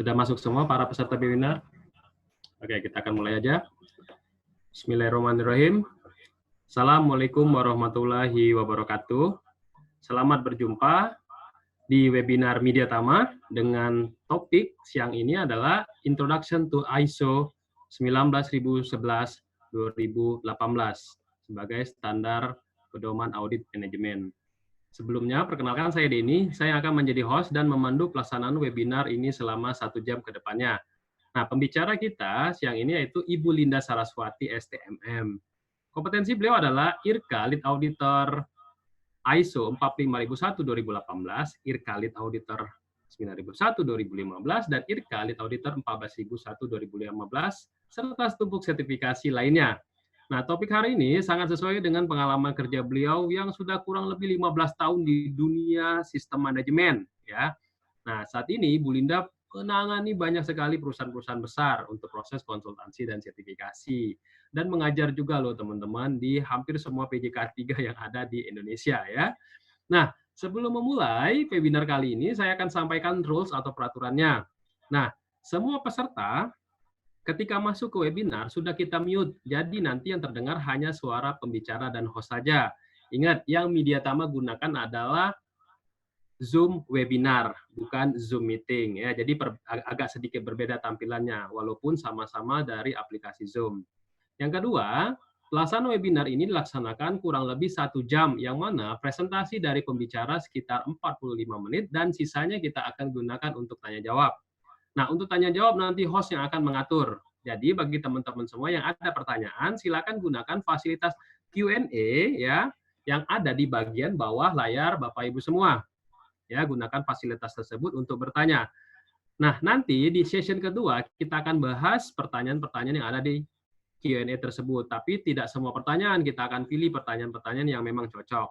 Sudah masuk semua para peserta webinar? Oke, kita akan mulai aja. Bismillahirrahmanirrahim. Assalamualaikum warahmatullahi wabarakatuh. Selamat berjumpa di webinar Media Tama dengan topik siang ini adalah Introduction to ISO 19011-2018 sebagai standar pedoman audit manajemen. Sebelumnya, perkenalkan saya Denny, saya akan menjadi host dan memandu pelaksanaan webinar ini selama 1 jam ke depannya. Nah, pembicara kita siang ini yaitu Ibu Linda Saraswati, STMM. Kompetensi beliau adalah IRCA Lead Auditor ISO 45001-2018, IRCA Lead Auditor 9001-2015, dan IRCA Lead Auditor 14001-2015, serta setumpuk sertifikasi lainnya. Nah, topik hari ini sangat sesuai dengan pengalaman kerja beliau yang sudah kurang lebih 15 tahun di dunia sistem manajemen. Ya. Nah, saat ini Bu Linda menangani banyak sekali perusahaan-perusahaan besar untuk proses konsultansi dan sertifikasi. Dan mengajar juga loh teman-teman di hampir semua PJK 3 yang ada di Indonesia. Ya. Nah, sebelum memulai webinar kali ini, saya akan sampaikan rules atau peraturannya. Nah, semua peserta ketika masuk ke webinar, sudah kita mute. Jadi nanti yang terdengar hanya suara pembicara dan host saja. Ingat, yang Media Tama gunakan adalah Zoom webinar, bukan Zoom meeting. Ya, jadi agak sedikit berbeda tampilannya, walaupun sama-sama dari aplikasi Zoom. Yang kedua, pelaksanaan webinar ini dilaksanakan kurang lebih 1 jam, yang mana presentasi dari pembicara sekitar 45 menit, dan sisanya kita akan gunakan untuk tanya-jawab. Nah, untuk tanya-jawab nanti host yang akan mengatur. Jadi, bagi teman-teman semua yang ada pertanyaan, silakan gunakan fasilitas Q&A ya, yang ada di bagian bawah layar Bapak Ibu semua. Ya, gunakan fasilitas tersebut untuk bertanya. Nah, nanti di session kedua, kita akan bahas pertanyaan-pertanyaan yang ada di Q&A tersebut. Tapi tidak semua pertanyaan, kita akan pilih pertanyaan-pertanyaan yang memang cocok.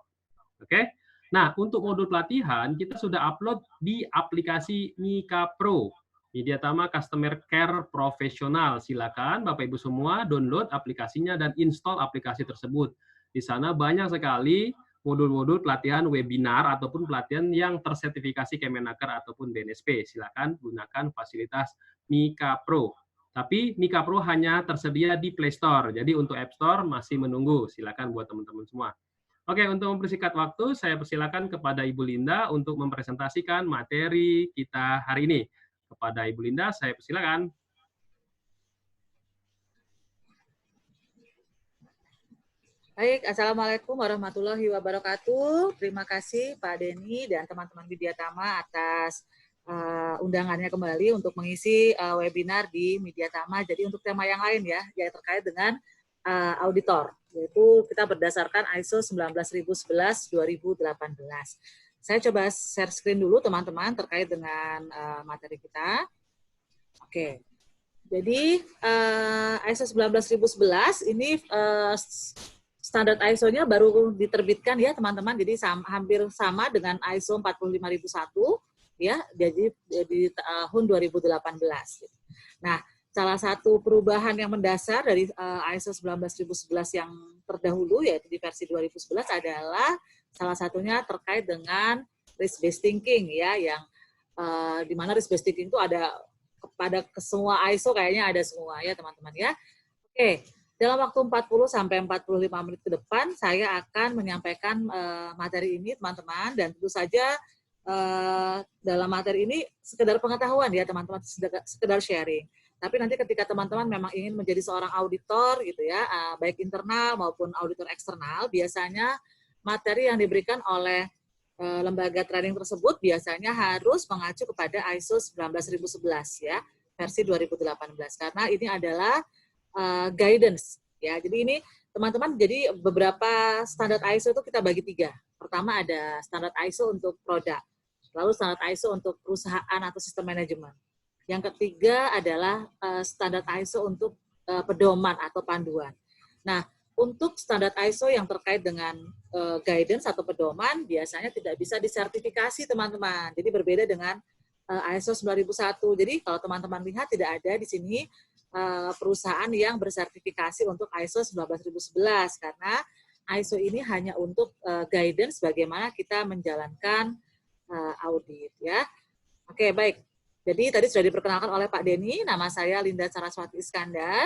Oke? Nah, untuk modul pelatihan, kita sudah upload di aplikasi Mika Pro. Media Tama Customer Care Profesional. Silakan Bapak Ibu semua download aplikasinya dan install aplikasi tersebut. Di sana banyak sekali modul-modul pelatihan webinar ataupun pelatihan yang tersertifikasi Kemenaker ataupun BNSP. Silakan gunakan fasilitas Mika Pro. Tapi Mika Pro hanya tersedia di Play Store. Jadi untuk App Store masih menunggu. Silakan buat teman-teman semua. Oke, untuk mempersingkat waktu, saya persilakan kepada Ibu Linda untuk mempresentasikan materi kita hari ini. Kepada Ibu Linda, saya persilakan. Baik, Assalamualaikum warahmatullahi wabarakatuh. Terima kasih Pak Denny dan teman-teman Media Tama atas undangannya kembali untuk mengisi webinar di Media Tama. Jadi untuk tema yang lain ya, yang terkait dengan auditor, yaitu kita berdasarkan ISO 19011-2018. Saya coba share screen dulu teman-teman terkait dengan materi kita. Oke, jadi ISO 19011 ini standar ISO-nya baru diterbitkan ya teman-teman, jadi hampir sama dengan ISO 45001 ya, jadi di tahun 2018. Nah, salah satu perubahan yang mendasar dari ISO 19011 yang terdahulu yaitu di versi 2011 adalah salah satunya terkait dengan risk-based thinking ya, yang di mana risk-based thinking itu ada kepada semua ISO kayaknya ada semua ya teman-teman ya. Oke, dalam waktu 40 sampai 45 menit ke depan saya akan menyampaikan materi ini teman-teman, dan tentu saja dalam materi ini sekedar pengetahuan ya teman-teman, sekedar sharing. Tapi nanti ketika teman-teman memang ingin menjadi seorang auditor gitu ya, baik internal maupun auditor eksternal, biasanya materi yang diberikan oleh lembaga training tersebut biasanya harus mengacu kepada ISO 19011 ya, versi 2018, karena ini adalah guidance ya. Jadi ini teman-teman, jadi beberapa standar ISO itu kita bagi 3. Pertama ada standar ISO untuk produk, lalu standar ISO untuk perusahaan atau sistem manajemen. Yang ketiga adalah standar ISO untuk pedoman atau panduan. Nah, untuk standar ISO yang terkait dengan guidance atau pedoman biasanya tidak bisa disertifikasi teman-teman. Jadi berbeda dengan ISO 9001. Jadi kalau teman-teman lihat tidak ada di sini perusahaan yang bersertifikasi untuk ISO 19011 karena ISO ini hanya untuk guidance bagaimana kita menjalankan audit ya. Oke, baik. Jadi tadi sudah diperkenalkan oleh Pak Denny, nama saya Linda Saraswati Iskandar.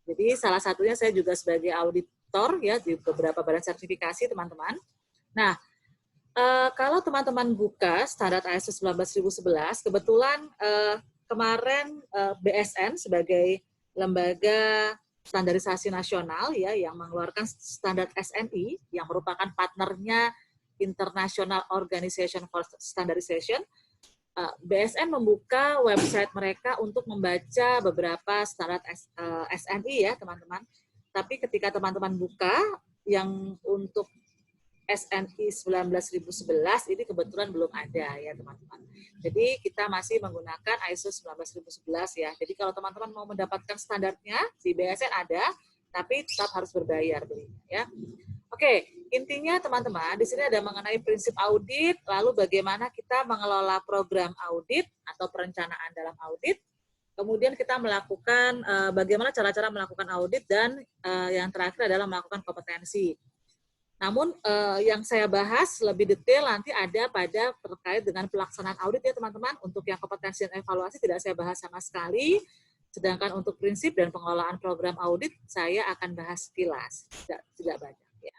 Jadi salah satunya saya juga sebagai auditor ya di beberapa badan sertifikasi teman-teman. Nah, kalau teman-teman buka standar ISO 19011, kebetulan kemarin BSN sebagai lembaga standarisasi nasional ya yang mengeluarkan standar SNI yang merupakan partnernya International Organization for Standardization, BSN membuka website mereka untuk membaca beberapa standar SNI ya teman-teman. Tapi ketika teman-teman buka yang untuk SNI 19011 ini kebetulan belum ada ya teman-teman. Jadi kita masih menggunakan ISO 19011 ya. Jadi kalau teman-teman mau mendapatkan standarnya di BSN ada, tapi tetap harus berbayar belinya ya. Oke, intinya teman-teman di sini ada mengenai prinsip audit, lalu bagaimana kita mengelola program audit atau perencanaan dalam audit. Kemudian kita melakukan bagaimana cara-cara melakukan audit dan yang terakhir adalah melakukan kompetensi. Namun yang saya bahas lebih detail nanti ada pada terkait dengan pelaksanaan audit ya teman-teman. Untuk yang kompetensi dan evaluasi tidak saya bahas sama sekali. Sedangkan untuk prinsip dan pengelolaan program audit saya akan bahas sekilas, tidak banyak ya.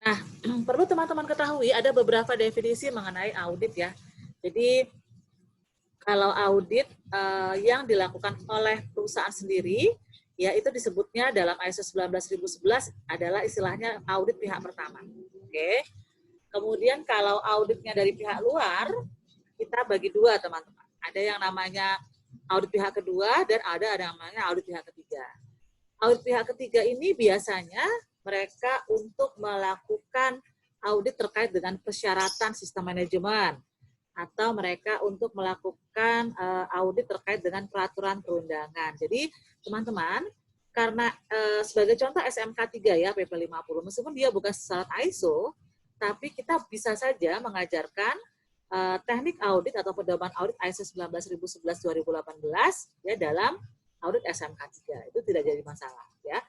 Nah, perlu teman-teman ketahui ada beberapa definisi mengenai audit ya. Jadi kalau audit yang dilakukan oleh perusahaan sendiri ya itu disebutnya dalam ISO 19011 adalah istilahnya audit pihak pertama. Oke. Kemudian kalau auditnya dari pihak luar, kita bagi dua teman-teman. Ada yang namanya audit pihak kedua dan ada yang namanya audit pihak ketiga. Audit pihak ketiga ini biasanya mereka untuk melakukan audit terkait dengan persyaratan sistem manajemen atau mereka untuk melakukan audit terkait dengan peraturan perundangan. Jadi teman-teman, karena sebagai contoh SMK 3 ya, PP 50, meskipun dia bukan syarat ISO, tapi kita bisa saja mengajarkan teknik audit atau pedoman audit ISO 19011-2018 ya dalam audit SMK 3. Itu tidak jadi masalah ya.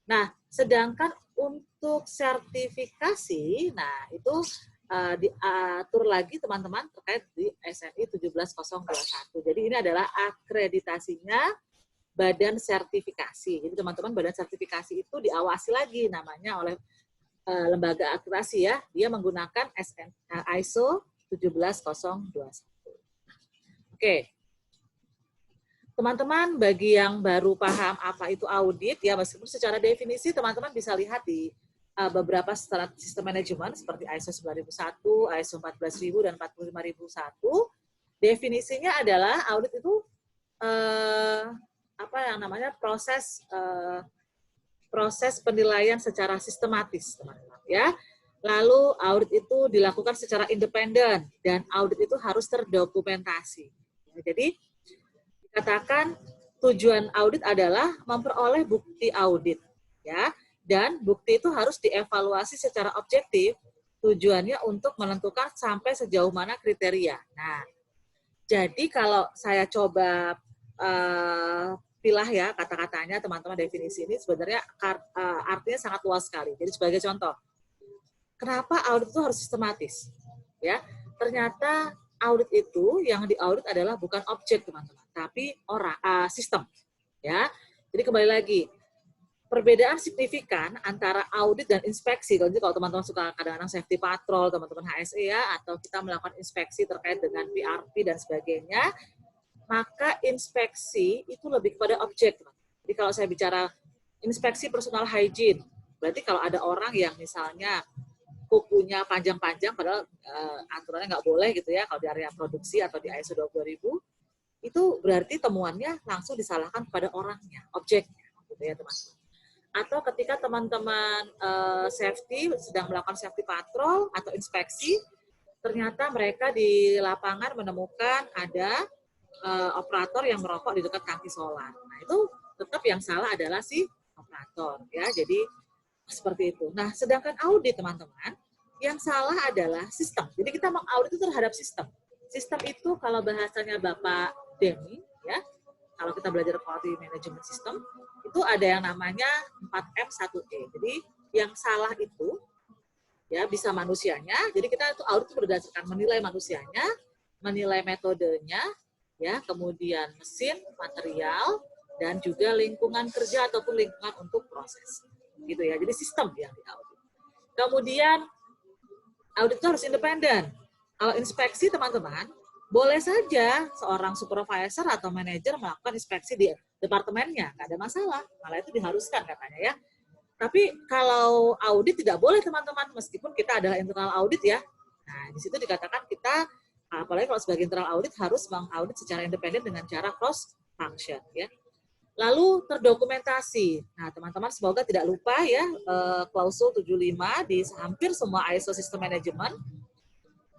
Nah, sedangkan untuk sertifikasi, nah itu diatur lagi teman-teman terkait di SNI 17021. Jadi ini adalah akreditasinya badan sertifikasi. Jadi teman-teman badan sertifikasi itu diawasi lagi namanya oleh lembaga akreditasi ya. Dia menggunakan ISO 17021. Oke. Teman-teman bagi yang baru paham apa itu audit ya meskipun secara definisi teman-teman bisa lihat di beberapa standar sistem manajemen seperti ISO 9001, ISO 14000 dan 45001. Definisinya adalah audit itu apa yang namanya proses penilaian secara sistematis, teman-teman ya. Lalu audit itu dilakukan secara independen dan audit itu harus terdokumentasi. Jadi dikatakan tujuan audit adalah memperoleh bukti audit ya. Dan bukti itu harus dievaluasi secara objektif, tujuannya untuk menentukan sampai sejauh mana kriteria. Nah, jadi kalau saya coba pilah ya kata-katanya teman-teman definisi ini sebenarnya artinya sangat luas sekali. Jadi sebagai contoh, kenapa audit itu harus sistematis? Ya, ternyata audit itu yang diaudit adalah bukan objek teman-teman, tapi sistem. Ya, jadi kembali lagi. Perbedaan signifikan antara audit dan inspeksi. Kalau teman-teman suka kadang-kadang safety patrol, teman-teman HSE ya, atau kita melakukan inspeksi terkait dengan PRP dan sebagainya, maka inspeksi itu lebih kepada objek. Jadi kalau saya bicara inspeksi personal hygiene, berarti kalau ada orang yang misalnya kukunya panjang-panjang, padahal aturannya nggak boleh gitu ya, kalau di area produksi atau di ISO 22000, itu berarti temuannya langsung disalahkan kepada orangnya, objeknya, gitu ya teman-teman. Atau ketika teman-teman safety sedang melakukan safety patrol atau inspeksi, ternyata mereka di lapangan menemukan ada operator yang merokok di dekat tangki solar. Nah, itu tetap yang salah adalah si operator ya. Jadi seperti itu. Nah, sedangkan audit teman-teman, yang salah adalah sistem. Jadi kita mengaudit itu terhadap sistem. Sistem itu kalau bahasanya Bapak Denny ya, kalau kita belajar quality management system, itu ada yang namanya 4M 1E. Jadi yang salah itu ya bisa manusianya. Jadi kita itu audit itu berdasarkan menilai manusianya, menilai metodenya, ya, kemudian mesin, material, dan juga lingkungan kerja ataupun lingkungan untuk proses. Gitu ya. Jadi sistem yang diaudit. Kemudian audit itu harus independen. Kalau inspeksi teman-teman, boleh saja seorang supervisor atau manajer melakukan inspeksi di departemennya, nggak ada masalah. Malah itu diharuskan katanya ya. Tapi kalau audit tidak boleh teman-teman, meskipun kita adalah internal audit ya. Nah, di situ dikatakan kita, apalagi kalau sebagai internal audit, harus mengaudit secara independen dengan cara cross function ya. Lalu terdokumentasi. Nah, teman-teman semoga tidak lupa ya, klausul 75 di hampir semua ISO System Management.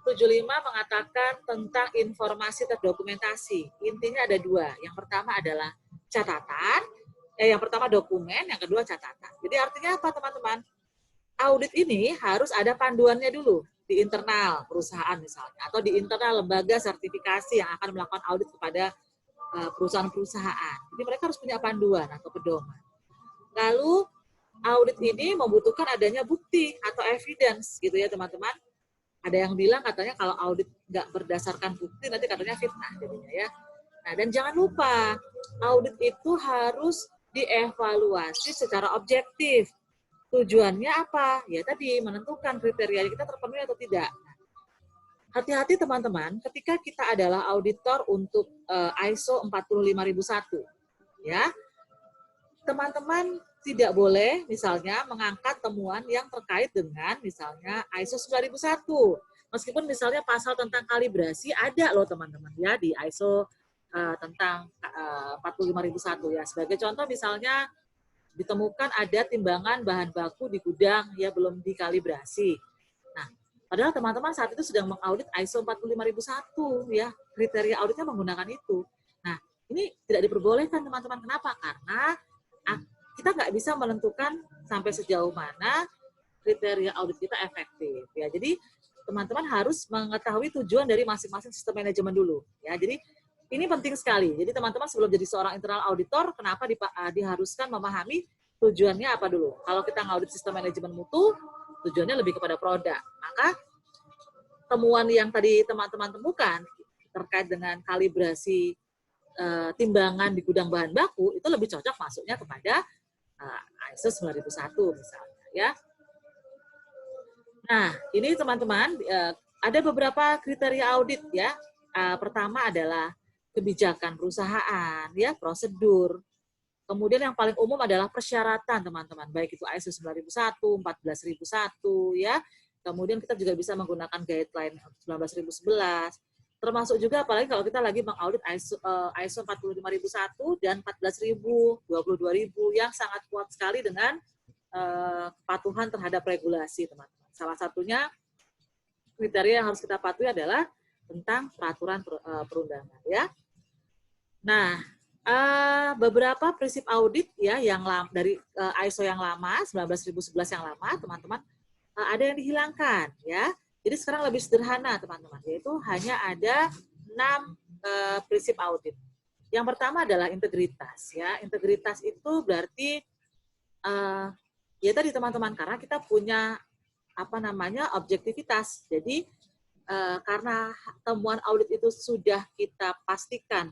75 mengatakan tentang informasi terdokumentasi. Intinya ada dua. Yang pertama adalah catatan, yang pertama dokumen, yang kedua catatan. Jadi artinya apa teman-teman? Audit ini harus ada panduannya dulu di internal perusahaan misalnya, atau di internal lembaga sertifikasi yang akan melakukan audit kepada perusahaan-perusahaan. Jadi mereka harus punya panduan atau pedoman. Lalu audit ini membutuhkan adanya bukti atau evidence gitu ya teman-teman. Ada yang bilang katanya kalau audit nggak berdasarkan bukti nanti katanya fitnah jadinya ya. Nah, dan jangan lupa audit itu harus dievaluasi secara objektif. Tujuannya apa? Ya tadi menentukan kriteria kita terpenuhi atau tidak. Hati-hati teman-teman, ketika kita adalah auditor untuk ISO 45001, ya, teman-teman tidak boleh misalnya mengangkat temuan yang terkait dengan misalnya ISO 9001. Meskipun misalnya pasal tentang kalibrasi ada loh teman-teman ya di ISO tentang 45001 ya. Sebagai contoh misalnya ditemukan ada timbangan bahan baku di gudang ya belum dikalibrasi. Nah, padahal teman-teman saat itu sedang mengaudit ISO 45001 ya. Kriteria auditnya menggunakan itu. Nah, ini tidak diperbolehkan teman-teman. Kenapa? Karena kita nggak bisa menentukan sampai sejauh mana kriteria audit kita efektif ya. Jadi teman-teman harus mengetahui tujuan dari masing-masing sistem manajemen dulu ya. Jadi ini penting sekali. Jadi teman-teman sebelum jadi seorang internal auditor, kenapa diharuskan memahami tujuannya apa dulu? Kalau kita ngaudit sistem manajemen mutu, tujuannya lebih kepada produk. Maka temuan yang tadi teman-teman temukan terkait dengan kalibrasi timbangan di gudang bahan baku itu lebih cocok masuknya kepada ISO 9001 misalnya ya. Nah, ini teman-teman ada beberapa kriteria audit ya. Pertama adalah kebijakan perusahaan ya, prosedur. Kemudian yang paling umum adalah persyaratan teman-teman, baik itu ISO 9001, 14001 ya. Kemudian kita juga bisa menggunakan guideline 19011. Termasuk juga apalagi kalau kita lagi mengaudit ISO 45001 dan 14000, 22000 yang sangat kuat sekali dengan kepatuhan terhadap regulasi, teman-teman. Salah satunya kriteria yang harus kita patuhi adalah tentang peraturan perundangan ya. Nah, beberapa prinsip audit ya yang dari ISO yang lama, 19011 yang lama, teman-teman, ada yang dihilangkan ya. Jadi sekarang lebih sederhana teman-teman, yaitu hanya ada 6 prinsip audit. Yang pertama adalah integritas ya. Integritas itu berarti ya tadi teman-teman, karena kita punya apa namanya objektivitas. Jadi karena temuan audit itu sudah kita pastikan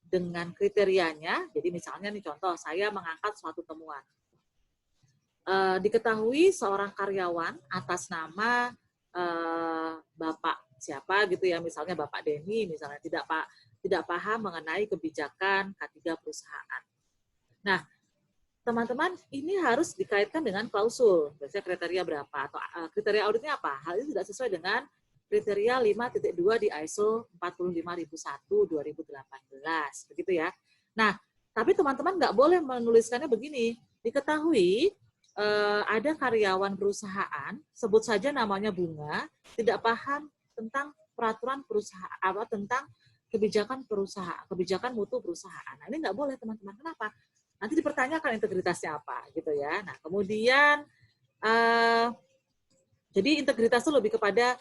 dengan kriterianya. Jadi misalnya nih contoh, saya mengangkat suatu temuan. Diketahui seorang karyawan atas nama Bapak siapa gitu ya, misalnya Bapak Denny misalnya tidak paham mengenai kebijakan K3 perusahaan. Nah, teman-teman ini harus dikaitkan dengan klausul, biasanya kriteria berapa atau kriteria auditnya apa. Hal ini tidak sesuai dengan kriteria 5.2 di ISO 45001 2018 begitu ya. Nah, tapi teman-teman nggak boleh menuliskannya begini. Diketahui ada karyawan perusahaan, sebut saja namanya Bunga, tidak paham tentang peraturan perusahaan, tentang kebijakan perusahaan, kebijakan mutu perusahaan. Nah, ini nggak boleh teman-teman. Kenapa? Nanti dipertanyakan integritasnya apa, gitu ya. Nah, kemudian jadi integritas itu lebih kepada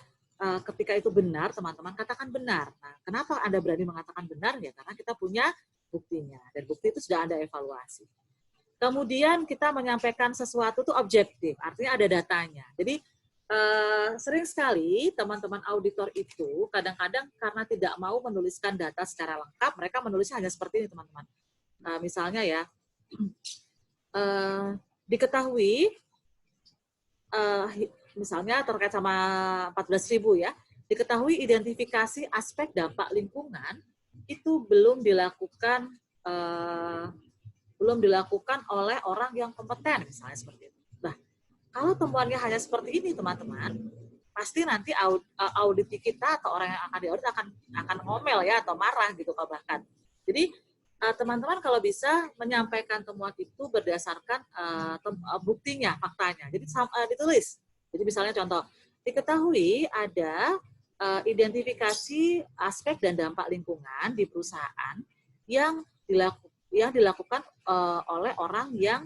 ketika itu benar, teman-teman katakan benar. Nah, kenapa Anda berani mengatakan benar? Ya, karena kita punya buktinya dan bukti itu sudah Anda evaluasi. Kemudian kita menyampaikan sesuatu itu objektif, artinya ada datanya. Jadi sering sekali teman-teman auditor itu kadang-kadang karena tidak mau menuliskan data secara lengkap, mereka menulisnya hanya seperti ini teman-teman. Misalnya ya, diketahui, misalnya terkait sama 14.000 ya, diketahui identifikasi aspek dampak lingkungan itu belum dilakukan oleh orang yang kompeten, misalnya seperti itu. Nah, kalau temuannya hanya seperti ini, teman-teman, pasti nanti audit kita atau orang yang akan diaudit akan ngomel ya atau marah gitu bahkan. Jadi teman-teman kalau bisa menyampaikan temuan itu berdasarkan buktinya, faktanya. Jadi ditulis. Jadi misalnya contoh, diketahui ada identifikasi aspek dan dampak lingkungan di perusahaan yang dilakukan oleh orang yang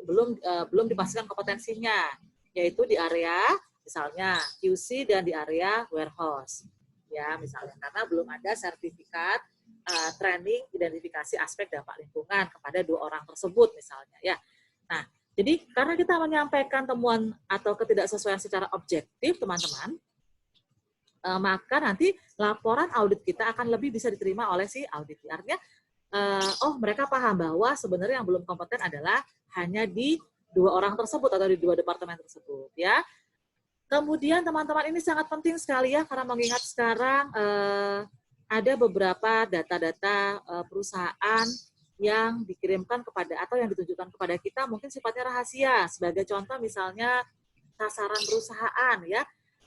belum dipastikan kompetensinya, yaitu di area misalnya QC dan di area warehouse. Ya, misalnya karena belum ada sertifikat training identifikasi aspek dampak lingkungan kepada 2 orang tersebut misalnya ya. Nah, jadi karena kita menyampaikan temuan atau ketidaksesuaian secara objektif, teman-teman, maka nanti laporan audit kita akan lebih bisa diterima oleh si audit. Artinya, mereka paham bahwa sebenarnya yang belum kompeten adalah hanya di 2 orang tersebut atau di 2 departemen tersebut ya. Kemudian teman-teman ini sangat penting sekali ya, karena mengingat sekarang ada beberapa data-data perusahaan yang dikirimkan kepada atau yang ditunjukkan kepada kita mungkin sifatnya rahasia. Sebagai contoh misalnya sasaran perusahaan ya.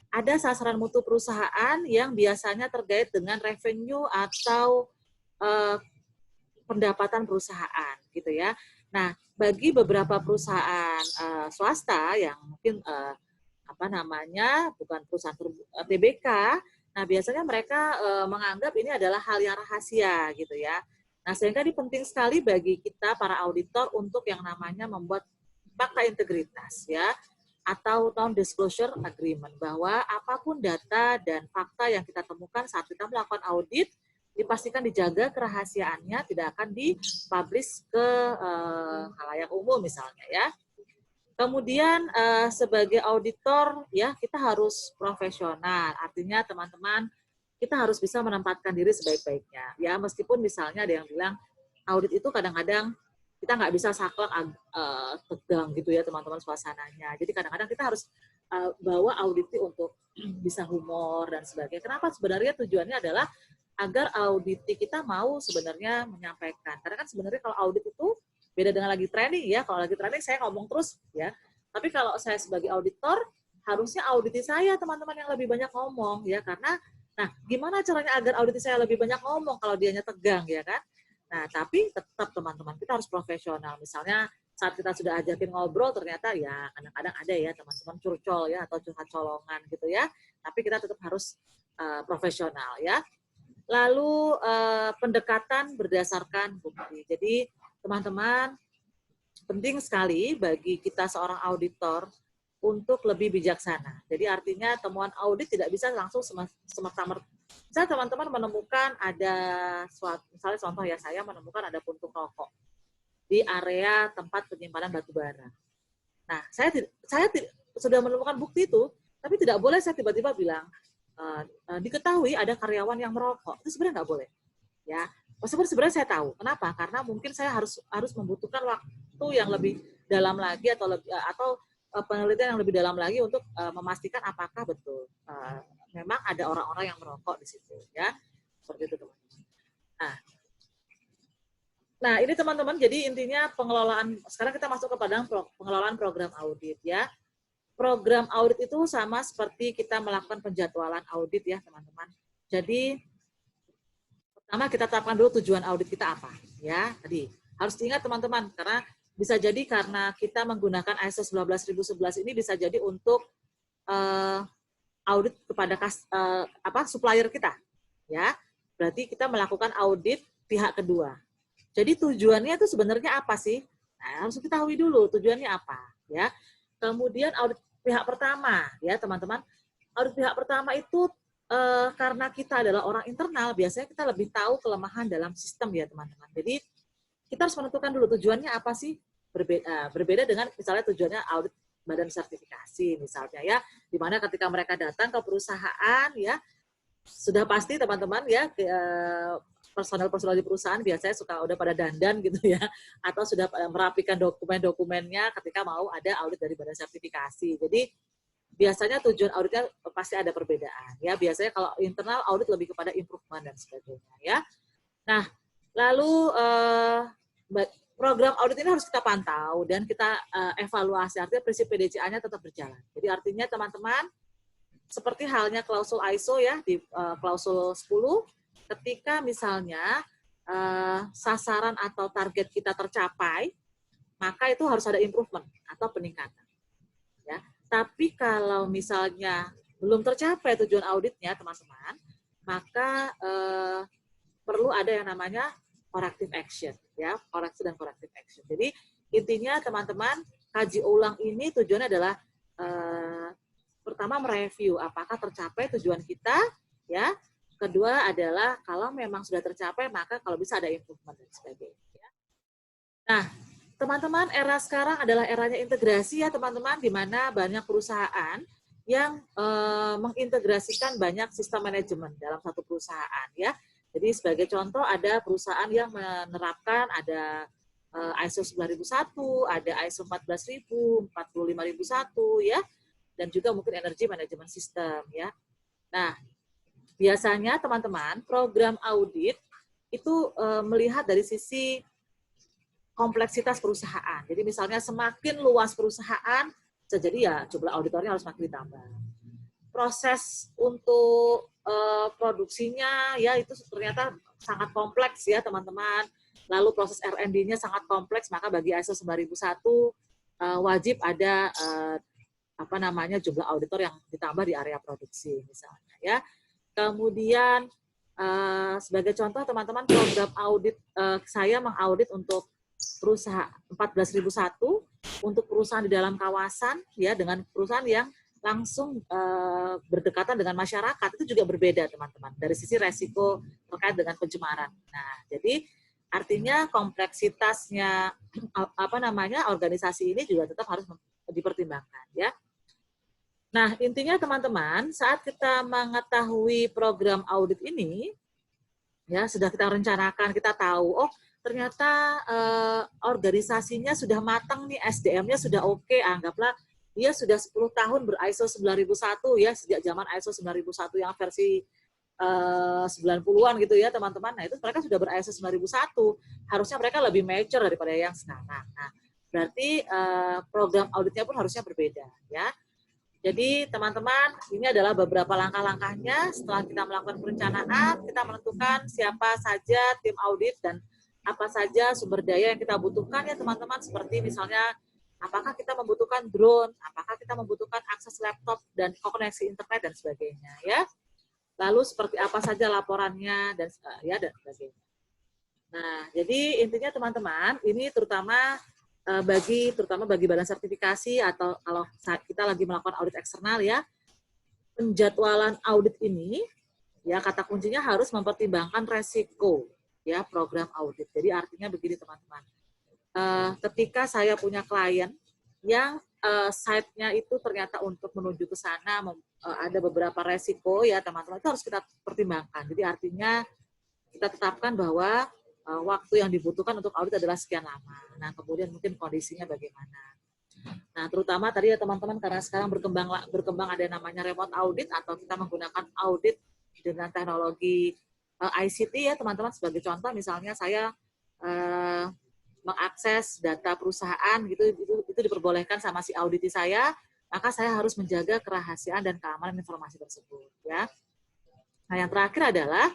Ada sasaran mutu perusahaan yang biasanya terkait dengan revenue atau pendapatan perusahaan gitu ya. Nah, bagi beberapa perusahaan swasta yang mungkin bukan perusahaan TBK, nah biasanya mereka menganggap ini adalah hal yang rahasia gitu ya. Nah, sehingga ini penting sekali bagi kita para auditor untuk yang namanya membuat fakta integritas ya, atau non-disclosure agreement, bahwa apapun data dan fakta yang kita temukan saat kita melakukan audit, dipastikan dijaga kerahasiaannya, tidak akan dipublish ke khalayak umum misalnya ya. Kemudian sebagai auditor ya kita harus profesional, artinya teman-teman kita harus bisa menempatkan diri sebaik-baiknya ya, meskipun misalnya ada yang bilang audit itu kadang-kadang kita nggak bisa saklek tegang gitu ya teman-teman suasananya. Jadi kadang-kadang kita harus bawa audit untuk bisa humor dan sebagainya. Kenapa? Sebenarnya tujuannya adalah agar audit kita mau sebenarnya menyampaikan. Karena kan sebenarnya kalau audit itu beda dengan lagi training ya. Kalau lagi training saya ngomong terus ya. Tapi kalau saya sebagai auditor, harusnya auditi saya teman-teman yang lebih banyak ngomong ya. Karena, nah gimana caranya agar auditi saya lebih banyak ngomong kalau dianya tegang ya kan? Nah, tapi tetap teman-teman kita harus profesional. Misalnya saat kita sudah ajakin ngobrol, ternyata ya kadang-kadang ada ya teman-teman curcol ya atau curhat colongan gitu ya. Tapi kita tetap harus profesional ya. Lalu pendekatan berdasarkan bukti. Jadi teman-teman penting sekali bagi kita seorang auditor untuk lebih bijaksana. Jadi artinya temuan audit tidak bisa langsung semerta-merta. Misalnya teman-teman menemukan ada suatu, misalnya contoh ya, saya menemukan ada puntung rokok di area tempat penyimpanan batu bara. Nah, saya sudah menemukan bukti itu, tapi tidak boleh saya tiba-tiba bilang diketahui ada karyawan yang merokok. Itu sebenarnya nggak boleh. Ya, meskipun sebenarnya saya tahu. Kenapa? Karena mungkin saya harus membutuhkan waktu yang lebih dalam lagi atau penelitian yang lebih dalam lagi untuk memastikan apakah betul memang ada orang-orang yang merokok di situ ya, seperti itu teman-teman. Nah ini teman-teman, jadi intinya pengelolaan, sekarang kita masuk kepada pengelolaan program audit ya. Program audit itu sama seperti kita melakukan penjadwalan audit ya teman-teman. Jadi pertama kita tetapkan dulu tujuan audit kita apa ya. Tadi harus diingat teman-teman, karena bisa jadi karena kita menggunakan ISO 19011 ini bisa jadi untuk audit kepada supplier kita, ya. Berarti kita melakukan audit pihak kedua. Jadi tujuannya itu sebenarnya apa sih? Nah, harus diketahui dulu tujuannya apa, ya. Kemudian audit pihak pertama, ya teman-teman. Audit pihak pertama itu karena kita adalah orang internal, biasanya kita lebih tahu kelemahan dalam sistem ya teman-teman. Jadi kita harus menentukan dulu tujuannya apa sih, berbeda dengan misalnya tujuannya audit badan sertifikasi misalnya ya, di mana ketika mereka datang ke perusahaan ya, sudah pasti teman-teman ya personel-personel di perusahaan biasanya suka udah pada dandan gitu ya, atau sudah merapikan dokumen-dokumennya ketika mau ada audit dari badan sertifikasi. Jadi biasanya tujuan auditnya pasti ada perbedaan ya. Biasanya kalau internal audit lebih kepada improvement dan sebagainya ya. Nah, lalu program audit ini harus kita pantau dan kita evaluasi. Artinya prinsip PDCA-nya tetap berjalan. Jadi artinya teman-teman seperti halnya klausul ISO ya di klausul 10, ketika misalnya sasaran atau target kita tercapai, maka itu harus ada improvement atau peningkatan. Ya. Tapi kalau misalnya belum tercapai tujuan auditnya, teman-teman, maka perlu ada yang namanya corrective action, ya, koreksi dan corrective action. Jadi intinya teman-teman kaji ulang ini tujuannya adalah pertama mereview apakah tercapai tujuan kita, ya. Kedua adalah kalau memang sudah tercapai maka kalau bisa ada improvement dan sebagainya. Nah, teman-teman, era sekarang adalah eranya integrasi ya teman-teman, di mana banyak perusahaan yang mengintegrasikan banyak sistem manajemen dalam satu perusahaan ya. Jadi sebagai contoh ada perusahaan yang menerapkan ada ISO 9001, ada ISO 14000, 45001 ya, dan juga mungkin energy management system ya. Nah, biasanya teman-teman program audit itu melihat dari sisi kompleksitas perusahaan. Jadi misalnya semakin luas perusahaan, bisa jadi ya jumlah auditornya harus makin ditambah. Proses untuk produksinya ya itu ternyata sangat kompleks ya teman-teman. Lalu proses R&D-nya sangat kompleks, maka bagi ISO 9001 wajib ada jumlah auditor yang ditambah di area produksi misalnya ya. Kemudian sebagai contoh teman-teman program audit saya mengaudit untuk perusahaan 14001 untuk perusahaan di dalam kawasan ya, dengan perusahaan yang langsung berdekatan dengan masyarakat itu juga berbeda teman-teman dari sisi resiko terkait dengan pencemaran. Nah, jadi artinya kompleksitasnya organisasi ini juga tetap harus dipertimbangkan ya. Nah, intinya teman-teman saat kita mengetahui program audit ini ya, sudah kita rencanakan, kita tahu ternyata organisasinya sudah matang nih, SDM-nya sudah oke, anggaplah dia sudah 10 tahun ber-ISO 9001 ya, sejak zaman ISO 9001 yang versi 90-an gitu ya teman-teman. Nah itu mereka sudah ber-ISO 9001, harusnya mereka lebih mature daripada yang sekarang. Nah berarti program auditnya pun harusnya berbeda ya. Jadi teman-teman ini adalah beberapa langkah-langkahnya setelah kita melakukan perencanaan, kita menentukan siapa saja tim audit dan apa saja sumber daya yang kita butuhkan ya teman-teman, seperti misalnya apakah kita membutuhkan drone, apakah kita membutuhkan akses laptop dan koneksi internet dan sebagainya ya. Lalu seperti apa saja laporannya dan sebagainya. Nah, jadi intinya teman-teman ini terutama bagi badan sertifikasi atau kalau kita lagi melakukan audit eksternal ya, penjadwalan audit ini ya kata kuncinya harus mempertimbangkan resiko ya program audit. Jadi artinya begini teman-teman, ketika saya punya klien yang site-nya itu ternyata untuk menuju ke sana ada beberapa resiko ya teman-teman, itu harus kita pertimbangkan. Jadi artinya kita tetapkan bahwa waktu yang dibutuhkan untuk audit adalah sekian lama. Nah kemudian mungkin kondisinya bagaimana. Nah terutama tadi ya teman-teman, karena sekarang berkembang ada namanya remote audit atau kita menggunakan audit dengan teknologi ICT ya teman-teman. Sebagai contoh misalnya saya mengakses data perusahaan gitu, itu diperbolehkan sama si auditi saya, maka saya harus menjaga kerahasiaan dan keamanan informasi tersebut ya. Nah yang terakhir adalah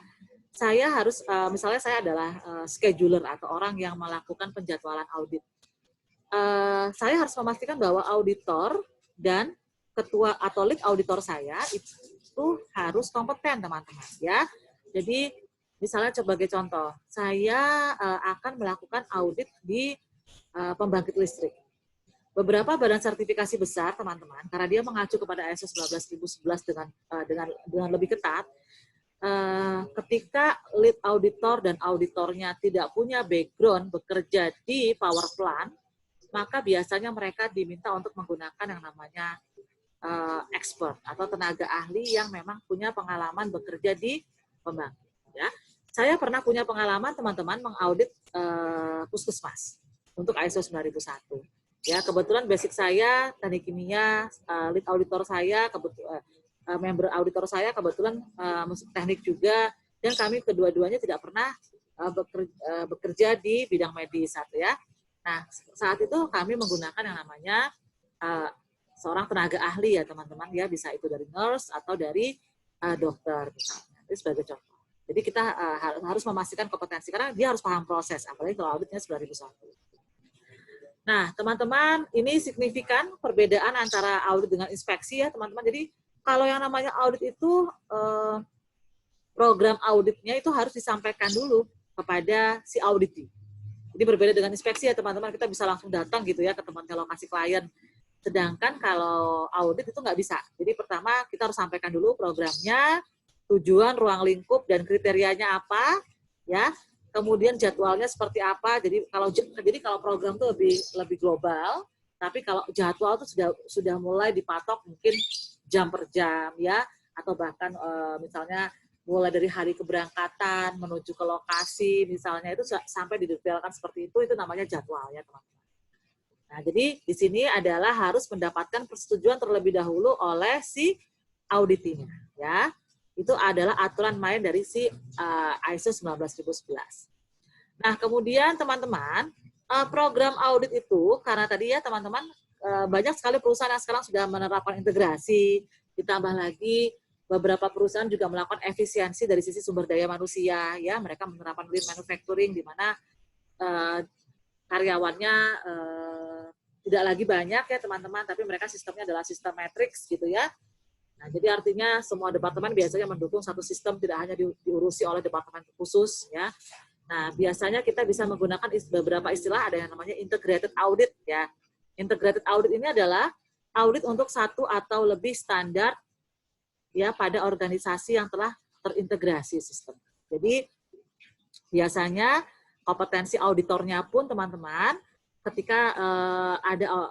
saya harus misalnya saya adalah scheduler atau orang yang melakukan penjadwalan audit. Saya harus memastikan bahwa auditor dan ketua atau lead auditor saya itu harus kompeten teman-teman ya. Jadi misalnya sebagai contoh, saya akan melakukan audit di pembangkit listrik. Beberapa badan sertifikasi besar teman-teman, karena dia mengacu kepada ISO 19011 dengan lebih ketat, ketika lead auditor dan auditornya tidak punya background bekerja di power plant, maka biasanya mereka diminta untuk menggunakan yang namanya expert atau tenaga ahli yang memang punya pengalaman bekerja di pembangkit. Ya, saya pernah punya pengalaman teman-teman mengaudit puskesmas untuk ISO 9001. Ya, kebetulan basic saya teknik kimia, lead auditor saya member auditor saya kebetulan teknik juga, dan kami kedua-duanya tidak pernah bekerja di bidang medis ya. Nah, saat itu kami menggunakan yang namanya seorang tenaga ahli ya teman-teman ya, bisa itu dari nurse atau dari dokter misalnya. Itu sebagai contoh. Jadi kita harus memastikan kompetensi karena dia harus paham proses, apalagi kalau auditnya 9001. Nah, teman-teman, ini signifikan perbedaan antara audit dengan inspeksi ya teman-teman. Jadi kalau yang namanya audit itu program auditnya itu harus disampaikan dulu kepada si auditi. Jadi berbeda dengan inspeksi ya teman-teman, kita bisa langsung datang gitu ya ke tempatnya lokasi klien. Sedangkan kalau audit itu nggak bisa. Jadi pertama kita harus sampaikan dulu programnya, tujuan, ruang lingkup, dan kriterianya apa, ya. Kemudian jadwalnya seperti apa. Jadi kalau program itu lebih global, tapi kalau jadwal itu sudah mulai dipatok mungkin jam per jam ya, atau bahkan misalnya mulai dari hari keberangkatan menuju ke lokasi misalnya, itu sampai didetailkan seperti itu namanya jadwal ya teman-teman. Nah, jadi di sini adalah harus mendapatkan persetujuan terlebih dahulu oleh si auditinya, ya. Itu adalah aturan main dari si ISO 19011. Nah, kemudian teman-teman, program audit itu karena tadi ya teman-teman banyak sekali perusahaan yang sekarang sudah menerapkan integrasi, ditambah lagi beberapa perusahaan juga melakukan efisiensi dari sisi sumber daya manusia, ya. Mereka menerapkan lean manufacturing di mana karyawannya tidak lagi banyak ya teman-teman, tapi mereka sistemnya adalah sistem matrix gitu ya. Nah, jadi artinya semua departemen biasanya mendukung satu sistem, tidak hanya diurusi oleh departemen khusus ya. Nah, biasanya kita bisa menggunakan beberapa istilah, ada yang namanya integrated audit ya. Integrated audit ini adalah audit untuk satu atau lebih standar ya pada organisasi yang telah terintegrasi sistem. Jadi biasanya kompetensi auditornya pun teman-teman ketika ada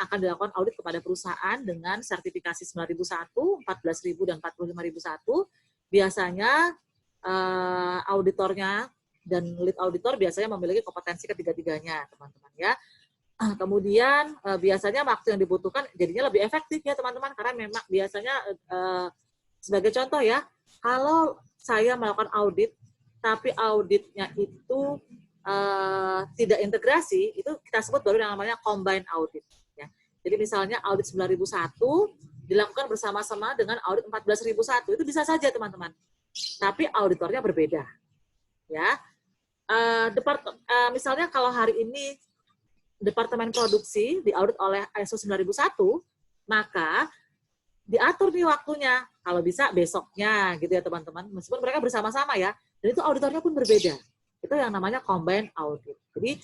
akan dilakukan audit kepada perusahaan dengan sertifikasi 9001, 14000 dan 45001, biasanya auditornya dan lead auditor biasanya memiliki kompetensi ketiga-tiganya teman-teman ya. Kemudian biasanya waktu yang dibutuhkan jadinya lebih efektif ya teman-teman, karena memang biasanya sebagai contoh ya, kalau saya melakukan audit tapi auditnya itu tidak integrasi, itu kita sebut baru yang namanya combined audit. Ya. Jadi misalnya audit 9001 dilakukan bersama-sama dengan audit 14001, itu bisa saja teman-teman. Tapi auditornya berbeda. Ya. Misalnya kalau hari ini Departemen Produksi diaudit oleh ISO 9001, maka diatur nih waktunya. Kalau bisa besoknya gitu ya teman-teman. Meskipun mereka bersama-sama ya. Dan itu auditornya pun berbeda. Itu yang namanya combined audit. Jadi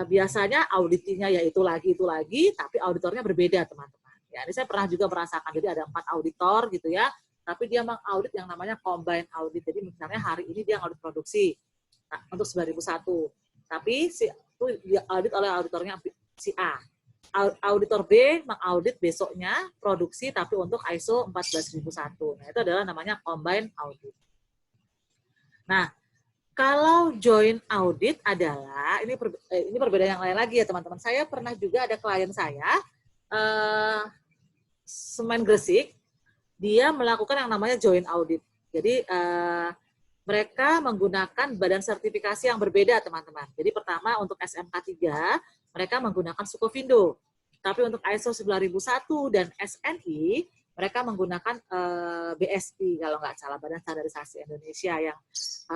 biasanya auditinya ya itu lagi, tapi auditornya berbeda teman-teman. Ya, ini saya pernah juga merasakan. Jadi ada 4 auditor gitu ya, tapi dia mengaudit yang namanya combined audit. Jadi misalnya hari ini dia audit produksi untuk 9001, tapi itu diaudit oleh auditornya si A. Auditor B mengaudit besoknya produksi tapi untuk ISO 14001. Nah, itu adalah namanya combined audit. Nah, kalau joint audit adalah, ini perbedaan yang lain lagi ya teman-teman. Saya pernah juga ada klien saya, Semen Gresik, dia melakukan yang namanya joint audit. Jadi mereka menggunakan badan sertifikasi yang berbeda teman-teman. Jadi pertama untuk SMK 3, mereka menggunakan Sukovindo. Tapi untuk ISO 9001 dan SNI, mereka menggunakan BSI kalau nggak salah, Badan Standarisasi Indonesia yang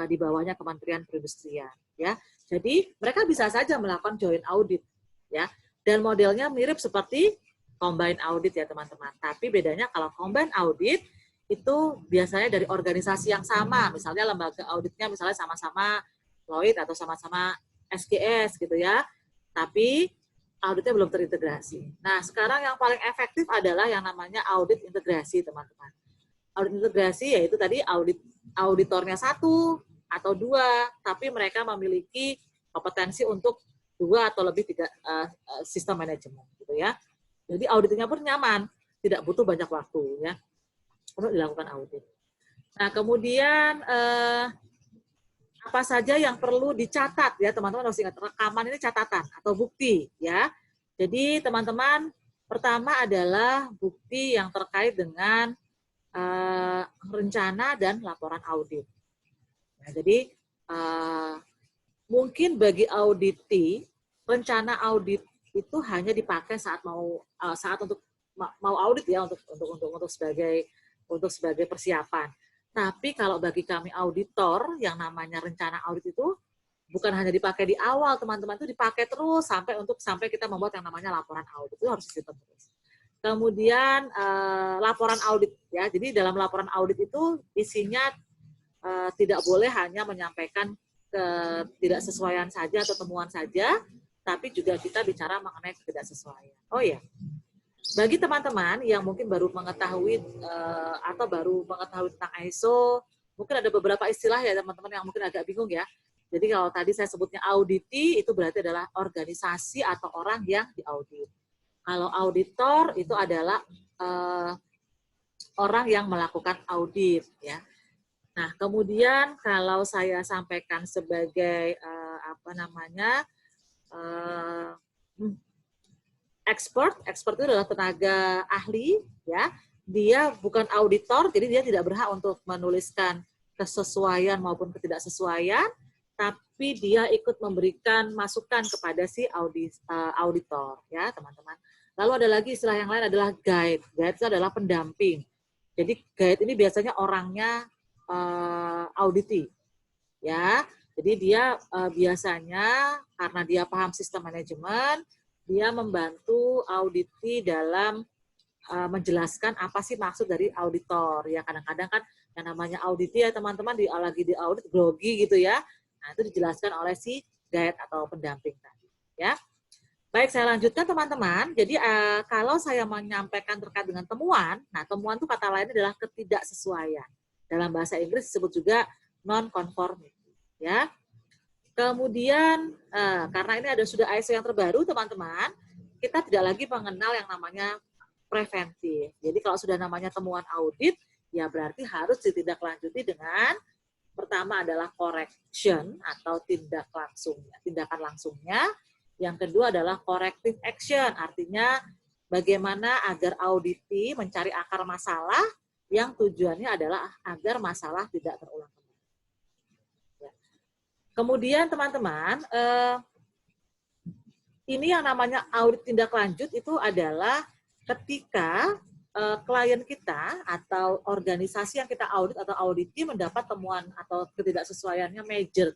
di bawahnya Kementerian Perindustrian ya. Jadi mereka bisa saja melakukan joint audit ya. Dan modelnya mirip seperti combined audit ya teman-teman. Tapi bedanya kalau combined audit itu biasanya dari organisasi yang sama, misalnya lembaga auditnya misalnya sama-sama Lloyd atau sama-sama SGS gitu ya. Tapi auditnya belum terintegrasi. Nah, sekarang yang paling efektif adalah yang namanya audit integrasi, teman-teman. Audit integrasi yaitu tadi auditornya 1 atau 2, tapi mereka memiliki kompetensi untuk 2 atau lebih sistem manajemen gitu ya. Jadi auditnya pun nyaman, tidak butuh banyak waktu ya untuk dilakukan audit. Nah, kemudian apa saja yang perlu dicatat ya teman-teman, harus ingat rekaman ini catatan atau bukti ya. Jadi teman-teman, pertama adalah bukti yang terkait dengan rencana dan laporan audit. Nah, jadi mungkin bagi auditi, rencana audit itu hanya dipakai saat untuk mau audit ya, untuk sebagai persiapan. Tapi kalau bagi kami auditor, yang namanya rencana audit itu bukan hanya dipakai di awal, teman-teman, itu dipakai terus sampai kita membuat yang namanya laporan audit, itu harus disimpan terus. Kemudian laporan audit ya. Jadi dalam laporan audit itu isinya tidak boleh hanya menyampaikan ketidaksesuaian saja atau temuan saja, tapi juga kita bicara mengenai ketidaksesuaian. Oh ya, bagi teman-teman yang mungkin baru mengetahui atau baru mengetahui tentang ISO, mungkin ada beberapa istilah ya teman-teman yang mungkin agak bingung ya. Jadi kalau tadi saya sebutnya auditi, itu berarti adalah organisasi atau orang yang diaudit. Kalau auditor itu adalah orang yang melakukan audit ya. Nah, kemudian kalau saya sampaikan sebagai expert itu adalah tenaga ahli ya. Dia bukan auditor, jadi dia tidak berhak untuk menuliskan kesesuaian maupun ketidaksesuaian, tapi dia ikut memberikan masukan kepada si auditor ya, teman-teman. Lalu ada lagi istilah yang lain adalah guide. Guide itu adalah pendamping. Jadi guide ini biasanya orangnya auditi ya. Jadi dia biasanya karena dia paham sistem manajemen, dia membantu auditi dalam menjelaskan apa sih maksud dari auditor ya. Kadang-kadang kan yang namanya auditi ya teman-teman, lagi di audit grogi gitu ya. Nah, itu dijelaskan oleh si guide atau pendamping tadi ya. Baik, saya lanjutkan teman-teman. Jadi kalau saya menyampaikan terkait dengan temuan, nah temuan itu kata lainnya adalah ketidaksesuaian. Dalam bahasa Inggris disebut juga non-conformity ya. Kemudian karena ini sudah ISO yang terbaru teman-teman, kita tidak lagi mengenal yang namanya preventif. Jadi kalau sudah namanya temuan audit, ya berarti harus ditindaklanjuti dengan pertama adalah correction atau tindakan langsungnya. Yang kedua adalah corrective action, artinya bagaimana agar auditi mencari akar masalah yang tujuannya adalah agar masalah tidak terulang kembali. Ya. Kemudian teman-teman, ini yang namanya audit tindak lanjut itu adalah ketika klien kita atau organisasi yang kita audit atau auditi mendapat temuan atau ketidaksesuaiannya major.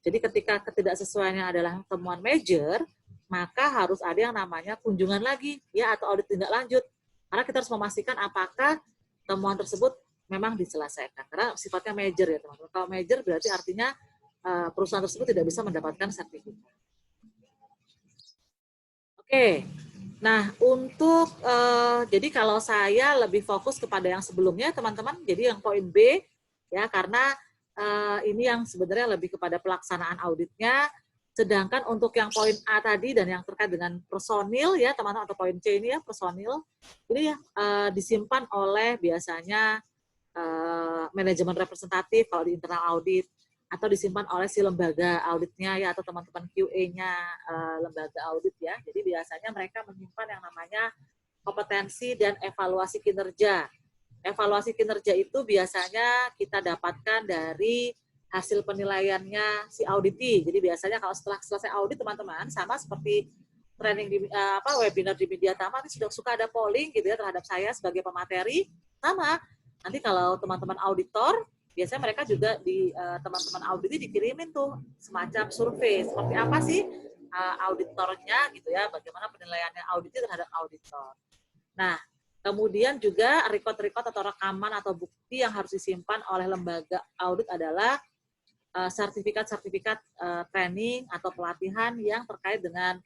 Jadi ketika ketidaksesuaiannya adalah temuan major, maka harus ada yang namanya kunjungan lagi ya atau audit tindak lanjut. Karena kita harus memastikan apakah temuan tersebut memang diselesaikan. Karena sifatnya major ya teman-teman. Kalau major berarti artinya perusahaan tersebut tidak bisa mendapatkan sertifikat. Oke. Nah, untuk jadi kalau saya lebih fokus kepada yang sebelumnya teman-teman, jadi yang poin B ya, karena ini yang sebenarnya lebih kepada pelaksanaan auditnya, sedangkan untuk yang poin A tadi dan yang terkait dengan personil ya teman-teman, atau poin C ini ya personil, ini disimpan oleh biasanya manajemen representatif kalau di internal audit, atau disimpan oleh si lembaga auditnya ya, atau teman-teman QA-nya lembaga audit ya. Jadi biasanya mereka menyimpan yang namanya kompetensi dan evaluasi kinerja. Evaluasi kinerja itu biasanya kita dapatkan dari hasil penilaiannya si auditi. Jadi biasanya kalau setelah selesai audit teman-teman, sama seperti training di webinar di Media Tama, ini sudah suka ada polling gitu ya terhadap saya sebagai pemateri. Sama, nanti kalau teman-teman auditor, biasanya mereka juga di teman-teman audit ini dikirimin tuh semacam survei seperti apa sih auditornya gitu ya, bagaimana penilaiannya auditnya terhadap auditor. Nah, kemudian juga record-record atau rekaman atau bukti yang harus disimpan oleh lembaga audit adalah sertifikat-sertifikat training atau pelatihan yang terkait dengan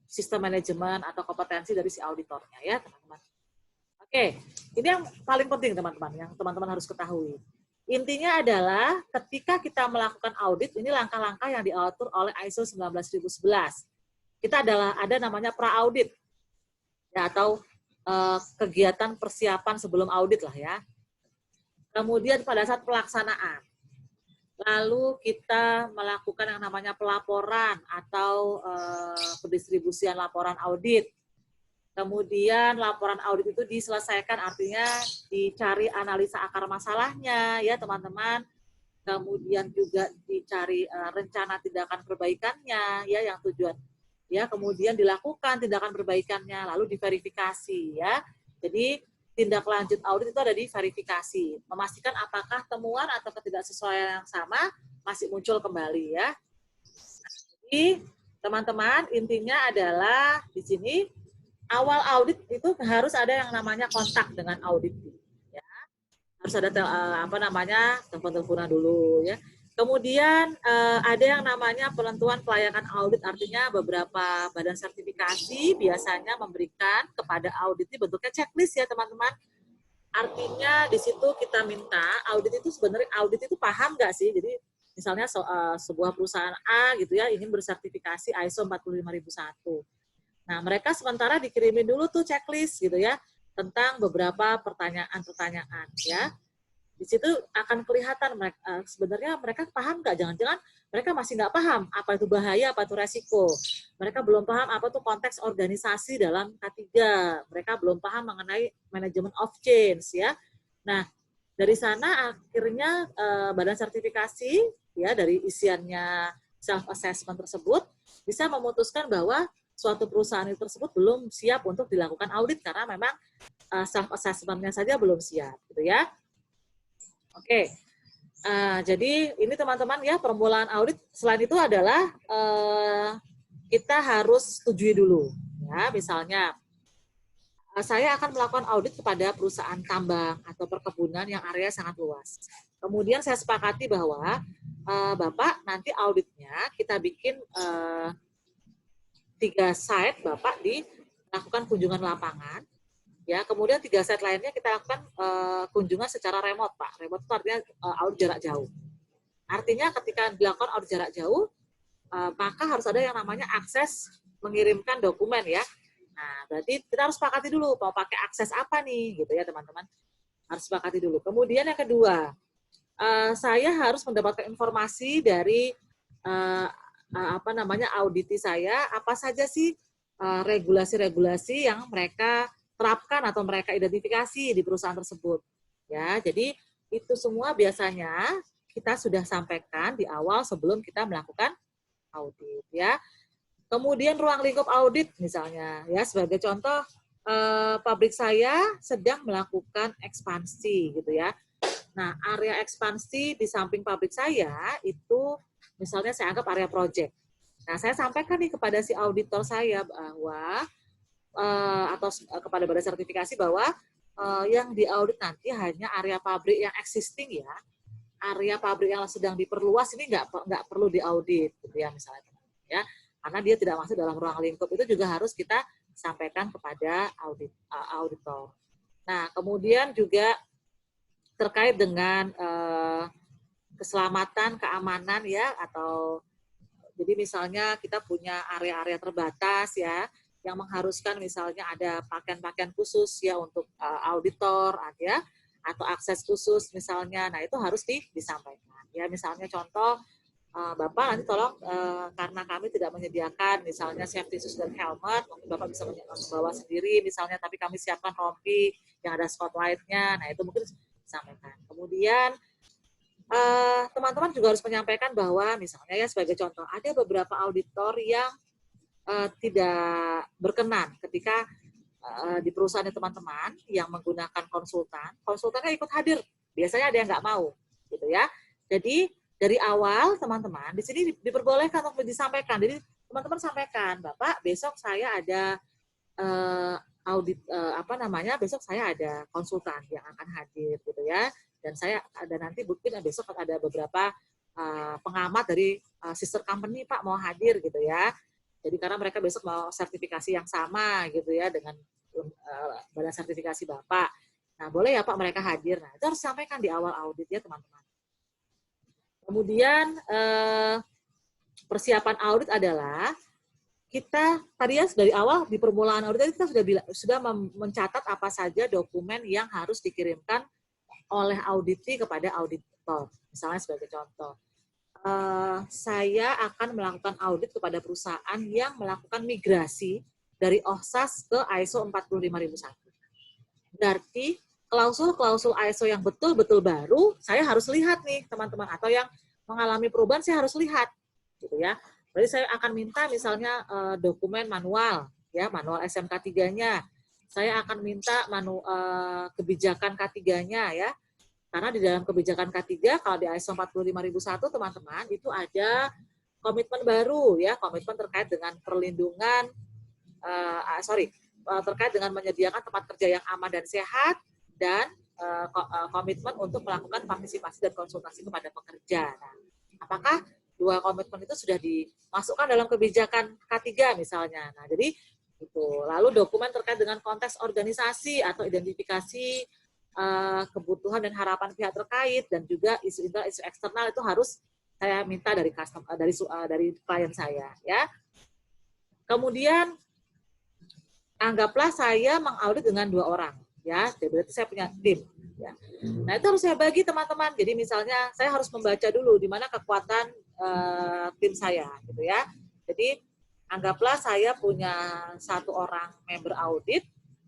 sistem manajemen atau kompetensi dari si auditornya ya teman-teman. Oke, ini yang paling penting teman-teman, yang teman-teman harus ketahui. Intinya adalah ketika kita melakukan audit, ini langkah-langkah yang diatur oleh ISO 19011. Kita ada namanya pra-audit, ya, atau kegiatan persiapan sebelum audit lah ya. Kemudian pada saat pelaksanaan, lalu kita melakukan yang namanya pelaporan atau pendistribusian laporan audit. Kemudian laporan audit itu diselesaikan, artinya dicari analisa akar masalahnya ya teman-teman. Kemudian juga dicari rencana tindakan perbaikannya ya, yang tujuan ya, kemudian dilakukan tindakan perbaikannya, lalu diverifikasi ya. Jadi tindak lanjut audit itu ada di verifikasi, memastikan apakah temuan atau ketidaksesuaian yang sama masih muncul kembali ya. Jadi teman-teman, intinya adalah di sini awal audit itu harus ada yang namanya kontak dengan audit, ya. Harus ada telepon-teleponan dulu, ya. Kemudian ada yang namanya penentuan kelayakan audit, artinya beberapa badan sertifikasi biasanya memberikan kepada audit ini bentuknya checklist ya teman-teman. Artinya di situ kita minta audit itu sebenarnya audit itu paham nggak sih? Jadi misalnya sebuah perusahaan A gitu ya ingin bersertifikasi ISO 45001. Nah, mereka sementara dikirimin dulu tuh checklist gitu ya, tentang beberapa pertanyaan-pertanyaan ya. Di situ akan kelihatan sebenarnya mereka paham nggak, jangan-jangan mereka masih nggak paham apa itu bahaya, apa itu resiko. Mereka belum paham apa itu konteks organisasi dalam K3. Mereka belum paham mengenai management of change ya. Nah, dari sana akhirnya badan sertifikasi ya dari isiannya self assessment tersebut bisa memutuskan bahwa suatu perusahaan itu tersebut belum siap untuk dilakukan audit karena memang self assessment-nya saja belum siap, gitu ya. Oke, jadi ini teman-teman ya permulaan audit. Selain itu adalah kita harus setujui dulu, ya. Misalnya saya akan melakukan audit kepada perusahaan tambang atau perkebunan yang area sangat luas. Kemudian saya sepakati bahwa Bapak nanti auditnya kita bikin 3 site Bapak dilakukan kunjungan lapangan, ya. Kemudian 3 site lainnya kita lakukan kunjungan secara remote, Pak. Remote itu artinya audit jarak jauh. Artinya ketika dilakukan audit jarak jauh, maka harus ada yang namanya akses mengirimkan dokumen ya. Nah, berarti kita harus sepakati dulu mau pakai akses apa nih, gitu ya teman-teman. Harus sepakati dulu. Kemudian yang kedua, saya harus mendapatkan informasi dari auditi saya, apa saja sih regulasi-regulasi yang mereka terapkan atau mereka identifikasi di perusahaan tersebut. Ya, jadi itu semua biasanya kita sudah sampaikan di awal sebelum kita melakukan audit ya. Kemudian ruang lingkup audit misalnya ya, sebagai contoh pabrik saya sedang melakukan ekspansi gitu ya. Nah, area ekspansi di samping pabrik saya itu misalnya saya anggap area project. Nah, saya sampaikan nih kepada si auditor saya bahwa atau kepada badan sertifikasi bahwa yang diaudit nanti hanya area pabrik yang existing ya. Area pabrik yang sedang diperluas ini nggak perlu diaudit gitu ya misalnya ya. Karena dia tidak masuk dalam ruang lingkup, itu juga harus kita sampaikan kepada auditor. Nah, kemudian juga terkait dengan keselamatan, keamanan ya, atau jadi misalnya kita punya area-area terbatas ya, yang mengharuskan misalnya ada pakaian-pakaian khusus ya untuk auditor ya, atau akses khusus misalnya, nah itu harus disampaikan. Ya, misalnya contoh, Bapak nanti tolong karena kami tidak menyediakan misalnya safety shoes dan helmet, mungkin Bapak bisa membawa sendiri misalnya, tapi kami siapkan rompi yang ada spotlight-nya, nah itu mungkin disampaikan. Kemudian teman-teman juga harus menyampaikan bahwa misalnya ya sebagai contoh, ada beberapa auditor yang tidak berkenan ketika di perusahaan teman-teman yang menggunakan konsultannya ikut hadir, biasanya ada yang nggak mau, gitu ya. Jadi dari awal teman-teman di sini diperbolehkan untuk disampaikan. Jadi teman-teman sampaikan, Bapak besok saya ada audit besok saya ada konsultan yang akan hadir gitu ya. Dan saya ada nanti mungkin besok ada beberapa pengamat dari sister company Pak mau hadir gitu ya. Jadi karena mereka besok mau sertifikasi yang sama gitu ya dengan badan sertifikasi Bapak. Nah, boleh ya Pak mereka hadir. Nah, itu harus sampaikan di awal audit ya teman-teman. Kemudian persiapan audit adalah kita tadi ya dari awal di permulaan audit kita sudah mencatat apa saja dokumen yang harus dikirimkan oleh auditi kepada auditor. Misalnya sebagai contoh, saya akan melakukan audit kepada perusahaan yang melakukan migrasi dari OHSAS ke ISO 45001. Berarti klausul-klausul ISO yang betul-betul baru saya harus lihat nih teman-teman, atau yang mengalami perubahan saya harus lihat, gitu ya. Berarti saya akan minta misalnya dokumen manual, ya manual SMK 3-nya. Saya akan minta kebijakan K3-nya ya. Karena di dalam kebijakan K3 kalau di ISO 45001 teman-teman itu ada komitmen baru ya, komitmen terkait dengan perlindungan terkait dengan menyediakan tempat kerja yang aman dan sehat, dan komitmen untuk melakukan partisipasi dan konsultasi kepada pekerja. Nah, apakah dua komitmen itu sudah dimasukkan dalam kebijakan K3 misalnya? Nah, jadi itu. Lalu dokumen terkait dengan konteks organisasi atau identifikasi kebutuhan dan harapan pihak terkait, dan juga isu internal, isu eksternal itu harus saya minta dari dari klien saya ya. Kemudian anggaplah saya mengaudit dengan 2 orang ya, berarti saya punya tim ya. Nah, itu harus saya bagi teman-teman. Jadi misalnya saya harus membaca dulu di mana kekuatan tim saya gitu ya. Jadi anggaplah saya punya 1 orang member audit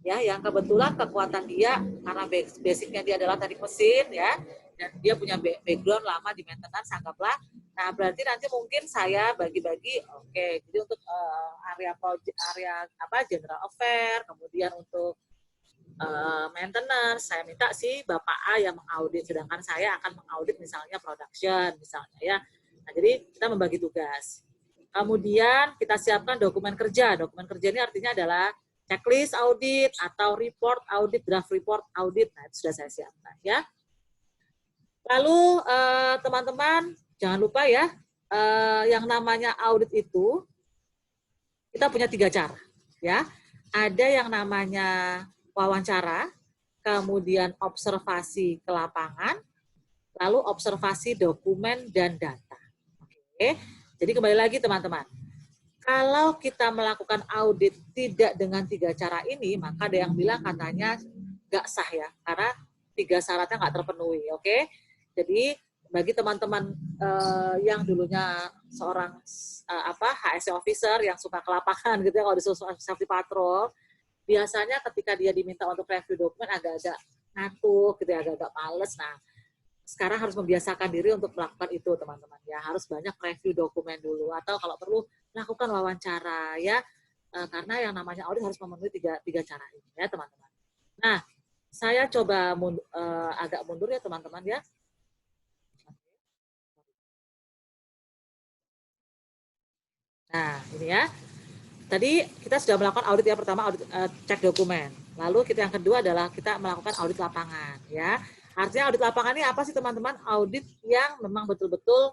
ya, yang kebetulan kekuatan dia karena basicnya dia adalah teknik mesin ya, dan dia punya background lama di maintenance, anggaplah. Nah, berarti nanti mungkin saya bagi-bagi, oke, jadi untuk area general affair, kemudian untuk maintenance, saya minta si Bapak A yang mengaudit, sedangkan saya akan mengaudit misalnya production, misalnya ya. Nah, jadi kita membagi tugas. Kemudian kita siapkan dokumen kerja. Dokumen kerja ini artinya adalah checklist audit atau report audit, draft report audit. Nah, itu sudah saya siapkan ya. Lalu teman-teman jangan lupa ya, yang namanya audit itu kita punya 3 cara ya. Ada yang namanya wawancara, kemudian observasi ke lapangan, lalu observasi dokumen dan data. Oke. Jadi kembali lagi teman-teman. Kalau kita melakukan audit tidak dengan 3 cara ini, maka ada yang bilang katanya nggak sah ya, karena 3 syaratnya nggak terpenuhi. Oke, jadi bagi teman-teman yang dulunya seorang HSE officer yang suka ke lapangan gitu ya, kalau disuruh safety patrol, biasanya ketika dia diminta untuk review dokumen agak-agak ngantuk gitu ya, agak-agak males. Nah, sekarang harus membiasakan diri untuk melakukan itu teman-teman ya, harus banyak review dokumen dulu, atau kalau perlu lakukan wawancara ya, karena yang namanya audit harus memenuhi tiga cara ini ya teman-teman. Nah, saya coba agak mundur ya teman-teman ya. Nah, ini ya. Tadi kita sudah melakukan audit ya, pertama audit cek dokumen. Lalu yang kedua adalah kita melakukan audit lapangan ya. Artinya audit lapangan ini apa sih teman-teman? Audit yang memang betul-betul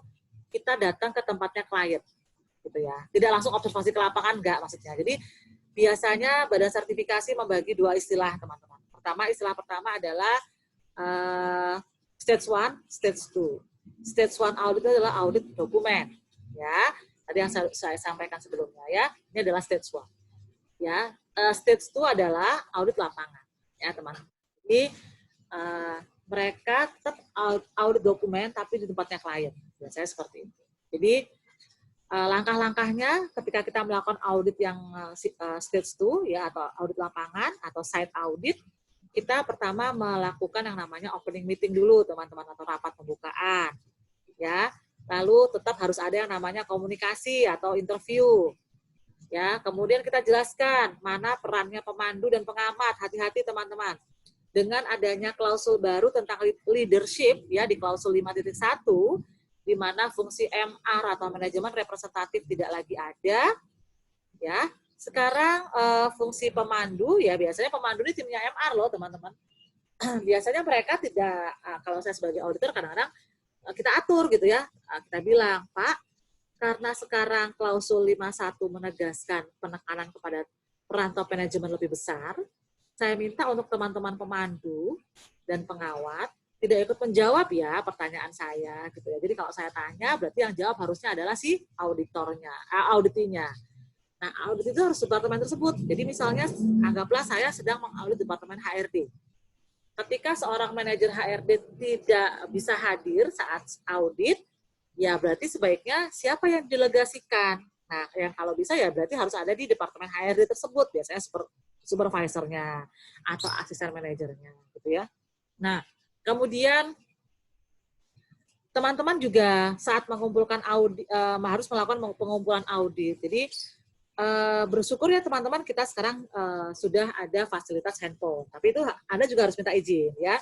kita datang ke tempatnya klien, gitu ya. Tidak langsung observasi ke lapangan, enggak maksudnya. Jadi biasanya badan sertifikasi membagi 2 istilah teman-teman. Istilah pertama adalah stage 1, stage 2. Stage 1 audit adalah audit dokumen, ya. Tadi yang saya sampaikan sebelumnya ya. Ini adalah stage 1. Ya, stage 2 adalah audit lapangan, ya teman-teman. Jadi mereka tetap audit dokumen tapi di tempatnya klien. Biasanya seperti itu. Jadi langkah-langkahnya ketika kita melakukan audit yang stage 2 ya, atau audit lapangan atau site audit, kita pertama melakukan yang namanya opening meeting dulu teman-teman, atau rapat pembukaan. Ya. Lalu tetap harus ada yang namanya komunikasi atau interview. Ya, kemudian kita jelaskan mana perannya pemandu dan pengamat. Hati-hati teman-teman. Dengan adanya klausul baru tentang leadership ya di klausul 5.1, di mana fungsi MR atau manajemen representatif tidak lagi ada, ya. Sekarang fungsi pemandu ya, biasanya pemandu ini timnya MR loh teman-teman. Biasanya mereka tidak, kalau saya sebagai auditor kadang-kadang kita atur gitu ya, kita bilang Pak, karena sekarang klausul 51 menegaskan penekanan kepada peran top manajemen lebih besar, saya minta untuk teman-teman pemandu dan pengawat tidak ikut menjawab ya pertanyaan saya gitu ya. Jadi kalau saya tanya berarti yang jawab harusnya adalah si auditornya, auditinya. Nah, audit itu harus departemen tersebut. Jadi misalnya anggaplah saya sedang mengaudit departemen HRD. Ketika seorang manajer HRD tidak bisa hadir saat audit, ya berarti sebaiknya siapa yang delegasikan. Nah, yang kalau bisa ya berarti harus ada di departemen HRD tersebut, biasanya supervisornya atau asisten manajernya gitu ya. Nah, kemudian teman-teman juga saat mengumpulkan audit harus melakukan pengumpulan audit. Jadi bersyukur ya teman-teman kita sekarang sudah ada fasilitas handphone. Tapi itu Anda juga harus minta izin ya.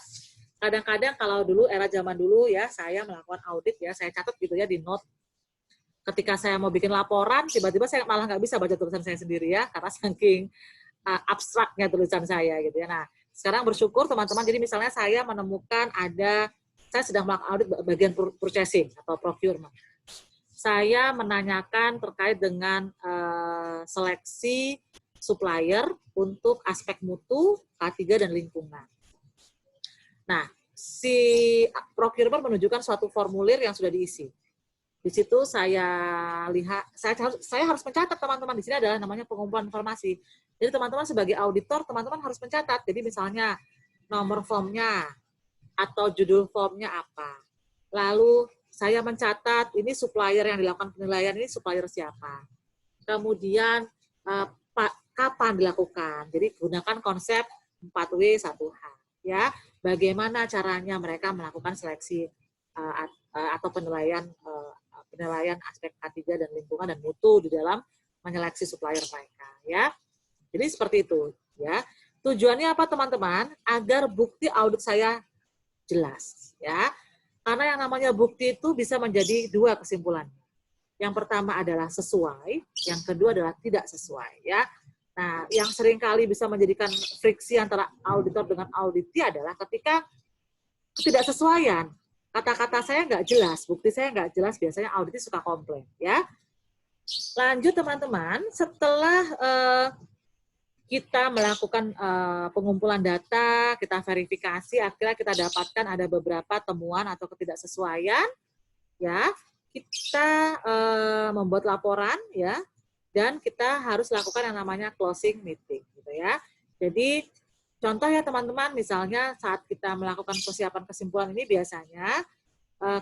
Kadang-kadang kalau dulu era zaman dulu ya saya melakukan audit ya, saya catat gitu ya di note. Ketika saya mau bikin laporan, tiba-tiba saya malah nggak bisa baca tulisan saya sendiri ya, karena saking abstraknya tulisan saya gitu ya. Nah, sekarang bersyukur teman-teman, jadi misalnya saya menemukan saya sedang melakukan audit bagian purchasing atau procurement. Saya menanyakan terkait dengan seleksi supplier untuk aspek mutu, K3 dan lingkungan. Nah, si procurement menunjukkan suatu formulir yang sudah diisi. Di situ saya lihat, saya harus mencatat teman-teman, di sini adalah namanya pengumpulan informasi. Jadi teman-teman sebagai auditor, teman-teman harus mencatat. Jadi misalnya nomor formnya atau judul formnya apa. Lalu saya mencatat ini supplier yang dilakukan penilaian ini supplier siapa. Kemudian kapan dilakukan. Jadi gunakan konsep 4W 1H. Ya, bagaimana caranya mereka melakukan seleksi atau penilaian aspek K3 dan lingkungan dan mutu di dalam menyeleksi supplier mereka ya. Jadi seperti itu ya. Tujuannya apa teman-teman? Agar bukti audit saya jelas ya. Karena yang namanya bukti itu bisa menjadi dua kesimpulan. Yang pertama adalah sesuai, yang kedua adalah tidak sesuai ya. Nah, yang seringkali bisa menjadikan friksi antara auditor dengan auditi adalah ketika ketidaksesuaian. Kata-kata saya nggak jelas, bukti saya nggak jelas, biasanya audit suka komplain. Ya. Lanjut teman-teman, setelah kita melakukan pengumpulan data, kita verifikasi, akhirnya kita dapatkan ada beberapa temuan atau ketidaksesuaian, ya kita membuat laporan, ya, dan kita harus lakukan yang namanya closing meeting, gitu ya. Jadi contoh ya teman-teman, misalnya saat kita melakukan persiapan kesimpulan ini biasanya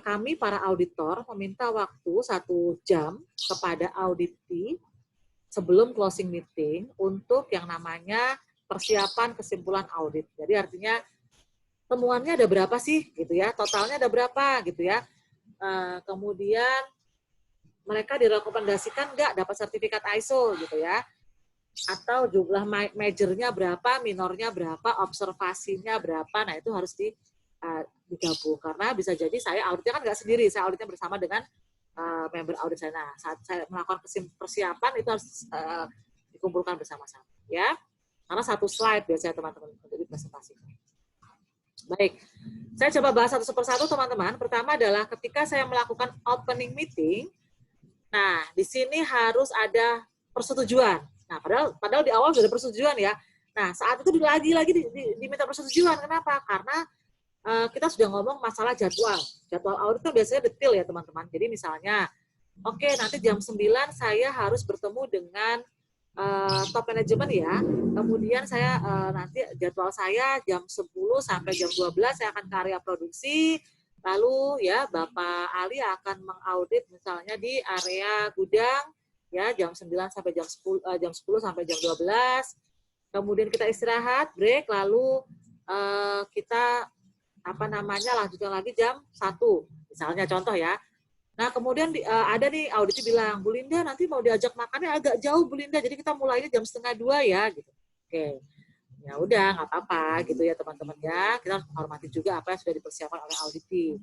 kami para auditor meminta waktu 1 jam kepada auditi sebelum closing meeting untuk yang namanya persiapan kesimpulan audit. Jadi artinya temuannya ada berapa sih gitu ya, totalnya ada berapa gitu ya. Kemudian mereka direkomendasikan nggak dapat sertifikat ISO gitu ya. Atau jumlah majornya berapa, minornya berapa, observasinya berapa, nah itu harus digabung. Karena bisa jadi saya auditnya kan nggak sendiri, saya auditnya bersama dengan member audit saya. Nah, saat saya melakukan persiapan itu harus dikumpulkan bersama-sama. Ya, karena satu slide biasanya teman-teman untuk presentasi. Baik, saya coba bahas satu persatu teman-teman. Pertama adalah ketika saya melakukan opening meeting, nah di sini harus ada persetujuan. Nah, padahal di awal sudah ada persetujuan ya. Nah, saat itu lagi-lagi diminta persetujuan. Kenapa? Karena kita sudah ngomong masalah jadwal. Jadwal audit itu biasanya detail ya, teman-teman. Jadi misalnya, oke, nanti jam 9 saya harus bertemu dengan top manajemen ya. Kemudian saya nanti jadwal saya jam 10 sampai jam 12 saya akan ke area produksi. Lalu ya Bapak Ali akan mengaudit misalnya di area gudang ya jam 9 sampai jam 10 sampai jam 12. Kemudian kita istirahat, break, lalu kita lanjutkan lagi jam 1. Misalnya contoh ya. Nah, kemudian ada nih auditnya bilang, Bu Linda nanti mau diajak makannya agak jauh Bu Linda, jadi kita mulainya jam 1:30 ya gitu. Oke. Ya udah, nggak apa-apa gitu ya teman-teman ya. Kita hormati juga apa yang sudah dipersiapkan oleh auditi.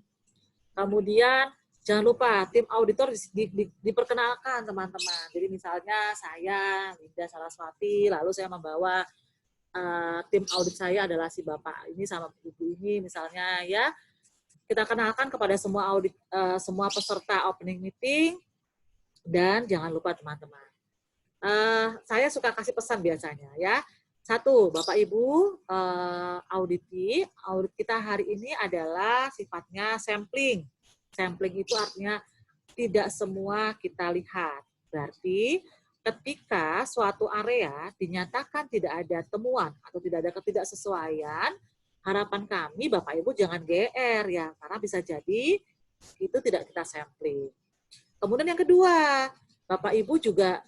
Kemudian jangan lupa tim auditor diperkenalkan teman-teman. Jadi misalnya saya Linda Saraswati, lalu saya membawa tim audit saya adalah si Bapak ini sama Ibu ini misalnya ya. Kita kenalkan kepada semua semua peserta opening meeting dan jangan lupa teman-teman. Saya suka kasih pesan biasanya ya. Satu, Bapak Ibu, audit kita hari ini adalah sifatnya sampling. Sampling itu artinya tidak semua kita lihat. Berarti ketika suatu area dinyatakan tidak ada temuan atau tidak ada ketidaksesuaian, harapan kami Bapak Ibu jangan GR ya, karena bisa jadi itu tidak kita sampling. Kemudian yang kedua, Bapak Ibu juga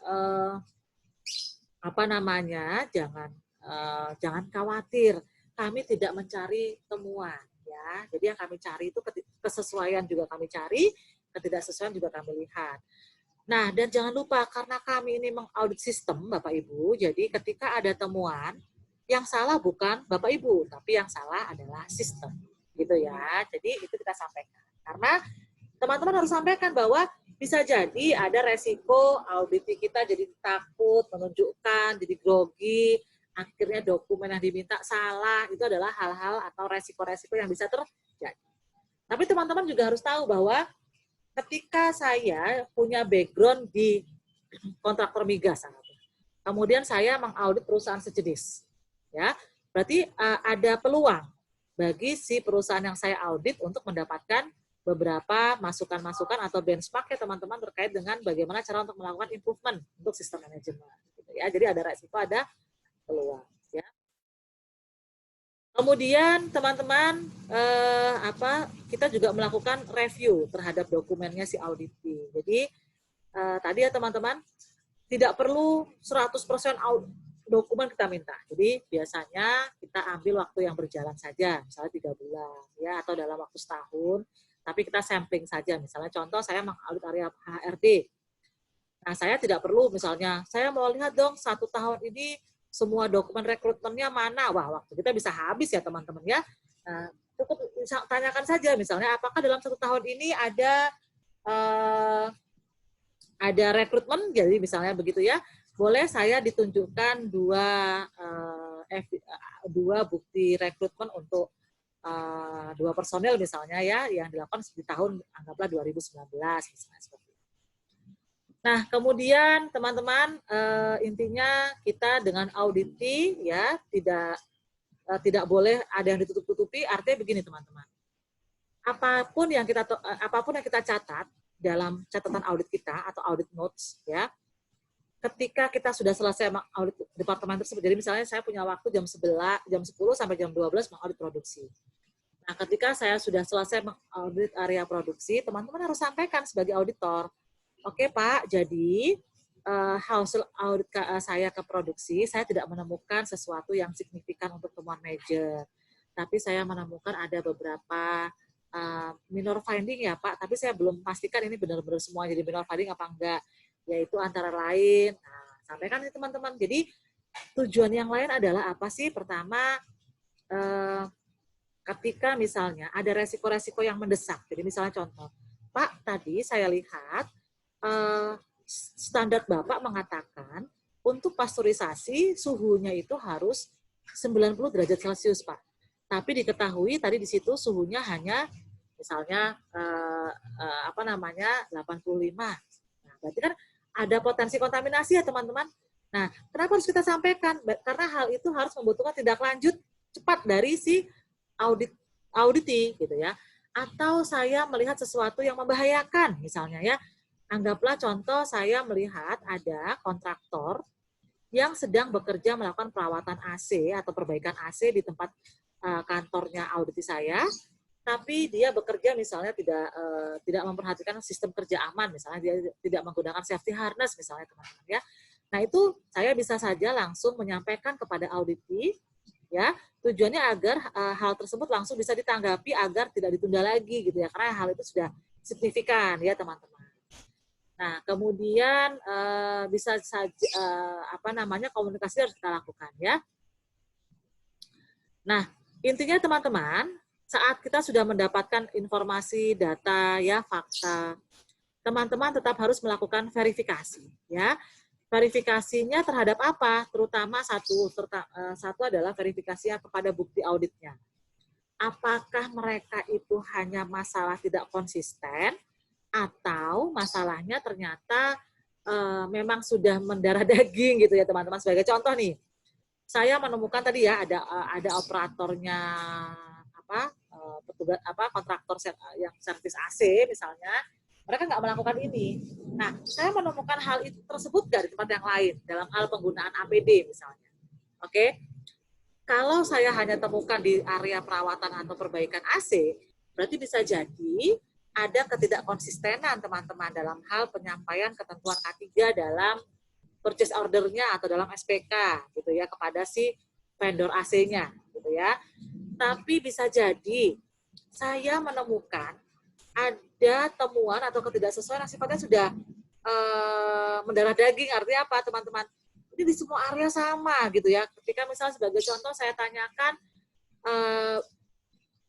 jangan khawatir, kami tidak mencari temuan ya. Jadi yang kami cari itu kesesuaian juga kami cari, ketidaksesuaian juga kami lihat. Nah, dan jangan lupa karena kami ini mengaudit sistem Bapak Ibu, jadi ketika ada temuan, yang salah bukan Bapak Ibu, tapi yang salah adalah sistem. Gitu ya. Jadi itu kita sampaikan. Karena teman-teman harus sampaikan bahwa bisa jadi ada resiko audit kita jadi takut, menunjukkan, jadi grogi, akhirnya dokumen yang diminta salah, itu adalah hal-hal atau resiko-resiko yang bisa terjadi. Tapi teman-teman juga harus tahu bahwa ketika saya punya background di kontraktor migas, kemudian saya mengaudit perusahaan sejenis, ya, berarti ada peluang bagi si perusahaan yang saya audit untuk mendapatkan beberapa masukan-masukan atau benchmark ya teman-teman terkait dengan bagaimana cara untuk melakukan improvement untuk sistem manajemen. Gitu ya. Jadi ada resiko, ada peluang. Ya. Kemudian teman-teman kita juga melakukan review terhadap dokumennya si auditee. Jadi tadi ya teman-teman tidak perlu 100% dokumen kita minta. Jadi biasanya kita ambil waktu yang berjalan saja, misalnya 3 bulan ya atau dalam waktu setahun. Tapi kita sampling saja, misalnya contoh saya mengaudit area HRD. Nah, saya tidak perlu misalnya, saya mau lihat dong 1 tahun ini semua dokumen rekrutmennya mana. Wah, waktu kita bisa habis ya teman-teman ya. Nah, cukup tanyakan saja misalnya, apakah dalam 1 tahun ini ada rekrutmen, jadi misalnya begitu ya. Boleh saya ditunjukkan 2 bukti rekrutmen untuk 2 personel misalnya ya yang dilakukan di tahun anggaplah 2019 misalnya seperti itu. Nah, kemudian teman-teman intinya kita dengan auditi ya tidak boleh ada yang ditutup-tutupi. Artinya begini teman-teman. Apapun yang kita catat dalam catatan audit kita atau audit notes ya. Ketika kita sudah selesai mengaudit departemen tersebut, jadi misalnya saya punya waktu jam 10 sampai jam 12 mengaudit produksi. Nah, ketika saya sudah selesai mengaudit area produksi, teman-teman harus sampaikan sebagai auditor. Oke Pak, jadi hasil audit saya ke produksi, saya tidak menemukan sesuatu yang signifikan untuk temuan major. Tapi saya menemukan ada beberapa minor finding ya Pak, tapi saya belum pastikan ini benar-benar semua jadi minor finding apa enggak. Yaitu antara lain, nah, sampaikan nih teman-teman. Jadi tujuan yang lain adalah apa sih? Pertama, ketika misalnya ada resiko-resiko yang mendesak. Jadi misalnya contoh, Pak tadi saya lihat standar Bapak mengatakan untuk pasteurisasi suhunya itu harus 90 derajat Celcius Pak. Tapi diketahui tadi di situ suhunya hanya misalnya 85. Nah, berarti kan ada potensi kontaminasi ya teman-teman. Nah, kenapa harus kita sampaikan? Karena hal itu harus membutuhkan tindak lanjut cepat dari si auditi gitu ya. Atau saya melihat sesuatu yang membahayakan misalnya ya. Anggaplah contoh saya melihat ada kontraktor yang sedang bekerja melakukan perawatan AC atau perbaikan AC di tempat kantornya auditi saya. Tapi dia bekerja misalnya tidak memperhatikan sistem kerja aman, misalnya dia tidak menggunakan safety harness misalnya teman-teman ya. Nah itu saya bisa saja langsung menyampaikan kepada auditi ya, tujuannya agar hal tersebut langsung bisa ditanggapi agar tidak ditunda lagi gitu ya, karena hal itu sudah signifikan ya teman-teman. Nah kemudian bisa saja komunikasi harus kita lakukan ya. Nah intinya teman-teman, saat kita sudah mendapatkan informasi, data, ya fakta, teman-teman tetap harus melakukan verifikasi. Ya, verifikasinya terhadap apa? Terutama satu adalah verifikasinya kepada bukti auditnya. Apakah mereka itu hanya masalah tidak konsisten atau masalahnya ternyata memang sudah mendarah daging gitu ya teman-teman. Sebagai contoh nih, saya menemukan tadi ya ada operatornya petugas kontraktor yang servis AC misalnya, mereka nggak melakukan ini. Nah, saya menemukan hal itu tersebut dari tempat yang lain dalam hal penggunaan APD misalnya. Oke, kalau saya hanya temukan di area perawatan atau perbaikan AC, berarti bisa jadi ada ketidakkonsistenan teman-teman dalam hal penyampaian ketentuan K3 dalam purchase order-nya atau dalam SPK gitu ya kepada si vendor AC-nya gitu ya. Tapi bisa jadi saya menemukan ada temuan atau ketidaksesuaian yang sifatnya sudah mendarah daging. Artinya apa teman-teman? Ini di semua area sama gitu ya. Ketika misalnya sebagai contoh saya tanyakan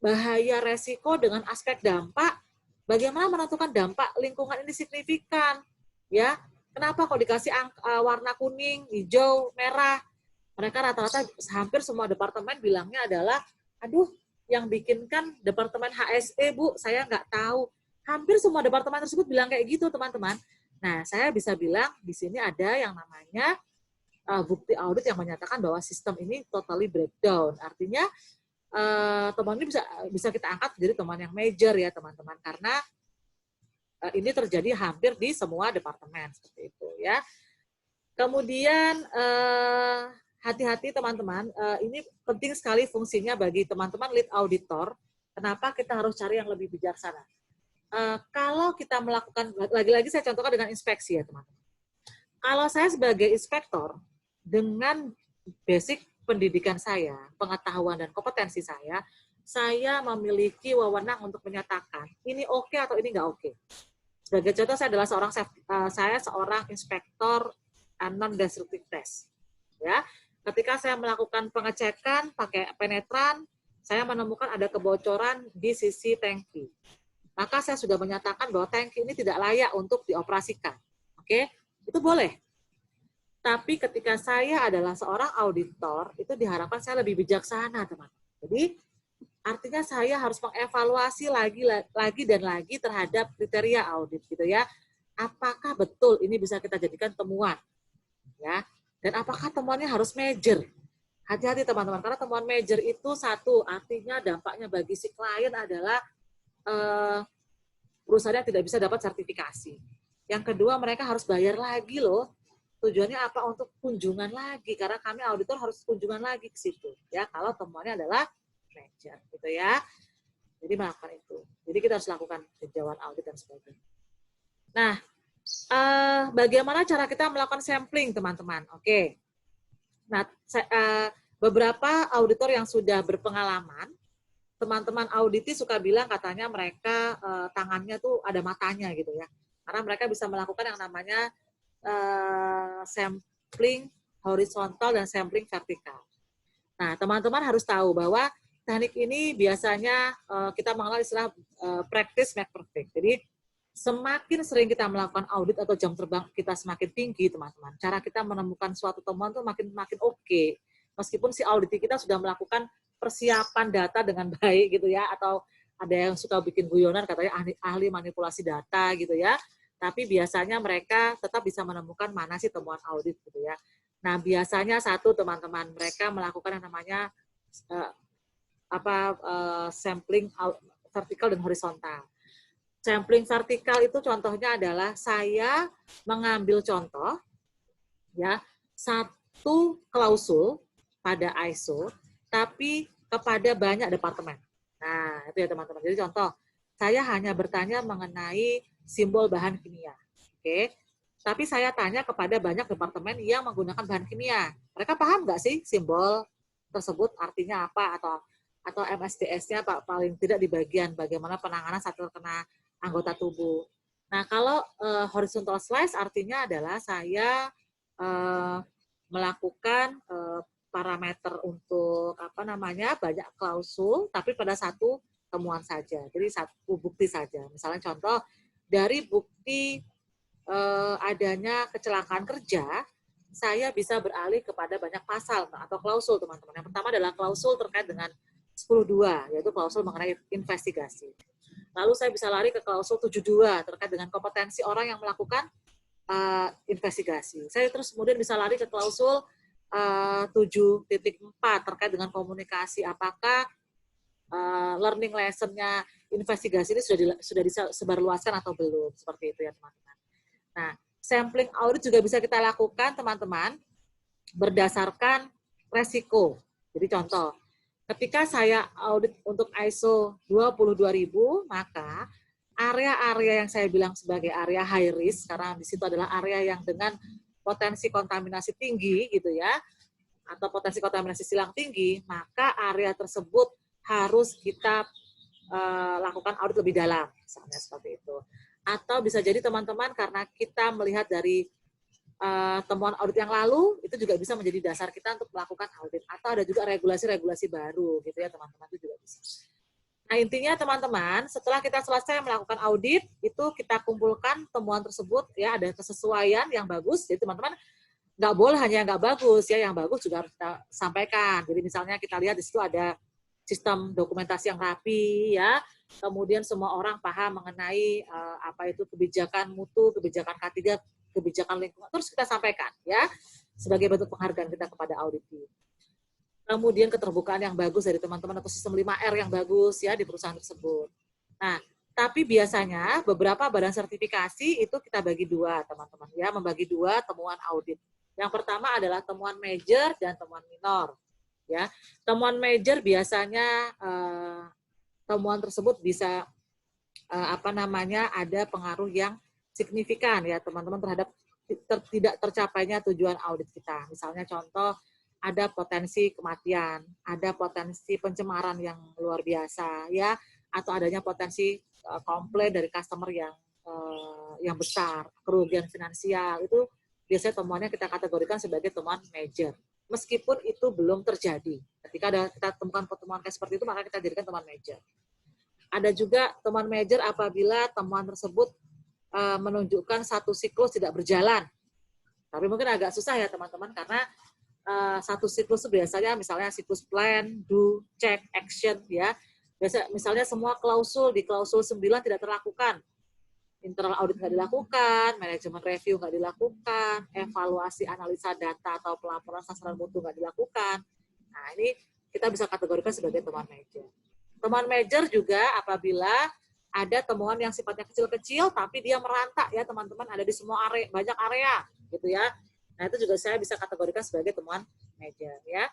bahaya resiko dengan aspek dampak, bagaimana menentukan dampak lingkungan ini signifikan? Ya, kenapa kok dikasih warna kuning, hijau, merah? Mereka rata-rata hampir semua departemen bilangnya adalah, aduh, yang bikin kan departemen HSE, Bu, saya nggak tahu. Hampir semua departemen tersebut bilang kayak gitu, teman-teman. Nah, saya bisa bilang di sini ada yang namanya bukti audit yang menyatakan bahwa sistem ini totally breakdown. Artinya, teman ini bisa kita angkat jadi teman yang major ya, teman-teman. Karena ini terjadi hampir di semua departemen, seperti itu ya. Kemudian, hati-hati teman-teman, ini penting sekali fungsinya bagi teman-teman lead auditor. Kenapa kita harus cari yang lebih bijaksana? Kalau kita melakukan, lagi-lagi saya contohkan dengan inspeksi ya teman-teman. Kalau saya sebagai inspektor, dengan basic pendidikan saya, pengetahuan dan kompetensi saya memiliki wewenang untuk menyatakan ini oke atau ini nggak oke. Sebagai contoh, saya seorang inspektor non-destructive test. Ya, ketika saya melakukan pengecekan pakai penetran, saya menemukan ada kebocoran di sisi tangki. Maka saya sudah menyatakan bahwa tangki ini tidak layak untuk dioperasikan. Oke, itu boleh. Tapi ketika saya adalah seorang auditor, itu diharapkan saya lebih bijaksana, teman-teman. Jadi, artinya saya harus mengevaluasi lagi dan lagi terhadap kriteria audit, gitu ya. Apakah betul ini bisa kita jadikan temuan? Ya, dan apakah temuannya harus major? Hati-hati teman-teman, karena temuan major itu satu, artinya dampaknya bagi si klien adalah perusahaan yang tidak bisa dapat sertifikasi. Yang kedua, mereka harus bayar lagi loh. Tujuannya apa? Untuk kunjungan lagi, karena kami auditor harus kunjungan lagi ke situ. Ya, kalau temuannya adalah major, gitu ya. Jadi melakukan itu. Jadi kita harus lakukan tinjauan audit dan sebagainya. Nah, bagaimana cara kita melakukan sampling, teman-teman? Oke. Nah, beberapa auditor yang sudah berpengalaman, teman-teman auditi suka bilang katanya mereka tangannya tuh ada matanya gitu ya. Karena mereka bisa melakukan yang namanya sampling horizontal dan sampling vertikal. Nah, teman-teman harus tahu bahwa teknik ini biasanya kita mengenal istilah practice make perfect. Jadi, semakin sering kita melakukan audit atau jam terbang kita semakin tinggi, teman-teman. Cara kita menemukan suatu temuan tuh makin oke. Meskipun si audit kita sudah melakukan persiapan data dengan baik gitu ya, atau ada yang suka bikin guyonan katanya ahli manipulasi data gitu ya. Tapi biasanya mereka tetap bisa menemukan mana sih temuan audit gitu ya. Nah, biasanya satu teman-teman, mereka melakukan yang namanya sampling vertikal dan horizontal. Sampling vertikal itu contohnya adalah saya mengambil contoh ya satu klausul pada ISO tapi kepada banyak departemen. Nah, itu ya teman-teman. Jadi contoh, saya hanya bertanya mengenai simbol bahan kimia. Oke. Tapi saya tanya kepada banyak departemen yang menggunakan bahan kimia. Mereka paham nggak sih simbol tersebut artinya apa atau MSDS-nya paling tidak di bagian bagaimana penanganan saat terkena anggota tubuh. Nah, kalau horizontal slice artinya adalah saya melakukan parameter untuk banyak klausul, tapi pada satu temuan saja. Jadi satu bukti saja. Misalnya contoh dari bukti adanya kecelakaan kerja, saya bisa beralih kepada banyak pasal atau klausul, teman-teman. Yang pertama adalah klausul terkait dengan 10.2, yaitu klausul mengenai investigasi. Lalu saya bisa lari ke klausul 72 terkait dengan kompetensi orang yang melakukan investigasi. Saya terus kemudian bisa lari ke klausul 7.4 terkait dengan komunikasi. Apakah learning lesson-nya investigasi ini sudah disebarluaskan atau belum? Seperti itu ya teman-teman. Nah, sampling audit juga bisa kita lakukan teman-teman berdasarkan resiko. Jadi contoh, ketika saya audit untuk ISO 22000, maka area-area yang saya bilang sebagai area high risk, karena di situ adalah area yang dengan potensi kontaminasi tinggi gitu ya, atau potensi kontaminasi silang tinggi, maka area tersebut harus kita lakukan audit lebih dalam, misalnya seperti itu. Atau bisa jadi teman-teman karena kita melihat dari temuan audit yang lalu, itu juga bisa menjadi dasar kita untuk melakukan audit. Atau ada juga regulasi-regulasi baru gitu ya teman-teman, itu juga bisa. Nah intinya teman-teman, setelah kita selesai melakukan audit, itu kita kumpulkan temuan tersebut, ya ada kesesuaian yang bagus, jadi teman-teman nggak boleh hanya yang nggak bagus, ya yang bagus juga harus kita sampaikan. Jadi misalnya kita lihat di situ ada sistem dokumentasi yang rapi, ya, kemudian semua orang paham mengenai apa itu kebijakan mutu, kebijakan K3, kebijakan lingkungan, terus kita sampaikan, ya, sebagai bentuk penghargaan kita kepada audit. Kemudian keterbukaan yang bagus dari teman-teman atau sistem 5R yang bagus, ya, di perusahaan tersebut. Nah, tapi biasanya beberapa badan sertifikasi itu kita bagi dua, teman-teman, ya, membagi dua temuan audit. Yang pertama adalah temuan major dan temuan minor. Ya, temuan major biasanya temuan tersebut bisa ada pengaruh yang signifikan ya teman-teman terhadap tidak tercapainya tujuan audit kita. Misalnya contoh ada potensi kematian, ada potensi pencemaran yang luar biasa ya, atau adanya potensi komplain dari customer yang besar, kerugian finansial, itu biasanya temuannya kita kategorikan sebagai temuan major. Meskipun itu belum terjadi. Ketika kita temukan pertemuan kayak seperti itu, maka kita jadikan temuan major. Ada juga temuan major apabila temuan tersebut menunjukkan satu siklus tidak berjalan. Tapi mungkin agak susah ya teman-teman, karena satu siklus itu biasanya misalnya siklus plan, do, check, action, ya. Biasa, misalnya semua klausul di klausul 9 tidak terlakukan. Internal audit nggak dilakukan, manajemen review nggak dilakukan, evaluasi analisa data atau pelaporan sasaran mutu nggak dilakukan. Nah, ini kita bisa kategorikan sebagai temuan major. Temuan major juga apabila ada temuan yang sifatnya kecil-kecil, tapi dia merantak ya teman-teman, ada di semua area, banyak area, gitu ya. Nah, itu juga saya bisa kategorikan sebagai temuan major ya.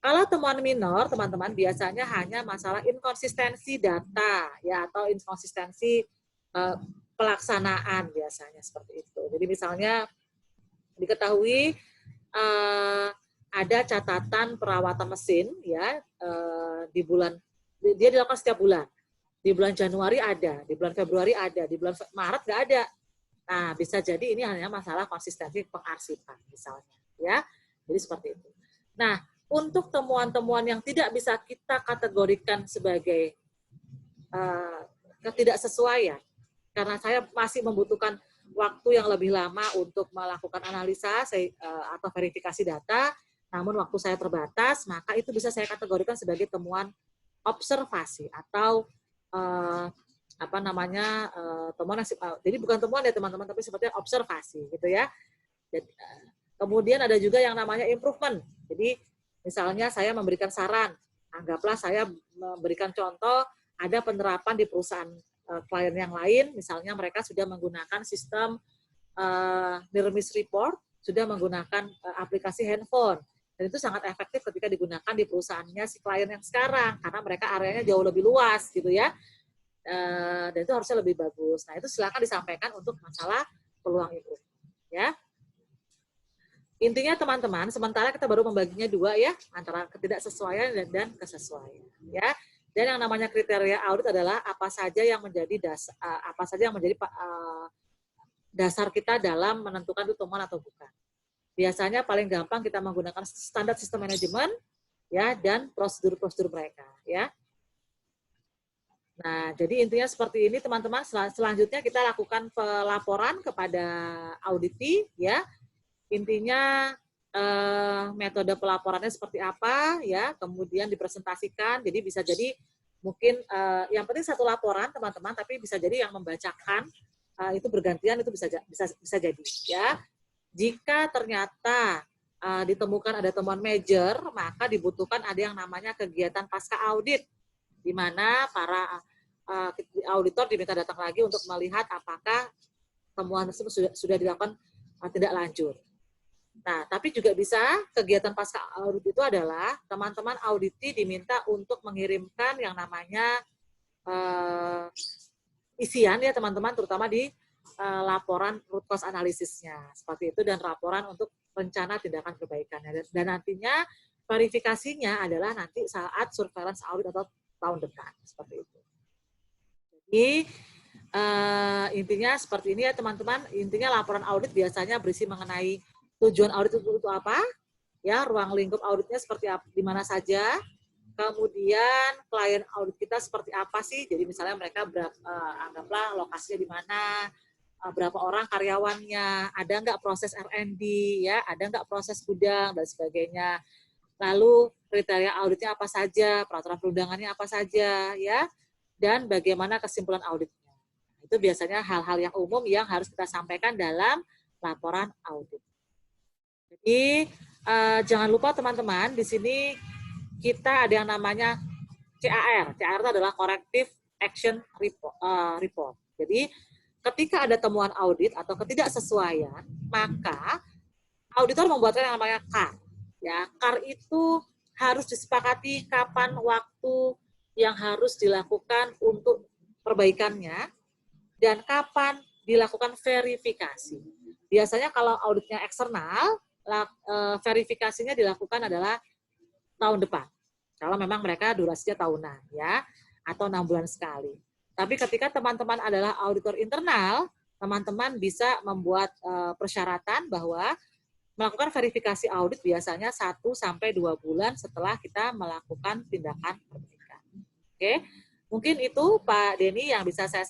Kalau temuan minor, teman-teman, biasanya hanya masalah inkonsistensi data ya, atau inkonsistensi pelaksanaan biasanya seperti itu. Jadi misalnya diketahui ada catatan perawatan mesin ya di bulan, dia dilakukan setiap bulan. Di bulan Januari ada, di bulan Februari ada, di bulan Maret nggak ada. Nah bisa jadi ini hanya masalah konsistensi pengarsipan misalnya ya. Jadi seperti itu. Nah untuk temuan-temuan yang tidak bisa kita kategorikan sebagai ketidaksesuaian, karena saya masih membutuhkan waktu yang lebih lama untuk melakukan analisa atau verifikasi data, namun waktu saya terbatas, maka itu bisa saya kategorikan sebagai temuan observasi atau temuan. Jadi bukan temuan ya teman-teman, tapi sepertinya observasi gitu ya. Kemudian ada juga yang namanya improvement. Jadi misalnya saya memberikan saran, anggaplah saya memberikan contoh ada penerapan di perusahaan klien yang lain, misalnya mereka sudah menggunakan sistem near miss report, sudah menggunakan aplikasi handphone, dan itu sangat efektif ketika digunakan di perusahaannya si klien yang sekarang, karena mereka areanya jauh lebih luas gitu ya, dan itu harusnya lebih bagus. Nah itu silakan disampaikan untuk masalah peluang itu, ya. Intinya teman-teman, sementara kita baru membaginya dua ya, antara ketidaksesuaian dan kesesuaian, ya. Dan yang namanya kriteria audit adalah apa saja yang menjadi dasar kita dalam menentukan itu temuan atau bukan. Biasanya paling gampang kita menggunakan standar sistem manajemen ya dan prosedur-prosedur mereka ya. Nah, jadi intinya seperti ini teman-teman. Selanjutnya kita lakukan pelaporan kepada auditi ya. Intinya metode pelaporannya seperti apa ya, kemudian dipresentasikan. Jadi bisa jadi mungkin yang penting satu laporan teman-teman, tapi bisa jadi yang membacakan itu bergantian, itu bisa jadi ya. Jika ternyata ditemukan ada temuan major, maka dibutuhkan ada yang namanya kegiatan pasca audit, di mana para auditor diminta datang lagi untuk melihat apakah temuan tersebut sudah dilakukan tindak lanjut. Nah, tapi juga bisa kegiatan pasca audit itu adalah teman-teman auditi diminta untuk mengirimkan yang namanya isian ya teman-teman, terutama di laporan root cause analisisnya seperti itu, dan laporan untuk rencana tindakan perbaikannya, dan nantinya verifikasinya adalah nanti saat surveillance audit atau tahun depan seperti itu. Jadi intinya seperti ini ya teman-teman. Intinya laporan audit biasanya berisi mengenai tujuan audit itu apa, ya, ruang lingkup auditnya seperti apa, di mana saja, kemudian klien audit kita seperti apa sih, jadi misalnya mereka anggaplah lokasinya di mana, berapa orang karyawannya, ada nggak proses R&D, ya, ada nggak proses gudang, dan sebagainya. Lalu kriteria auditnya apa saja, peraturan perundangannya apa saja, ya, dan bagaimana kesimpulan auditnya. Itu biasanya hal-hal yang umum yang harus kita sampaikan dalam laporan audit. Jadi jangan lupa teman-teman, di sini kita ada yang namanya CAR. CAR itu adalah Corrective Action Report. Jadi ketika ada temuan audit atau ketidaksesuaian, maka auditor membuatkan yang namanya CAR. Ya, CAR itu harus disepakati kapan waktu yang harus dilakukan untuk perbaikannya dan kapan dilakukan verifikasi. Biasanya kalau auditnya eksternal, verifikasinya dilakukan adalah tahun depan. Kalau memang mereka durasinya tahunan, ya, atau 6 bulan sekali. Tapi ketika teman-teman adalah auditor internal, teman-teman bisa membuat persyaratan bahwa melakukan verifikasi audit biasanya 1-2 bulan setelah kita melakukan tindakan perbaikan. Oke, mungkin itu Pak Denny yang bisa saya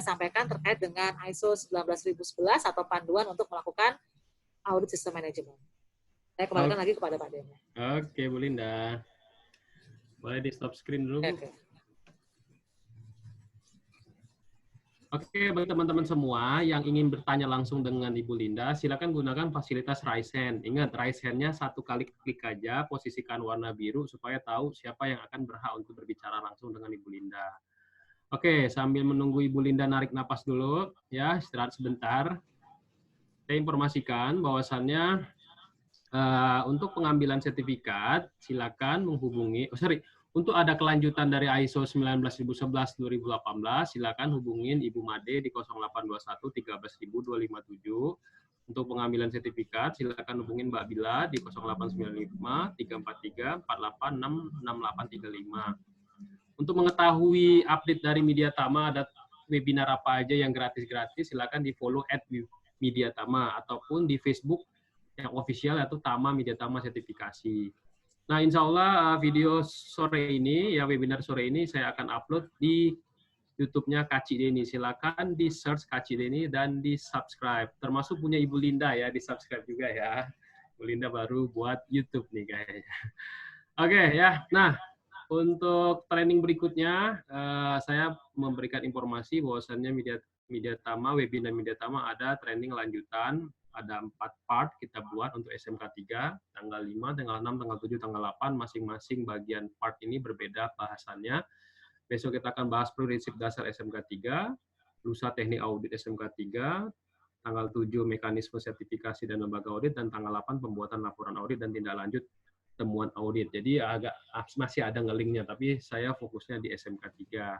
sampaikan terkait dengan ISO 19011 atau panduan untuk melakukan audit sistem manajemen. Saya kembalikan lagi kepada Pak Denny. Oke, Bu Linda. Boleh di stop screen dulu, Bu. Oke, bagi teman-teman semua yang ingin bertanya langsung dengan Ibu Linda, silakan gunakan fasilitas raise hand. Ingat, raise hand-nya 1 kali klik aja, posisikan warna biru supaya tahu siapa yang akan berhak untuk berbicara langsung dengan Ibu Linda. Oke, sambil menunggu Ibu Linda narik napas dulu, ya, istirahat sebentar. Saya informasikan bahwasannya untuk pengambilan sertifikat, silakan menghubungi, untuk ada kelanjutan dari ISO 19011-2018, silakan hubungin Ibu Made di 0821 13257. Untuk pengambilan sertifikat, silakan hubungin Mbak Bila di 0895 343 486835. Untuk mengetahui update dari Mediatama, ada webinar apa aja yang gratis-gratis, silakan di-follow @Mediatama ataupun di Facebook yang official yaitu Tama Mediatama Sertifikasi. Nah, insya Allah video sore ini, ya webinar sore ini saya akan upload di YouTube-nya Kak Cideni. Silakan di search Kak Cideni dan di subscribe. Termasuk punya Ibu Linda ya, di subscribe juga ya. Ibu Linda baru buat YouTube nih kayaknya. Oke ya, nah untuk training berikutnya saya memberikan informasi bahwasannya Mediatama, webinar Mediatama ada training lanjutan. Ada 4 part kita buat untuk SMK 3, tanggal 5, tanggal 6, tanggal 7, tanggal 8, masing-masing bagian part ini berbeda bahasannya. Besok kita akan bahas prinsip dasar SMK 3, lusa teknik audit SMK 3, tanggal 7 mekanisme sertifikasi dan lembaga audit, dan tanggal 8 pembuatan laporan audit dan tindak lanjut temuan audit. Jadi masih ada nge-linknya, tapi saya fokusnya di SMK 3.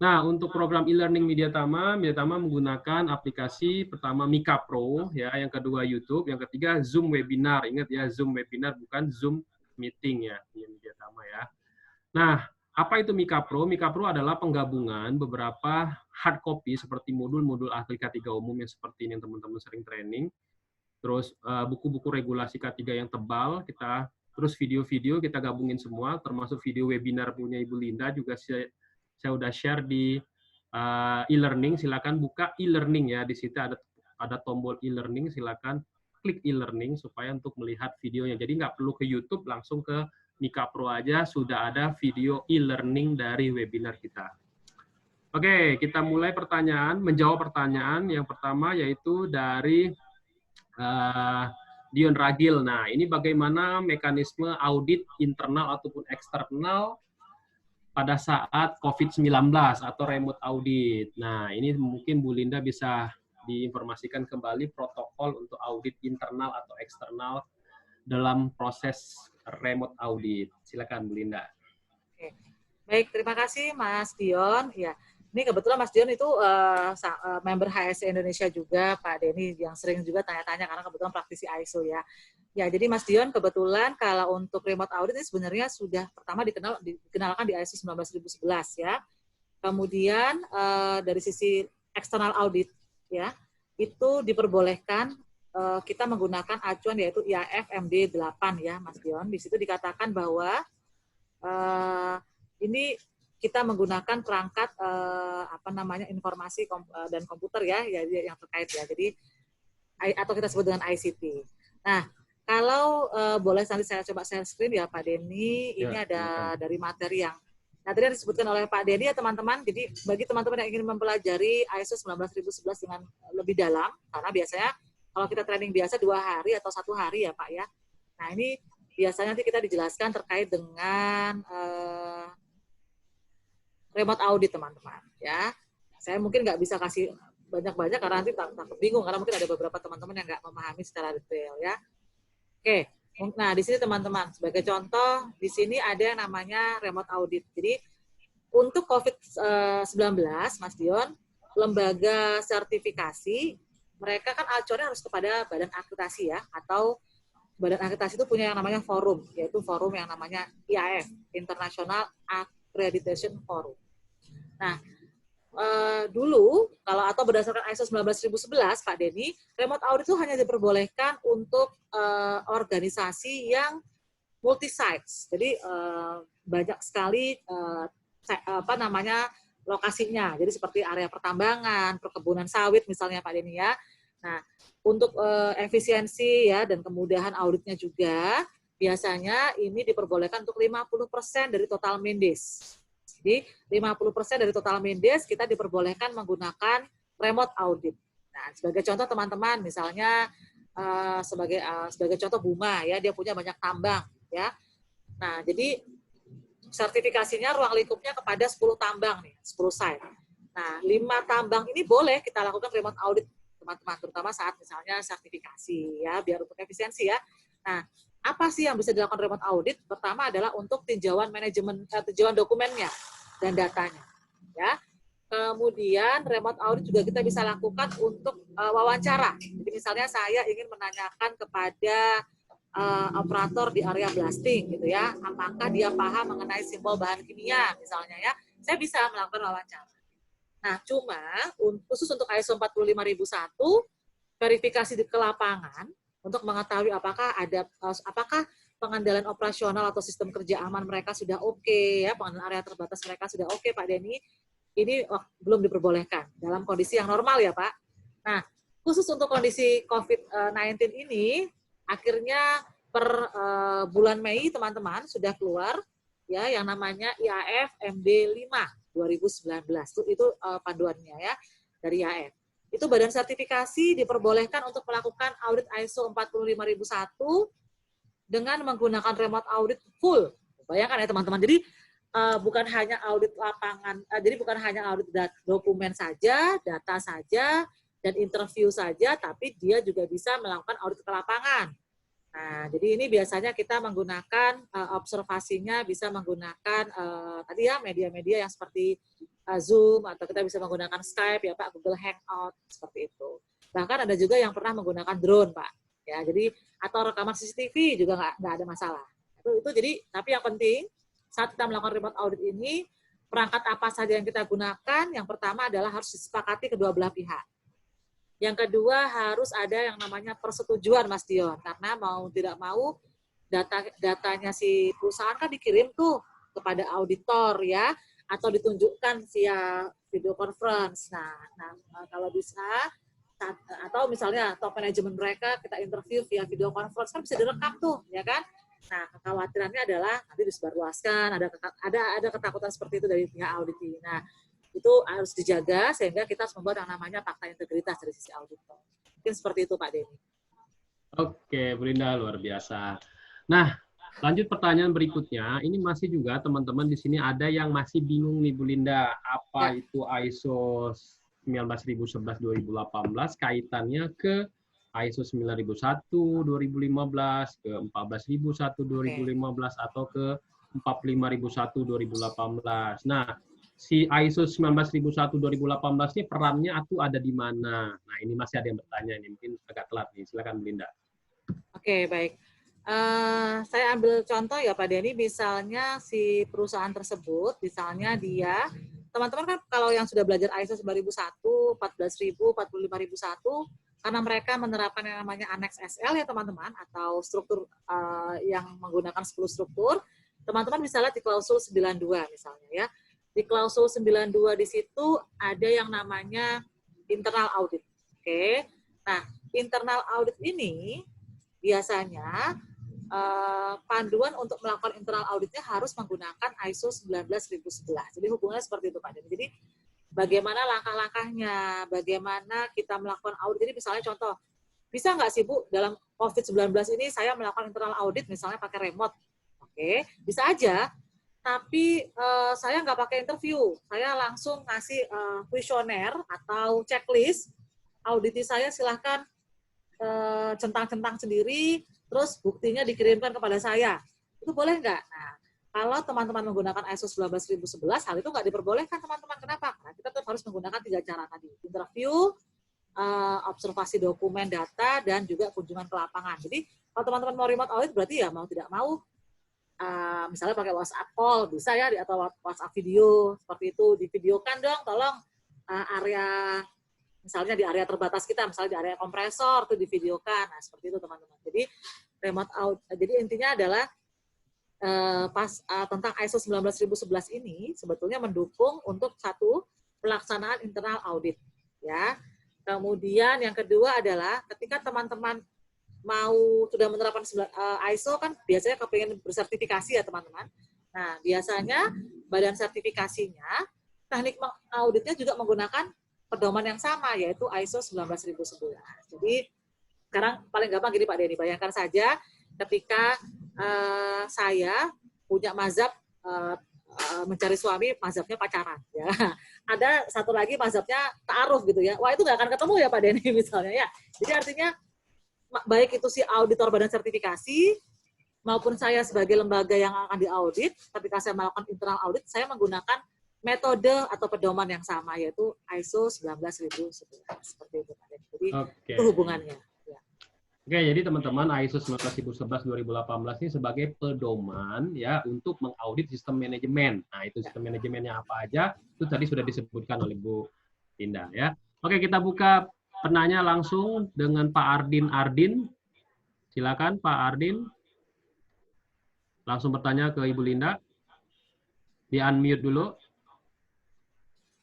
Nah, untuk program e-learning Mediatama menggunakan aplikasi pertama Mika Pro, ya, yang kedua YouTube, yang ketiga Zoom Webinar. Ingat ya, Zoom Webinar bukan Zoom Meeting ya, di Mediatama ya. Nah, apa itu Mika Pro? Mika Pro adalah penggabungan beberapa hard copy seperti modul-modul ahli K3 umum yang seperti ini yang teman-teman sering training. Terus buku-buku regulasi K3 yang tebal, terus video-video kita gabungin semua, termasuk video webinar punya Ibu Linda juga saya udah share di e-learning. Silakan buka e-learning ya, di situ ada tombol e-learning, silakan klik e-learning supaya untuk melihat videonya. Jadi nggak perlu ke YouTube, langsung ke Mika Pro aja sudah ada video e-learning dari webinar kita. Oke, kita mulai menjawab pertanyaan. Yang pertama yaitu dari Dion Ragil. Nah, ini bagaimana mekanisme audit internal ataupun eksternal pada saat COVID-19 atau remote audit. Nah, ini mungkin Bu Linda bisa diinformasikan kembali protokol untuk audit internal atau eksternal dalam proses remote audit. Silakan Bu Linda. Oke. Baik, terima kasih Mas Dion. Ya, ini kebetulan Mas Dion itu member HSE Indonesia juga, Pak Denny, yang sering juga tanya-tanya karena kebetulan praktisi ISO ya. Ya, jadi Mas Dion kebetulan kalau untuk remote audit ini sebenarnya sudah pertama dikenalkan di ISO 19011 ya. Kemudian dari sisi external audit ya, itu diperbolehkan kita menggunakan acuan yaitu IAF MD 8 ya, Mas Dion. Di situ dikatakan bahwa ini kita menggunakan perangkat informasi dan komputer ya yang terkait ya. Jadi atau kita sebut dengan ICT. Nah, kalau boleh nanti saya coba share screen ya Pak Denny, ini ada dari materi yang tadi disebutkan oleh Pak Denny ya teman-teman. Jadi bagi teman-teman yang ingin mempelajari ISO 19011 dengan lebih dalam, karena biasanya kalau kita training biasa 2 hari atau 1 hari ya Pak ya. Nah ini biasanya nanti kita dijelaskan terkait dengan remote audit teman-teman ya. Saya mungkin nggak bisa kasih banyak-banyak karena nanti takut bingung, karena mungkin ada beberapa teman-teman yang nggak memahami secara detail ya. Oke, nah di sini teman-teman sebagai contoh di sini ada yang namanya remote audit. Jadi untuk COVID-19, Mas Dion, lembaga sertifikasi mereka kan acuannya harus kepada badan akreditasi ya, atau badan akreditasi itu punya yang namanya forum, yaitu forum yang namanya IAF, International Accreditation Forum. Nah, dulu kalau atau berdasarkan ISO 19011 Pak Denny, remote audit itu hanya diperbolehkan untuk organisasi yang multi sites. Jadi banyak sekali lokasinya. Jadi seperti area pertambangan, perkebunan sawit misalnya Pak Denny ya. Nah, untuk efisiensi ya dan kemudahan auditnya juga biasanya ini diperbolehkan untuk 50% dari total Mendes. Jadi 50% dari total Mendes kita diperbolehkan menggunakan remote audit. Nah, sebagai contoh teman-teman, misalnya sebagai contoh Buma ya, dia punya banyak tambang ya. Nah, jadi sertifikasinya ruang lingkupnya kepada 10 tambang nih, 10 site. Nah, 5 tambang ini boleh kita lakukan remote audit teman-teman, terutama saat misalnya sertifikasi ya, biar untuk efisiensi ya. Nah, apa sih yang bisa dilakukan remote audit? Pertama adalah untuk tinjauan manajemen, tinjauan dokumennya dan datanya, ya. Kemudian remote audit juga kita bisa lakukan untuk wawancara. Jadi misalnya saya ingin menanyakan kepada operator di area blasting, gitu ya, apakah dia paham mengenai simbol bahan kimia, misalnya ya, saya bisa melakukan wawancara. Nah, cuma khusus untuk ISO 45001 verifikasi ke lapangan untuk mengetahui apakah pengandalan operasional atau sistem kerja aman mereka sudah oke, ya, pengandalan area terbatas mereka sudah oke, Pak Denny, ini belum diperbolehkan dalam kondisi yang normal ya, Pak. Nah, khusus untuk kondisi COVID-19 ini, akhirnya per bulan Mei teman-teman sudah keluar ya yang namanya IAF MD 5 2019. Itu panduannya ya dari IAF. Itu badan sertifikasi diperbolehkan untuk melakukan audit ISO 45001 dengan menggunakan remote audit full. Bayangkan ya teman-teman. Jadi bukan hanya audit lapangan, jadi bukan hanya audit dokumen saja, data saja, dan interview saja, tapi dia juga bisa melakukan audit ke lapangan. Nah, jadi ini biasanya kita menggunakan observasinya bisa menggunakan tadi ya media-media yang seperti Zoom, atau kita bisa menggunakan Skype ya Pak, Google Hangout seperti itu. Bahkan ada juga yang pernah menggunakan drone Pak. Ya, jadi atau rekaman CCTV juga nggak ada masalah. Itu jadi tapi yang penting saat kita melakukan remote audit ini, perangkat apa saja yang kita gunakan? Yang pertama adalah harus disepakati kedua belah pihak. Yang kedua harus ada yang namanya persetujuan Mas Dion, karena mau tidak mau datanya si perusahaan kan dikirim tuh kepada auditor ya, atau ditunjukkan via video conference. Nah kalau bisa atau misalnya top manajemen mereka kita interview via video conference kan bisa direkam tuh ya kan. Nah kekhawatirannya adalah nanti disebarluaskan, ada ketakutan seperti itu dari pihak audit. Nah itu harus dijaga sehingga kita harus membuat yang namanya fakta integritas dari sisi auditor. Mungkin seperti itu Pak Denny. Oke, Bu Linda, luar biasa. Nah, lanjut pertanyaan berikutnya. Ini masih juga teman-teman di sini ada yang masih bingung nih, Bu Linda. Ya, Apa itu ISO 19011-2018 kaitannya ke ISO 9001 2015, ke 14001 oke. 2015, atau ke 45001 2018. Nah, si ISO 19001 2018 ini perannya itu ada di mana? Nah, ini masih ada yang bertanya ini, mungkin agak telat nih. Silakan Bu Linda. Oke, baik. Saya ambil contoh ya Pak Denny, misalnya si perusahaan tersebut, misalnya dia, teman-teman kan kalau yang sudah belajar ISO 9001, 14000, 45001, karena mereka menerapkan yang namanya Annex SL ya teman-teman, atau struktur yang menggunakan 10 struktur, teman-teman bisa lihat di klausul 92 misalnya ya. Di klausul 92 di situ ada yang namanya internal audit. Oke. Nah, internal audit ini biasanya panduan untuk melakukan internal auditnya harus menggunakan ISO 19011. Jadi hubungannya seperti itu Pak. Jadi bagaimana langkah-langkahnya, bagaimana kita melakukan audit. Jadi misalnya contoh, bisa nggak sih Bu dalam COVID-19 ini saya melakukan internal audit misalnya pakai remote? Oke, bisa aja. Tapi saya nggak pakai interview, saya langsung ngasih kuesioner atau checklist. Auditi saya silahkan centang-centang sendiri, terus buktinya dikirimkan kepada saya. Itu boleh nggak? Nah, kalau teman-teman menggunakan ISO 19011, hal itu nggak diperbolehkan teman-teman. Kenapa? Karena kita tetap harus menggunakan 3 cara tadi. Interview, observasi dokumen, data, dan juga kunjungan ke lapangan. Jadi, kalau teman-teman mau remote audit, berarti ya mau tidak mau, misalnya pakai WhatsApp call, bisa ya, atau WhatsApp video, seperti itu. Divideokan dong, tolong area misalnya di area terbatas kita, misalnya di area kompresor, itu divideokan. Nah, seperti itu teman-teman. Jadi remote out. Jadi intinya adalah tentang ISO 19011 ini sebetulnya mendukung untuk satu pelaksanaan internal audit, ya. Kemudian yang kedua adalah ketika teman-teman mau sudah menerapkan ISO kan biasanya kepengen bersertifikasi ya teman-teman. Nah, biasanya badan sertifikasinya teknik auditnya juga menggunakan pedoman yang sama, yaitu ISO 19011. Jadi sekarang paling gampang gini Pak Denny, bayangkan saja ketika saya punya mazhab mencari suami, mazhabnya pacaran. Ya. Ada satu lagi mazhabnya ta'aruf gitu ya. Wah itu nggak akan ketemu ya Pak Denny misalnya ya. Jadi artinya baik itu si auditor badan sertifikasi maupun saya sebagai lembaga yang akan diaudit, ketika saya melakukan internal audit, saya menggunakan metode atau pedoman yang sama, yaitu ISO 19011. Seperti itu, Pak. Jadi, itu hubungannya. Ya. Oke, jadi teman-teman ISO 19011-2018 ini sebagai pedoman ya untuk mengaudit sistem manajemen. Nah, itu sistem manajemennya apa aja, itu tadi sudah disebutkan oleh Bu Linda ya. Oke, kita buka penanya langsung dengan Pak Ardin. Silakan Pak Ardin. Langsung bertanya ke Ibu Linda. Di-unmute dulu.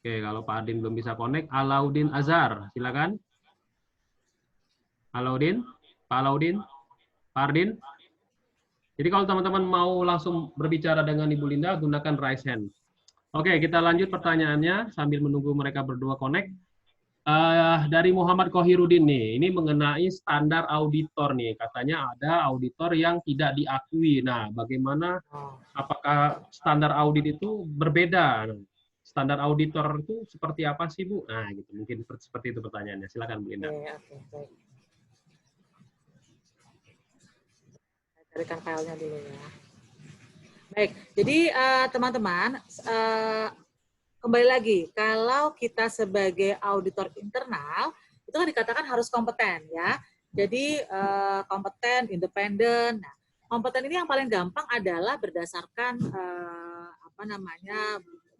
Oke, kalau Pak Ardin belum bisa connect, Alaudin Azhar, silakan. Alaudin, Pak Alaudin, Pak Ardin. Jadi kalau teman-teman mau langsung berbicara dengan Ibu Linda, gunakan raise hand. Oke, kita lanjut pertanyaannya sambil menunggu mereka berdua connect. Dari Muhammad Kohirudin nih, ini mengenai standar auditor nih. Katanya ada auditor yang tidak diakui. Nah, bagaimana, apakah standar audit itu berbeda? Standar auditor itu seperti apa sih, Bu? Nah, gitu. Mungkin seperti itu pertanyaannya. Silakan, Bu Linda. Oke, baik. Saya carikan filenya dulu ya. Baik, jadi teman-teman, kembali lagi, kalau kita sebagai auditor internal, itu kan dikatakan harus kompeten ya. Jadi kompeten, independen. Nah, kompeten ini yang paling gampang adalah berdasarkan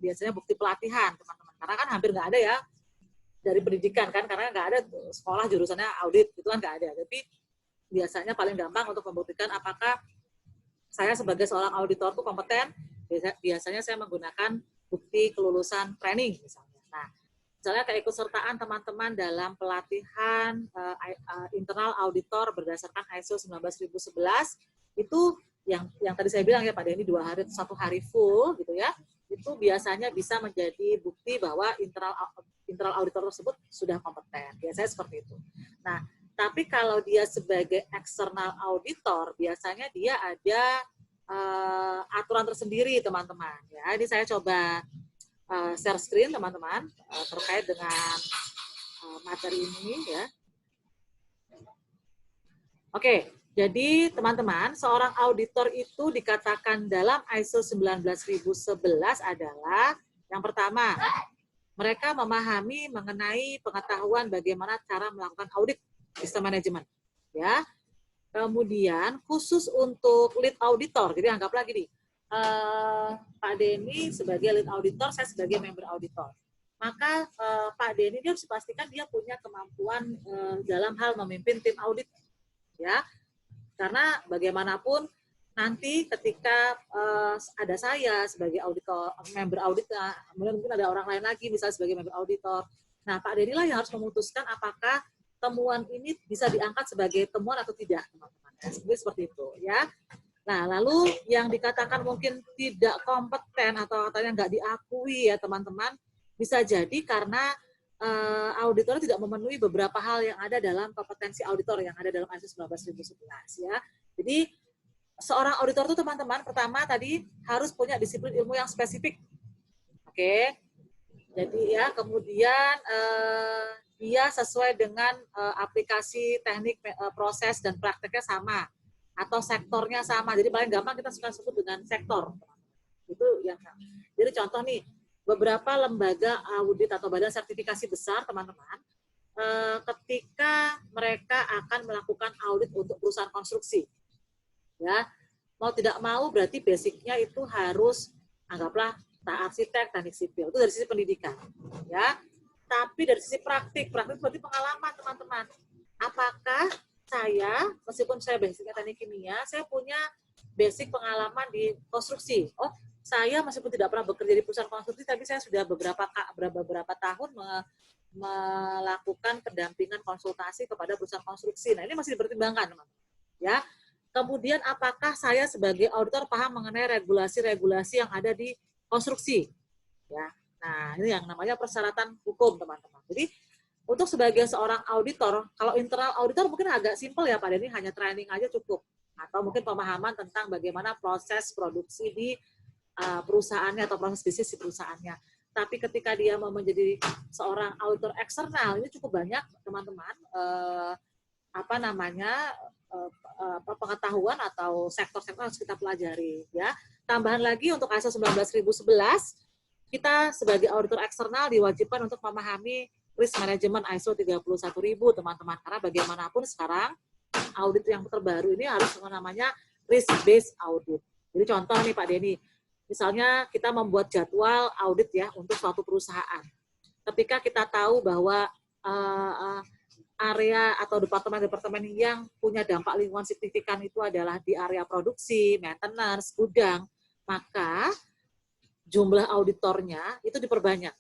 biasanya bukti pelatihan teman-teman. Karena kan hampir nggak ada ya dari pendidikan kan, karena nggak ada sekolah jurusannya audit itu kan nggak ada. Tapi biasanya paling gampang untuk membuktikan apakah saya sebagai seorang auditor itu kompeten. Biasanya saya menggunakan bukti kelulusan training misalnya. Nah, misalnya keikutsertaan teman-teman dalam pelatihan internal auditor berdasarkan ISO 19011 itu yang tadi saya bilang ya Pak Denny 2 hari 1 hari full gitu ya, itu biasanya bisa menjadi bukti bahwa internal auditor tersebut sudah kompeten. Biasanya seperti itu. Nah, Tapi kalau dia sebagai external auditor, biasanya dia ada aturan tersendiri, teman-teman. Ya, ini saya coba share screen, teman-teman, terkait dengan materi ini, ya. Oke, jadi teman-teman, seorang auditor itu dikatakan dalam ISO 19011 adalah yang pertama, mereka memahami mengenai pengetahuan bagaimana cara melakukan audit sistem manajemen. Ya. Kemudian khusus untuk lead auditor, jadi anggap lagi nih, Pak Denny sebagai lead auditor, saya sebagai member auditor. Maka Pak Denny dia harus dipastikan dia punya kemampuan dalam hal memimpin tim audit, ya. Karena bagaimanapun nanti ketika ada saya sebagai auditor, member auditor, mungkin ada orang lain lagi misalnya sebagai member auditor. Nah, Pak Denny lah yang harus memutuskan apakah temuan ini bisa diangkat sebagai temuan atau tidak, teman-teman. Seperti itu, ya. Nah, lalu yang dikatakan mungkin tidak kompeten atau katanya nggak diakui, ya, teman-teman, bisa jadi karena auditor tidak memenuhi beberapa hal yang ada dalam kompetensi auditor yang ada dalam ISO 19011, ya. Jadi seorang auditor itu, teman-teman, pertama tadi harus punya disiplin ilmu yang spesifik. Oke. Jadi ya, kemudian dia sesuai dengan aplikasi teknik, proses dan prakteknya sama atau sektornya sama. Jadi paling gampang kita suka sebut dengan sektor. Itu yang. Jadi contoh nih, beberapa lembaga audit atau badan sertifikasi besar, teman-teman, ketika mereka akan melakukan audit untuk perusahaan konstruksi, ya, mau tidak mau berarti basicnya itu harus anggaplah arsitek, teknik sipil, itu dari sisi pendidikan, ya. Tapi dari sisi praktik berarti pengalaman, teman-teman. Apakah saya, meskipun saya basicnya teknik kimia, saya punya basic pengalaman di konstruksi. Oh, saya meskipun tidak pernah bekerja di perusahaan konstruksi, tapi saya sudah beberapa tahun melakukan pendampingan konsultasi kepada perusahaan konstruksi. Nah, ini masih dipertimbangkan, teman-teman. Ya. Kemudian apakah saya sebagai auditor paham mengenai regulasi-regulasi yang ada di konstruksi? Ya. Nah, ini yang namanya persyaratan hukum, teman-teman. Jadi, untuk sebagai seorang auditor, kalau internal auditor mungkin agak simpel ya Pak Denny, hanya training aja cukup. Atau mungkin pemahaman tentang bagaimana proses produksi di perusahaannya atau proses bisnis di perusahaannya. Tapi ketika dia mau menjadi seorang auditor eksternal, ini cukup banyak, teman-teman, pengetahuan atau sektor-sektor harus kita pelajari, ya. Tambahan lagi untuk ISO 19011, kita sebagai auditor eksternal diwajibkan untuk memahami risk management ISO 31000, teman-teman. Karena bagaimanapun sekarang audit yang terbaru ini harus namanya risk based audit. Jadi contoh nih Pak Denny, misalnya kita membuat jadwal audit ya untuk suatu perusahaan. Ketika kita tahu bahwa area atau departemen-departemen yang punya dampak lingkungan signifikan itu adalah di area produksi, maintenance, gudang, maka jumlah auditornya itu diperbanyak.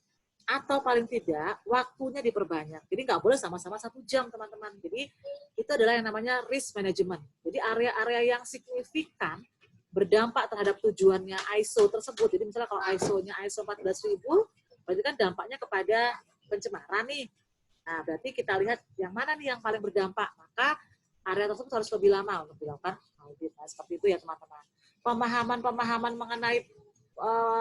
Atau paling tidak, waktunya diperbanyak. Jadi nggak boleh sama-sama 1 jam, teman-teman. Jadi itu adalah yang namanya risk management. Jadi area-area yang signifikan berdampak terhadap tujuannya ISO tersebut. Jadi misalnya kalau ISO-nya ISO 14000, berarti kan dampaknya kepada pencemaran nih. Nah, berarti kita lihat yang mana nih yang paling berdampak. Maka area tersebut harus lebih lama untuk dilakukan audit. Nah, seperti itu ya, teman-teman. Pemahaman negatif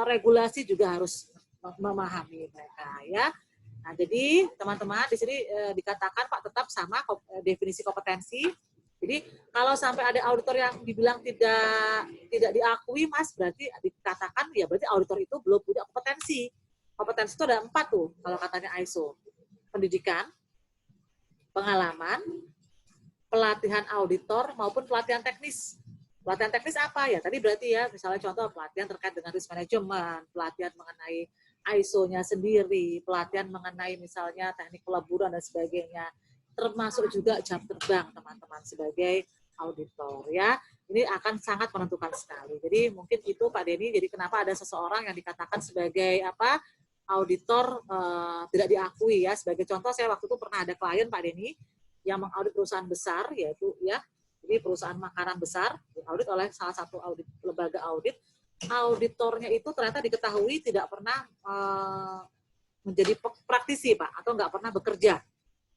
regulasi juga harus memahami mereka, ya. Nah, jadi teman-teman di sini dikatakan Pak tetap sama definisi kompetensi. Jadi kalau sampai ada auditor yang dibilang tidak diakui, Mas, berarti dikatakan ya berarti auditor itu belum punya kompetensi. Kompetensi itu ada 4 tuh kalau katanya ISO. Pendidikan, pengalaman, pelatihan auditor maupun pelatihan teknis. Pelatihan teknis apa ya? Tadi berarti ya, misalnya contoh pelatihan terkait dengan risk management, pelatihan mengenai ISO-nya sendiri, pelatihan mengenai misalnya teknik peleburan dan sebagainya. Termasuk juga jam terbang, teman-teman, sebagai auditor, ya. Ini akan sangat menentukan sekali. Jadi mungkin itu Pak Denny, jadi kenapa ada seseorang yang dikatakan sebagai auditor tidak diakui ya. Sebagai contoh, saya waktu itu pernah ada klien Pak Denny yang mengaudit perusahaan besar, yaitu ya, jadi perusahaan makanan besar diaudit oleh salah satu lembaga audit. Auditornya itu ternyata diketahui tidak pernah menjadi praktisi Pak, atau nggak pernah bekerja,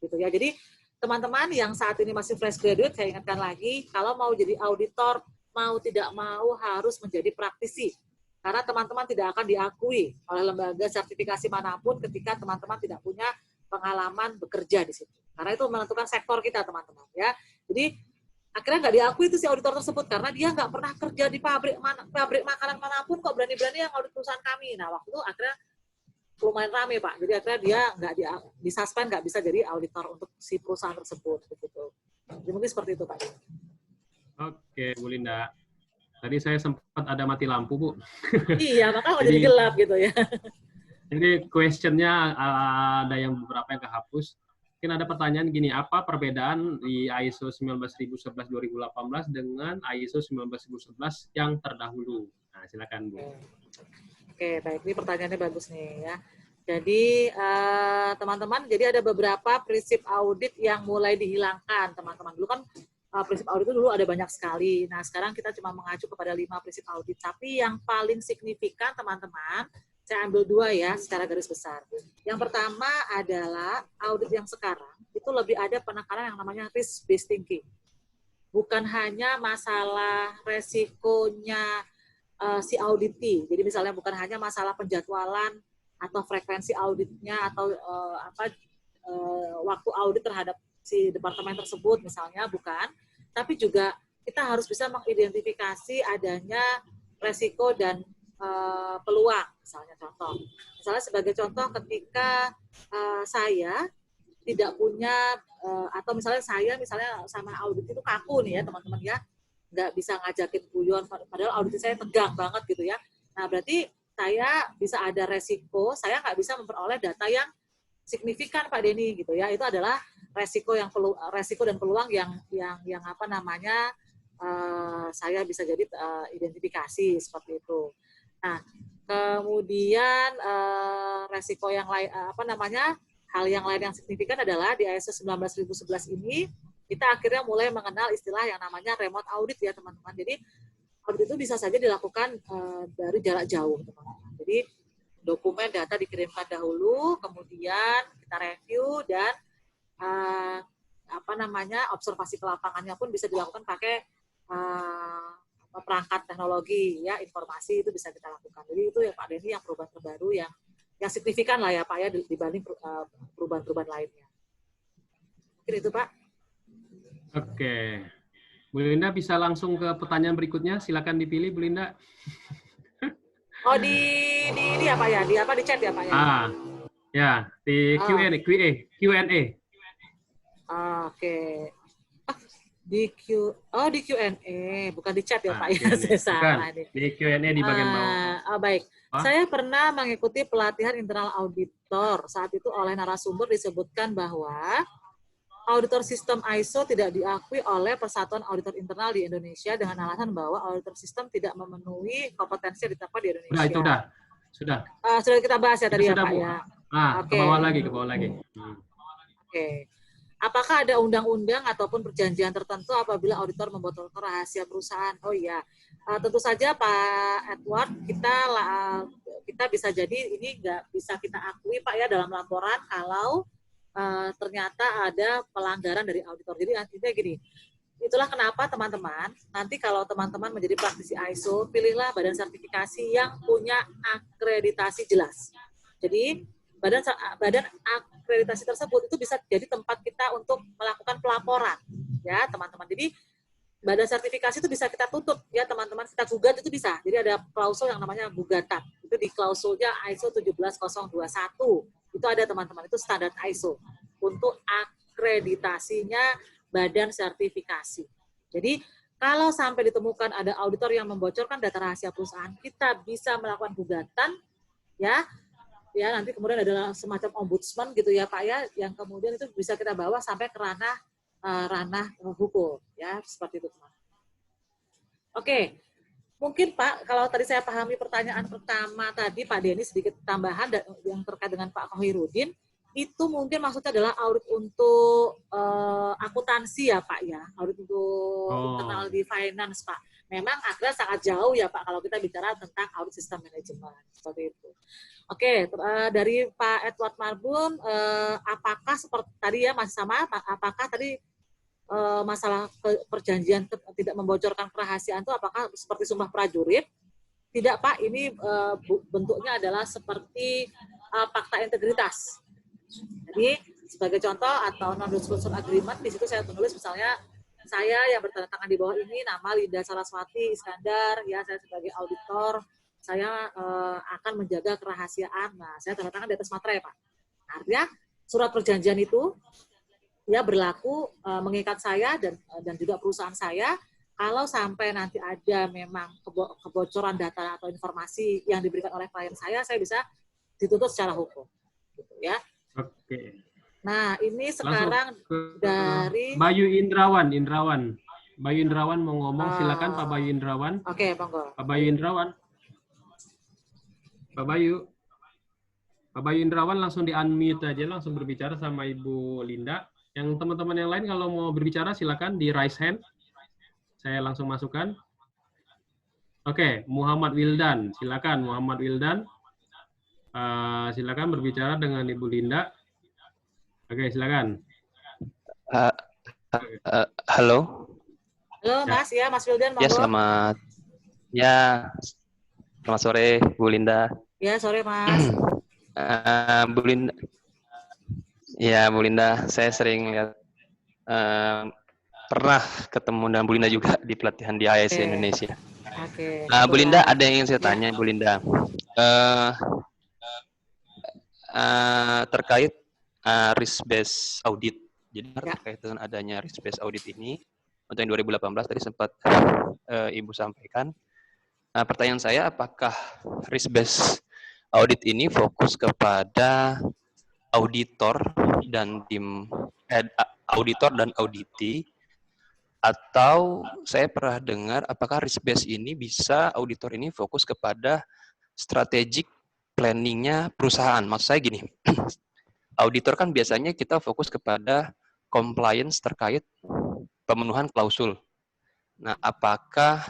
gitu ya. Jadi teman-teman yang saat ini masih fresh graduate, saya ingatkan lagi, kalau mau jadi auditor, mau tidak mau harus menjadi praktisi. Karena teman-teman tidak akan diakui oleh lembaga sertifikasi manapun ketika teman-teman tidak punya pengalaman bekerja di situ. Karena itu menentukan sektor kita, teman-teman. Ya, jadi akhirnya nggak diakui itu si auditor tersebut karena dia nggak pernah kerja di pabrik makanan manapun kok berani-berani yang audit perusahaan kami. Nah, waktu itu akhirnya lumayan rame, Pak. Jadi akhirnya dia nggak disuspend, nggak bisa jadi auditor untuk si perusahaan tersebut. Begitu. Jadi mungkin seperti itu, Pak. Oke, Bu Linda. Tadi saya sempat ada mati lampu, Bu. Iya, makanya jadi gelap gitu ya. Jadi question-nya ada yang beberapa yang kehapus. Mungkin ada pertanyaan gini, apa perbedaan di ISO 19011-2018 dengan ISO 19011 yang terdahulu? Nah, silakan, Bu. Oke, baik. Ini pertanyaannya bagus nih ya. Jadi teman-teman, jadi ada beberapa prinsip audit yang mulai dihilangkan, teman-teman. Dulu kan prinsip audit itu dulu ada banyak sekali. Nah, sekarang kita cuma mengacu kepada 5 prinsip audit. Tapi yang paling signifikan, teman-teman, saya ambil 2 ya, secara garis besar. Yang pertama adalah audit yang sekarang, itu lebih ada penekanan yang namanya risk-based thinking. Bukan hanya masalah resikonya si auditi. Jadi misalnya bukan hanya masalah penjadwalan atau frekuensi auditnya atau waktu audit terhadap si departemen tersebut misalnya, bukan. Tapi juga kita harus bisa mengidentifikasi adanya resiko dan peluang, misalnya contoh. Misalnya sebagai contoh ketika saya tidak punya atau misalnya saya sama audit itu kaku nih ya teman-teman ya, nggak bisa ngajakin guyon, padahal audit saya tegang banget gitu ya. Nah, berarti saya bisa ada resiko, saya nggak bisa memperoleh data yang signifikan, Pak Denny, gitu ya. Itu adalah resiko dan peluang yang apa namanya saya bisa jadi identifikasi seperti itu. Nah, kemudian resiko yang lain hal yang lain yang signifikan adalah di ISO 19011 ini kita akhirnya mulai mengenal istilah yang namanya remote audit ya, teman-teman. Jadi audit itu bisa saja dilakukan dari jarak jauh, teman-teman. Jadi dokumen data dikirimkan dahulu, kemudian kita review dan observasi ke lapangannya pun bisa dilakukan pakai perangkat teknologi ya, informasi itu bisa kita lakukan. Jadi itu ya Pak Denny yang perubahan terbaru yang signifikan lah ya Pak ya dibanding perubahan-perubahan lainnya. Mungkin itu Pak. Oke. Bu Linda bisa langsung ke pertanyaan berikutnya. Silakan dipilih, Bu Linda. Oh, di apa ya? Di chat ya, Pak ya? Ya, di Q&A. Oke. Di Q&A, bukan di chat ya, Pak ya? Saya salah nih. Di Q&A di bagian bawah. Baik. Saya pernah mengikuti pelatihan internal auditor. Saat itu oleh narasumber disebutkan bahwa auditor sistem ISO tidak diakui oleh Persatuan Auditor Internal di Indonesia dengan alasan bahwa auditor sistem tidak memenuhi kompetensi yang ditetapkan di Indonesia. Nah, itu sudah. Sudah kita bahas ya tadi ya Pak ya. Ke bawah lagi. Oke. Apakah ada undang-undang ataupun perjanjian tertentu apabila auditor membocorkan rahasia perusahaan? Oh iya, tentu saja Pak Edward, kita bisa jadi ini nggak bisa kita akui Pak ya dalam laporan kalau ternyata ada pelanggaran dari auditor. Jadi artinya gini, itulah kenapa teman-teman, nanti kalau teman-teman menjadi praktisi ISO, pilihlah badan sertifikasi yang punya akreditasi jelas. Jadi badan akreditasi tersebut itu bisa jadi tempat kita untuk melakukan pelaporan, ya teman-teman. Jadi badan sertifikasi itu bisa kita tutup, ya teman-teman, kita gugat itu bisa. Jadi ada klausul yang namanya gugatan. Itu di klausulnya ISO 17021. Itu ada teman-teman, itu standar ISO untuk akreditasinya badan sertifikasi. Jadi kalau sampai ditemukan ada auditor yang membocorkan data rahasia perusahaan, kita bisa melakukan gugatan, ya nanti kemudian ada semacam ombudsman gitu ya Pak ya, yang kemudian itu bisa kita bawa sampai ke ranah hukum, ya seperti itu teman. Oke. Mungkin Pak, kalau tadi saya pahami pertanyaan pertama tadi Pak Denny sedikit tambahan yang terkait dengan Pak Khoirudin, itu mungkin maksudnya adalah audit untuk akuntansi ya Pak ya, audit untuk internal di finance Pak. memang akhirnya sangat jauh ya Pak kalau kita bicara tentang audit sistem manajemen seperti itu. Oke, dari Pak Edward Marbun, apakah seperti tadi ya masih sama? Apakah tadi masalah perjanjian tidak membocorkan kerahasiaan itu apakah seperti sumpah prajurit? Tidak Pak, ini bentuknya adalah seperti fakta integritas. Jadi sebagai contoh atau non-disclosure agreement, di situ saya tulis misalnya saya yang bertanda tangan di bawah ini nama Linda Saraswati Iskandar, ya saya sebagai auditor, saya akan menjaga kerahasiaan. Nah, saya tanda tangan di atas materai Pak. Artinya surat perjanjian itu ya berlaku mengikat saya dan juga perusahaan saya. Kalau sampai nanti ada memang kebocoran data atau informasi yang diberikan oleh klien saya bisa dituntut secara hukum, gitu ya. Oke. Nah, ini sekarang dari Bayu Indrawan. Bayu Indrawan mau ngomong, silakan Pak Bayu Indrawan. Oke, monggo. Pak Bayu Indrawan. Pak Bayu Indrawan langsung di-unmute aja, langsung berbicara sama Ibu Linda. Yang teman-teman yang lain kalau mau berbicara silakan di raise hand. Saya langsung masukkan. Oke, Muhammad Wildan. Silakan Muhammad Wildan. Silakan berbicara dengan Ibu Linda. Oke, silakan. Halo. Halo Mas, ya Mas Wildan. Ya, selamat sore Bu Linda. Ya, sore Mas. Bu Linda. Ya, Bu Linda, saya sering lihat pernah ketemu dengan Bu Linda juga di pelatihan di AIC Indonesia. Oke. Bu Linda, ada yang ingin saya tanya, Bu Linda. Terkait risk based audit. Jadi terkait dengan adanya risk based audit ini untuk yang 2018 tadi sempat Ibu sampaikan. Pertanyaan saya, apakah risk based audit ini fokus kepada auditor dan tim auditor dan auditi, atau saya pernah dengar apakah risk based ini bisa auditor ini fokus kepada strategic planning-nya perusahaan. Maksud saya gini, auditor kan biasanya kita fokus kepada compliance terkait pemenuhan klausul. Nah, apakah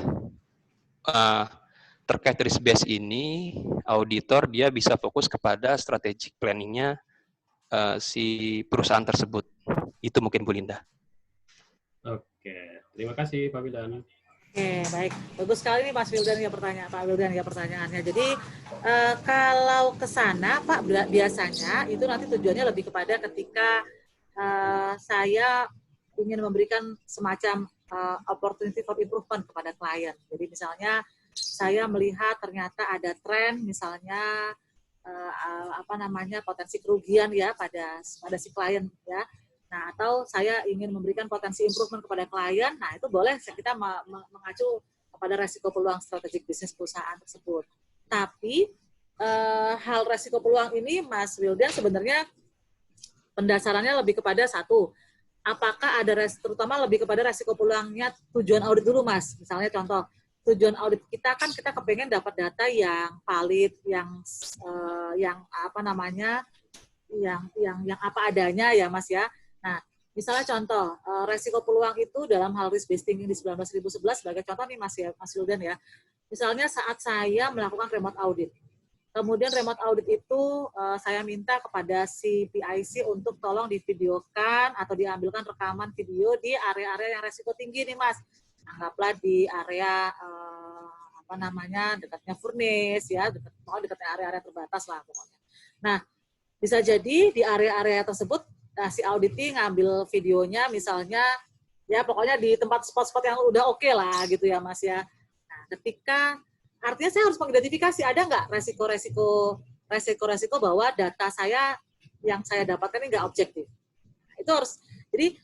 terkait risk based ini auditor dia bisa fokus kepada strategic planning-nya si perusahaan tersebut? Itu mungkin Bu Linda. Oke, terima kasih Pak Wildan. Oke, baik. Bagus sekali nih Mas Wildan ya pertanyaannya. Jadi kalau ke sana Pak, biasanya itu nanti tujuannya lebih kepada ketika saya ingin memberikan semacam opportunity for improvement kepada klien. Jadi misalnya saya melihat ternyata ada tren misalnya potensi kerugian ya pada si klien ya. Nah, atau saya ingin memberikan potensi improvement kepada klien, nah itu boleh kita mengacu kepada resiko peluang strategik bisnis perusahaan tersebut. Tapi hal resiko peluang ini, Mas Wildan, sebenarnya pendasarannya lebih kepada satu, apakah ada terutama lebih kepada resiko peluangnya tujuan audit dulu, Mas. Misalnya contoh, tujuan audit kita kan kita kepengen dapat data yang valid, yang apa adanya ya, Mas ya. Nah, misalnya contoh, resiko peluang itu dalam hal risk based thinking di 19.011 sebagai contoh nih Mas Wildan ya. Misalnya saat saya melakukan remote audit. Kemudian remote audit itu saya minta kepada si PIC untuk tolong divideokan atau diambilkan rekaman video di area-area yang resiko tinggi nih Mas. Anggaplah di area dekatnya furnace ya, dekatnya area-area terbatas lah pokoknya. Nah, bisa jadi di area-area tersebut si auditi ngambil videonya misalnya ya pokoknya di tempat spot-spot yang udah oke lah gitu ya Mas ya. Nah, ketika artinya saya harus mengidentifikasi ada nggak resiko bahwa data saya yang saya dapatkan ini nggak objektif. Nah, itu harus jadi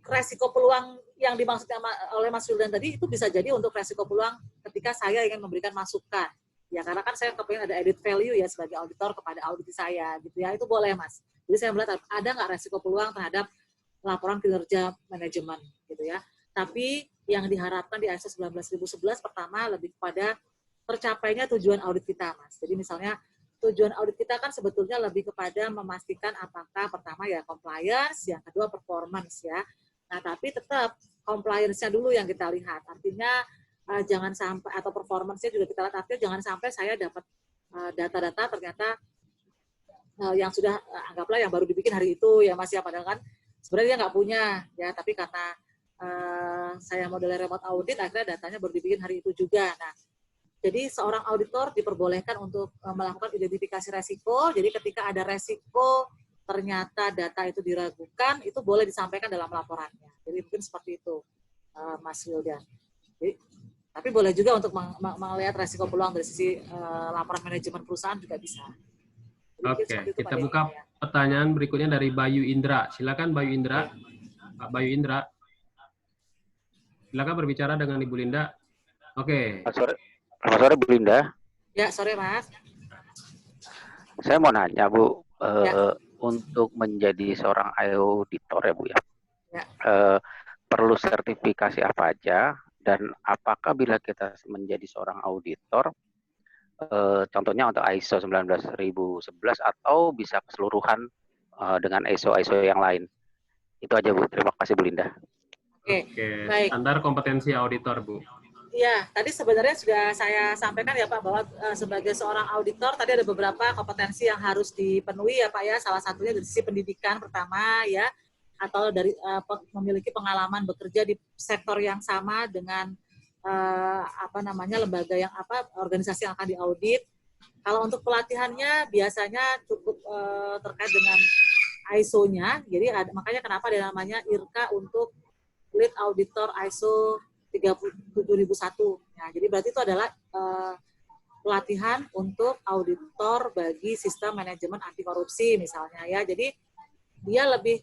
resiko peluang yang dimaksudkan oleh Mas Wildan tadi itu bisa jadi untuk resiko peluang ketika saya ingin memberikan masukan. Ya karena kan saya kepengen ada added value ya sebagai auditor kepada audit saya gitu ya, itu boleh Mas. Jadi saya melihat ada nggak resiko peluang terhadap laporan kinerja manajemen gitu ya. Tapi yang diharapkan di ISO 19.011 pertama lebih kepada tercapainya tujuan audit kita Mas. Jadi misalnya tujuan audit kita kan sebetulnya lebih kepada memastikan apakah pertama ya compliance, yang kedua performance ya. Nah, tapi tetap compliance-nya dulu yang kita lihat. Artinya jangan sampai, atau performance-nya juga kita lihat, artinya jangan sampai saya dapat data-data ternyata yang sudah anggaplah yang baru dibikin hari itu ya Mas ya, padahal kan sebenarnya dia nggak punya ya, tapi karena saya modelnya remote audit akhirnya datanya baru dibikin hari itu juga. Nah, jadi seorang auditor diperbolehkan untuk melakukan identifikasi resiko. Jadi ketika ada resiko ternyata data itu diragukan, itu boleh disampaikan dalam laporannya. Jadi mungkin seperti itu, Mas Wildan. Jadi, tapi boleh juga untuk melihat resiko peluang dari sisi laporan manajemen perusahaan juga bisa. Oke, kita buka pertanyaan berikutnya dari Bayu Indra. Silakan Bayu Indra. Pak Bayu Indra. Silakan berbicara dengan Ibu Linda. Oke. Selamat sore Bu Linda. Ya, sore Mas. Saya mau nanya Bu, untuk menjadi seorang auditor ya Bu ya, perlu sertifikasi apa aja, dan apakah bila kita menjadi seorang auditor, contohnya untuk ISO 19011 atau bisa keseluruhan dengan ISO yang lain? Itu aja Bu, terima kasih Bu Linda. Oke, baik. Standar kompetensi auditor Bu. Iya, tadi sebenarnya sudah saya sampaikan ya Pak, bahwa sebagai seorang auditor tadi ada beberapa kompetensi yang harus dipenuhi ya Pak ya. Salah satunya dari sisi pendidikan pertama ya, atau dari memiliki pengalaman bekerja di sektor yang sama dengan lembaga yang organisasi yang akan diaudit. Kalau untuk pelatihannya biasanya cukup terkait dengan ISO-nya. Jadi makanya kenapa ada namanya IRCA untuk Lead Auditor ISO 37001. Ya, jadi berarti itu adalah pelatihan untuk auditor bagi sistem manajemen anti korupsi misalnya ya. Jadi dia lebih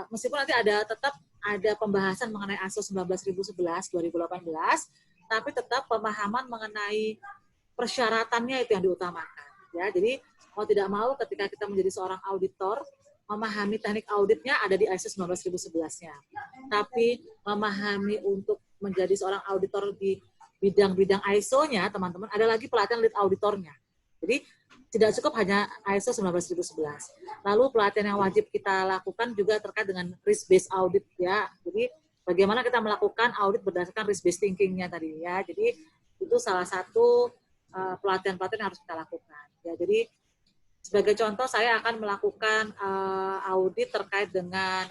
meskipun nanti tetap ada pembahasan mengenai ISO 19011 2018, tapi tetap pemahaman mengenai persyaratannya itu yang diutamakan ya. Jadi mau tidak mau ketika kita menjadi seorang auditor, memahami teknik auditnya ada di ISO 19011-nya. Tapi memahami untuk menjadi seorang auditor di bidang-bidang ISO-nya, teman-teman, ada lagi pelatihan lead auditornya. Jadi tidak cukup hanya ISO 19011. Lalu pelatihan yang wajib kita lakukan juga terkait dengan risk-based audit ya. Jadi bagaimana kita melakukan audit berdasarkan risk-based thinking-nya tadi ya. Jadi itu salah satu pelatihan-pelatihan yang harus kita lakukan. Ya, jadi sebagai contoh, saya akan melakukan audit terkait dengan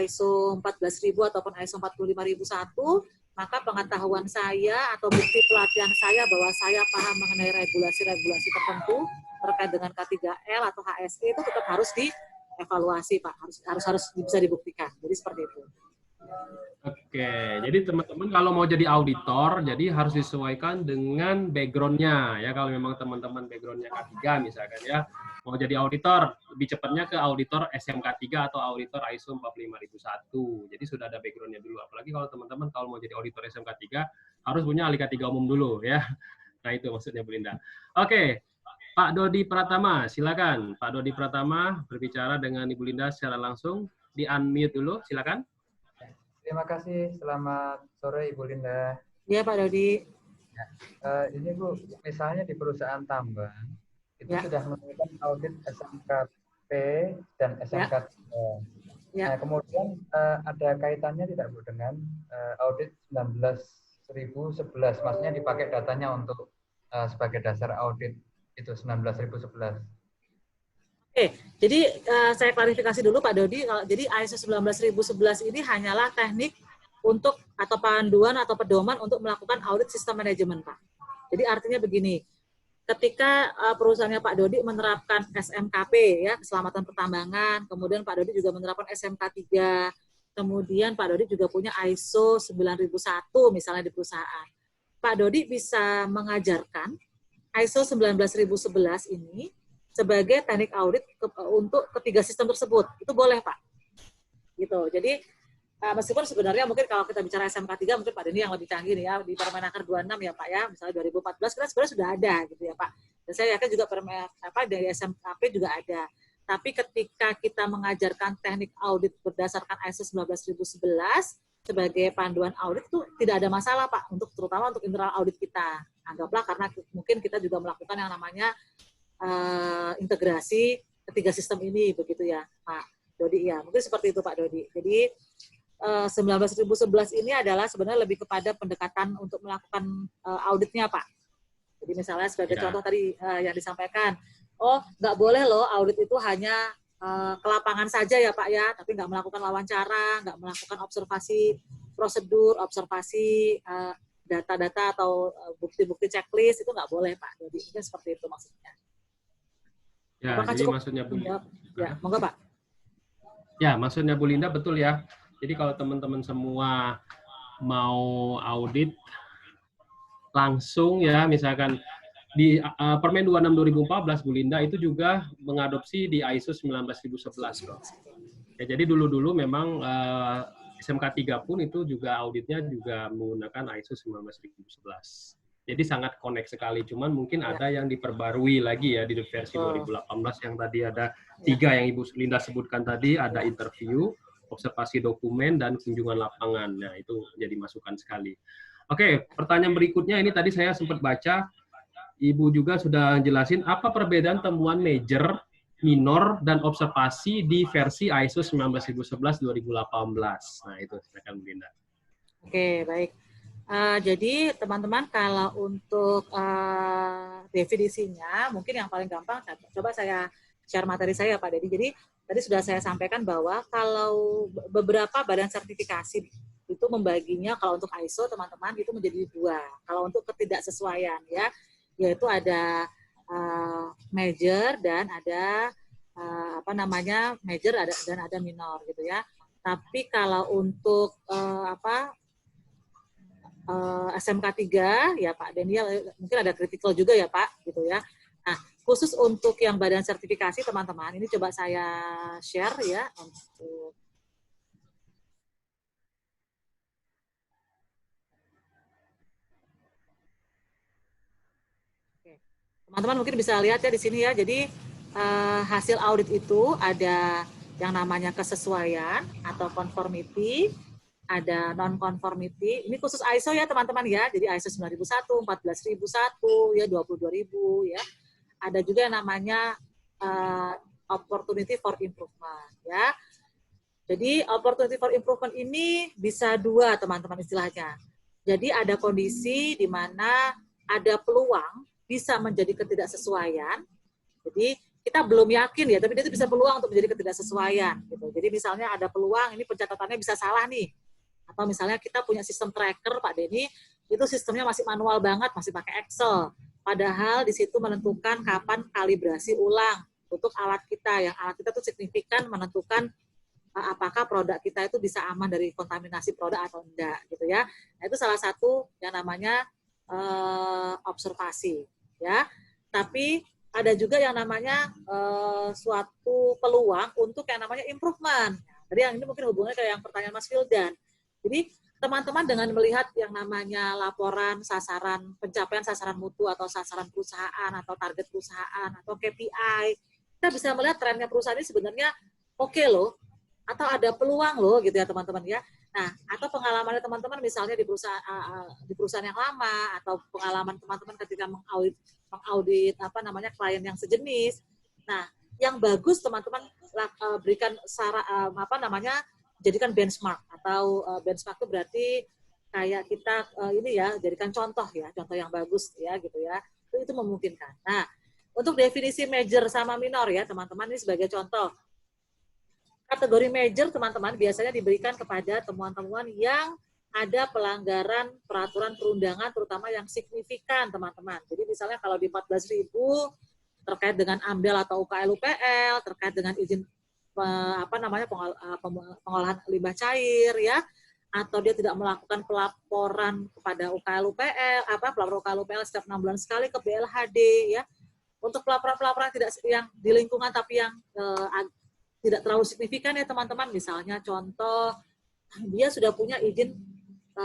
ISO 14.000 ataupun ISO 45.001, maka pengetahuan saya atau bukti pelatihan saya bahwa saya paham mengenai regulasi-regulasi tertentu terkait dengan K3L atau HSE itu tetap harus dievaluasi, Pak. Harus bisa dibuktikan. Jadi seperti itu. Oke, jadi teman-teman kalau mau jadi auditor, jadi harus disesuaikan dengan background-nya ya. Kalau memang teman-teman background-nya K3 misalkan ya, mau jadi auditor, lebih cepatnya ke auditor SMK3 atau auditor ISO 45001. Jadi sudah ada background-nya dulu. Apalagi kalau teman-teman kalau mau jadi auditor SMK3 harus punya ahli K3 umum dulu ya. Nah itu maksudnya Bu Linda. Oke, Pak Dodi Pratama, silakan. Pak Dodi Pratama berbicara dengan Ibu Linda secara langsung. Di-unmute dulu, silakan. Terima kasih. Selamat sore Ibu Linda. Iya Pak Dodi. Ya. Ini Bu, misalnya di perusahaan tambang itu sudah melakukan audit SMKP dan SMK3. Ya. Nah, kemudian ada kaitannya tidak Bu dengan audit 19.011? Maksudnya dipakai datanya untuk sebagai dasar audit itu 19.011. Oke, jadi saya klarifikasi dulu Pak Dodi. Jadi ISO 19011 ini hanyalah teknik untuk atau panduan atau pedoman untuk melakukan audit sistem manajemen, Pak. Jadi artinya begini, ketika perusahaannya Pak Dodi menerapkan SMKP ya, keselamatan pertambangan, kemudian Pak Dodi juga menerapkan SMK3, kemudian Pak Dodi juga punya ISO 9001 misalnya di perusahaan. Pak Dodi bisa mengajarkan ISO 19011 ini sebagai teknik audit untuk ketiga sistem tersebut. Itu boleh, Pak. Gitu. Jadi, meskipun sebenarnya mungkin kalau kita bicara SMK3, mungkin Pak Deni yang lebih canggih nih ya, di Permenaker 26 ya, Pak ya, misalnya 2014, kan sebenarnya sudah ada gitu ya, Pak. Dan saya yakin juga dari SMKP juga ada. Tapi ketika kita mengajarkan teknik audit berdasarkan ISO 19011 sebagai panduan audit itu tidak ada masalah, Pak, terutama untuk internal audit kita. Anggaplah karena mungkin kita juga melakukan yang namanya integrasi ketiga sistem ini begitu ya Pak. Dodi ya, mungkin seperti itu Pak Dodi. Jadi 19.011 ini adalah sebenarnya lebih kepada pendekatan untuk melakukan auditnya Pak. Jadi misalnya sebagai contoh tadi yang disampaikan, oh nggak boleh loh audit itu hanya ke lapangan saja ya Pak ya, tapi nggak melakukan wawancara, nggak melakukan observasi prosedur, observasi data-data atau bukti-bukti checklist, itu nggak boleh Pak. Jadi mungkin seperti itu maksudnya. Ya, apakah jadi cukup? maksudnya Bu Linda. Ya, monggo Pak. Ya, maksudnya Bu Linda betul ya. Jadi kalau teman-teman semua mau audit langsung ya, misalkan di Permen 26 2014 Bu Linda itu juga mengadopsi di ISO 19011 kok. Ya, jadi dulu-dulu memang SMK 3 pun itu juga auditnya juga menggunakan ISO 19011. Jadi sangat connect sekali. Cuman mungkin ada yang diperbarui lagi ya di versi 2018 yang tadi ada 3 yang Ibu Linda sebutkan tadi, ada interview, observasi dokumen, dan kunjungan lapangan. Nah, itu jadi masukan sekali. Oke, pertanyaan berikutnya ini tadi saya sempat baca, Ibu juga sudah jelasin apa perbedaan temuan major, minor, dan observasi di versi ISO 19011-2018. Nah, itu silakan Bu Linda. Oke, baik. Jadi teman-teman kalau untuk definisinya mungkin yang paling gampang, coba saya share materi saya Pak Dedi. Jadi tadi sudah saya sampaikan bahwa kalau beberapa badan sertifikasi itu membaginya kalau untuk ISO teman-teman itu menjadi 2. Kalau untuk ketidaksesuaian ya, yaitu ada major dan ada major dan ada minor gitu ya. Tapi kalau untuk SMK 3 ya Pak Daniel mungkin ada kritikal juga ya Pak gitu ya. Nah, khusus untuk yang badan sertifikasi teman-teman ini coba saya share ya untuk teman-teman mungkin bisa lihat ya di sini ya. Jadi hasil audit itu ada yang namanya kesesuaian atau conformity, ada non-conformity. Ini khusus ISO ya teman-teman ya. Jadi ISO 9001, 14001, ya 22000 ya. Ada juga yang namanya opportunity for improvement ya. Jadi opportunity for improvement ini bisa 2 teman-teman istilahnya. Jadi ada kondisi di mana ada peluang bisa menjadi ketidaksesuaian. Jadi kita belum yakin ya, tapi dia itu bisa peluang untuk menjadi ketidaksesuaian gitu. Jadi misalnya ada peluang ini pencatatannya bisa salah nih. Atau misalnya kita punya sistem tracker Pak Denny, itu sistemnya masih manual banget, masih pakai Excel. Padahal di situ menentukan kapan kalibrasi ulang untuk alat kita. Yang alat kita itu signifikan menentukan apakah produk kita itu bisa aman dari kontaminasi produk atau enggak gitu ya. Nah, itu salah satu yang namanya observasi ya. Tapi ada juga yang namanya suatu peluang untuk yang namanya improvement. Tadi yang ini mungkin hubungannya kayak yang pertanyaan Mas Wildan. Jadi teman-teman dengan melihat yang namanya laporan sasaran, pencapaian sasaran mutu atau sasaran perusahaan atau target perusahaan atau KPI, kita bisa melihat trennya perusahaan ini sebenarnya oke loh, atau ada peluang loh gitu ya teman-teman ya. Nah, atau pengalamannya teman-teman misalnya di perusahaan yang lama atau pengalaman teman-teman ketika mengaudit klien yang sejenis. Nah, yang bagus teman-teman berikan jadikan benchmark atau benchmark itu berarti kayak kita jadikan contoh yang bagus ya gitu ya. Itu memungkinkan. Nah, untuk definisi major sama minor ya teman-teman ini sebagai contoh. Kategori major teman-teman biasanya diberikan kepada temuan-temuan yang ada pelanggaran peraturan perundangan terutama yang signifikan teman-teman. Jadi misalnya kalau di 14.000 terkait dengan AMDAL atau UKL-UPL, terkait dengan izin pengolahan limbah cair ya, atau dia tidak melakukan pelaporan kepada UKL-UPL, pelaporan UKL-UPL setiap 6 bulan sekali ke BLHD ya. Untuk pelaporan-pelaporan tidak yang di lingkungan tapi yang tidak terlalu signifikan ya teman-teman, misalnya contoh dia sudah punya izin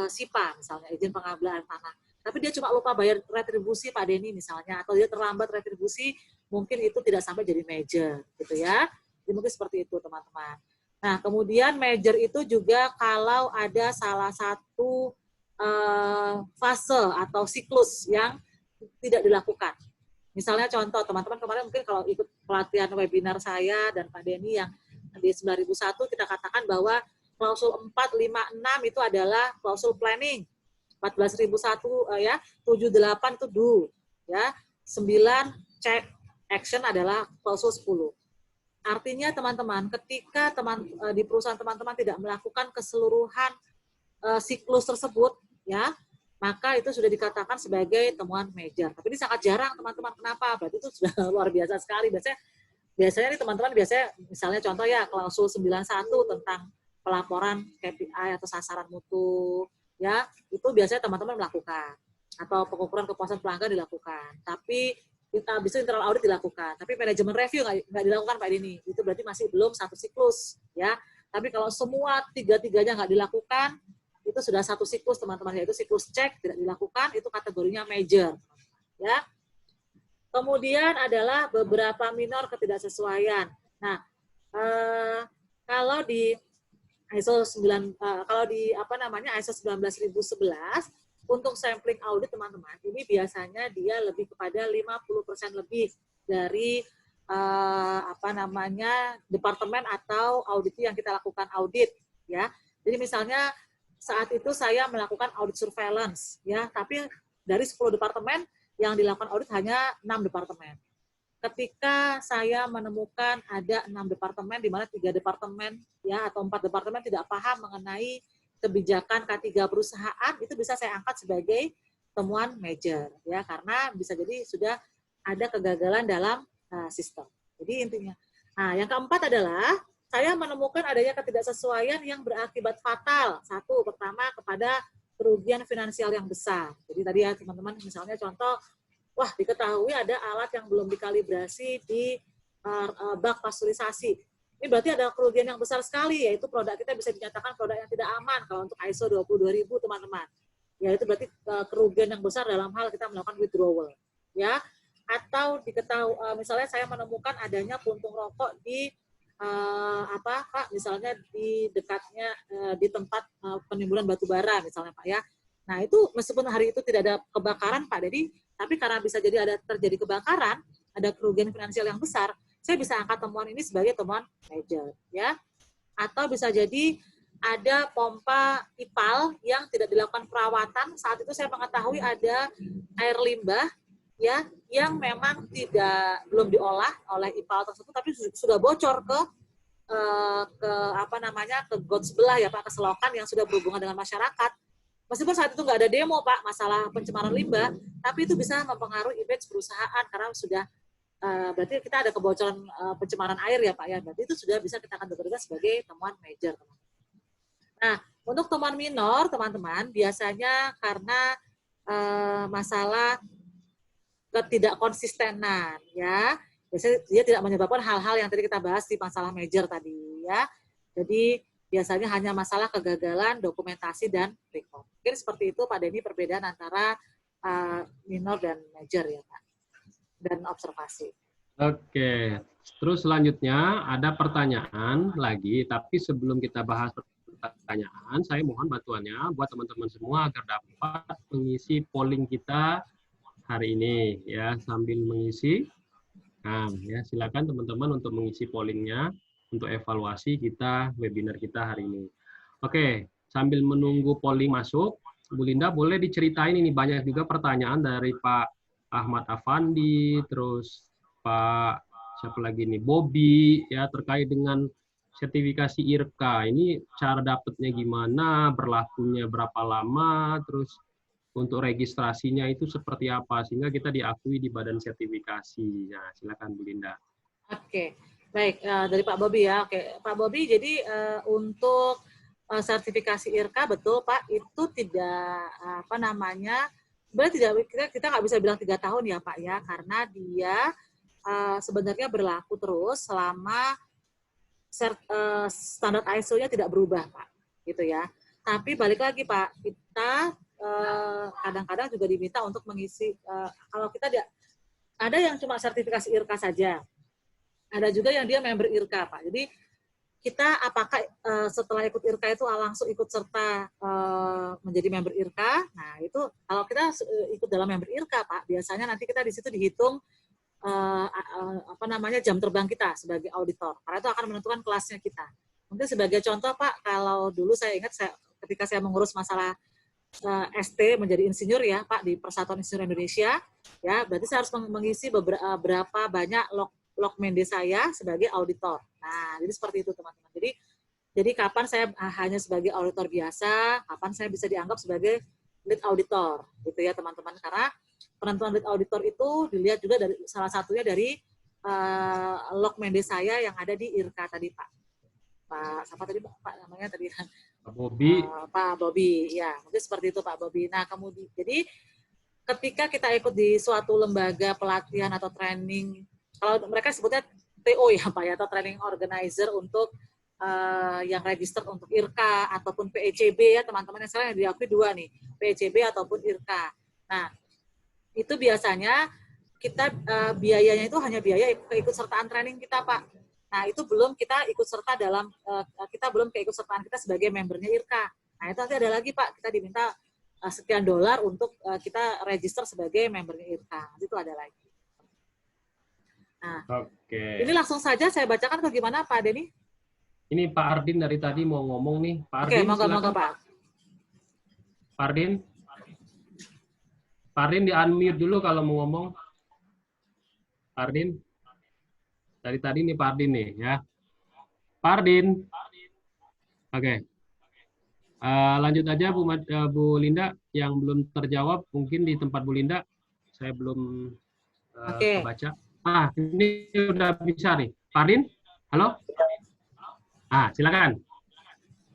SIPA misalnya, izin pengambilan tanah, tapi dia cuma lupa bayar retribusi Pak Denny misalnya, atau dia terlambat retribusi, mungkin itu tidak sampai jadi major gitu ya. Jadi mungkin seperti itu teman-teman. Nah kemudian major itu juga kalau ada salah satu fase atau siklus yang tidak dilakukan. Misalnya contoh teman-teman kemarin mungkin kalau ikut pelatihan webinar saya dan Pak Denny yang di 9001 kita katakan bahwa klausul 4, 5, 6 itu adalah klausul planning. 14.001 ya, 78 itu do, ya. 9 check action adalah klausul 10. Artinya teman-teman, ketika di perusahaan teman-teman tidak melakukan keseluruhan siklus tersebut, ya, maka itu sudah dikatakan sebagai temuan major. Tapi ini sangat jarang teman-teman. Kenapa? Berarti itu sudah luar biasa sekali. Biasanya nih teman-teman, misalnya contoh ya klausul 91 tentang pelaporan KPI atau sasaran mutu, ya, itu biasanya teman-teman melakukan. Atau pengukuran kepuasan pelanggan dilakukan. Tapi bisa internal audit dilakukan. Tapi manajemen review nggak dilakukan Pak Dini. Itu berarti masih belum satu siklus, ya. Tapi kalau semua tiga-tiganya nggak dilakukan, itu sudah satu siklus teman-teman, yaitu siklus cek tidak dilakukan, itu kategorinya major, ya. Kemudian adalah beberapa minor ketidaksesuaian. Nah, kalau di ISO 19011 untuk sampling audit teman-teman, ini biasanya dia lebih kepada 50% lebih dari departemen atau audit yang kita lakukan audit, ya. Jadi misalnya saat itu saya melakukan audit surveillance, ya, tapi dari 10 departemen yang dilakukan audit hanya 6 departemen. Ketika saya menemukan ada 6 departemen, di mana 3 departemen, ya, atau 4 departemen tidak paham mengenai kebijakan K3 perusahaan, itu bisa saya angkat sebagai temuan major, ya, karena bisa jadi sudah ada kegagalan dalam sistem. Jadi intinya. Nah, yang keempat adalah saya menemukan adanya ketidaksesuaian yang berakibat fatal. Satu, pertama kepada kerugian finansial yang besar. Jadi tadi ya teman-teman, misalnya contoh, wah diketahui ada alat yang belum dikalibrasi di bak pasteurisasi. Ini berarti ada kerugian yang besar sekali, yaitu produk kita bisa dinyatakan produk yang tidak aman kalau untuk ISO 22000 teman-teman. Ya itu berarti kerugian yang besar dalam hal kita melakukan withdrawal. Ya, atau diketahui misalnya saya menemukan adanya puntung rokok di Pak, misalnya di dekatnya di tempat penimbunan batu bara misalnya Pak, ya. Nah itu meskipun hari itu tidak ada kebakaran Pak Dedi, tapi karena bisa jadi ada terjadi kebakaran, ada kerugian finansial yang besar, saya bisa angkat temuan ini sebagai temuan major, ya. Atau bisa jadi ada pompa IPAL yang tidak dilakukan perawatan, saat itu saya mengetahui ada air limbah, ya, yang memang belum diolah oleh IPAL tersebut, tapi sudah bocor ke got sebelah ya Pak, ke selokan yang sudah berhubungan dengan masyarakat. Meskipun saat itu nggak ada demo Pak masalah pencemaran limbah, tapi itu bisa mempengaruhi image perusahaan karena sudah berarti kita ada kebocoran pencemaran air ya Pak ya. Berarti itu sudah bisa kita kategorikan sebagai temuan major. Nah, untuk temuan minor teman-teman biasanya karena masalah ketidakkonsistenan, ya. Biasanya dia tidak menyebabkan hal-hal yang tadi kita bahas di masalah major tadi, ya. Jadi biasanya hanya masalah kegagalan dokumentasi dan record. Mungkin seperti itu Pak Denny perbedaan antara minor dan major ya Pak, dan observasi. Oke, terus selanjutnya ada pertanyaan lagi, tapi sebelum kita bahas pertanyaan, saya mohon bantuannya buat teman-teman semua agar dapat mengisi polling kita hari ini ya, sambil mengisi. Nah, ya silakan teman-teman untuk mengisi pollingnya untuk evaluasi kita webinar kita hari ini. Oke, sambil menunggu polling masuk, Bu Linda boleh diceritain ini banyak juga pertanyaan dari Pak Ahmad Afandi, terus Pak siapa lagi nih, Bobby ya, terkait dengan sertifikasi IRCA. Ini cara dapatnya gimana, berlakunya berapa lama, terus untuk registrasinya itu seperti apa, sehingga kita diakui di badan sertifikasi. Nah, silakan Bu Linda. Oke, baik. Dari Pak Bobby ya. Oke, Pak Bobby, jadi untuk sertifikasi IRCA, betul Pak, itu tidak, sebenarnya kita nggak bisa bilang 3 tahun ya Pak ya, karena dia sebenarnya berlaku terus selama standar ISO-nya tidak berubah Pak, gitu ya. Tapi balik lagi Pak, kita kadang-kadang juga diminta untuk mengisi, kalau kita ada yang cuma sertifikasi IRCA saja, ada juga yang dia member IRCA Pak. Jadi kita apakah setelah ikut IRCA itu langsung ikut serta menjadi member IRCA? Nah itu kalau kita ikut dalam member IRCA Pak, biasanya nanti kita di situ dihitung jam terbang kita sebagai auditor. Karena itu akan menentukan kelasnya kita. Mungkin sebagai contoh Pak, kalau dulu saya ingat ketika saya mengurus masalah ST menjadi insinyur ya Pak di Persatuan Insinyur Indonesia, ya berarti saya harus mengisi berapa banyak log mende saya sebagai auditor. Nah, jadi seperti itu teman-teman. Jadi kapan saya hanya sebagai auditor biasa, kapan saya bisa dianggap sebagai lead auditor, gitu ya teman-teman. Karena penentuan lead auditor itu dilihat juga dari salah satunya dari log mende saya yang ada di IRKA tadi Pak. Siapa tadi Pak namanya tadi? Pak Bobi. Pak Bobi, ya mungkin seperti itu Pak Bobi. Nah kemudian jadi ketika kita ikut di suatu lembaga pelatihan atau training, kalau mereka sebutnya TO ya Pak ya, atau training organizer untuk yang register untuk IRKA ataupun PECB ya teman-teman, yang sekarang yang diakui dua nih, PECB ataupun IRKA. Nah itu biasanya kita biayanya itu hanya biaya keikutsertaan training kita Pak. Nah, itu belum kita ikut serta dalam, kita belum keikutsertaan kita sebagai membernya IRKA. Nah, itu nanti ada lagi, Pak, kita diminta sekian dolar untuk kita register sebagai membernya IRKA. Itu ada lagi. Nah, ini langsung saja saya bacakan ke gimana, Pak Denny? Ini Pak Ardin dari tadi mau ngomong nih. Pak Ardin, Oke, monggo, Pak. Pak Ardin di-unmute dulu kalau mau ngomong. Pak Ardin. Dari tadi nih Pak Ardin nih ya. Pak Ardin. Oke. Lanjut aja Bu Linda yang belum terjawab mungkin di tempat Bu Linda. Saya belum kebaca. Ini udah bisa nih. Pak Ardin? Halo? Silakan.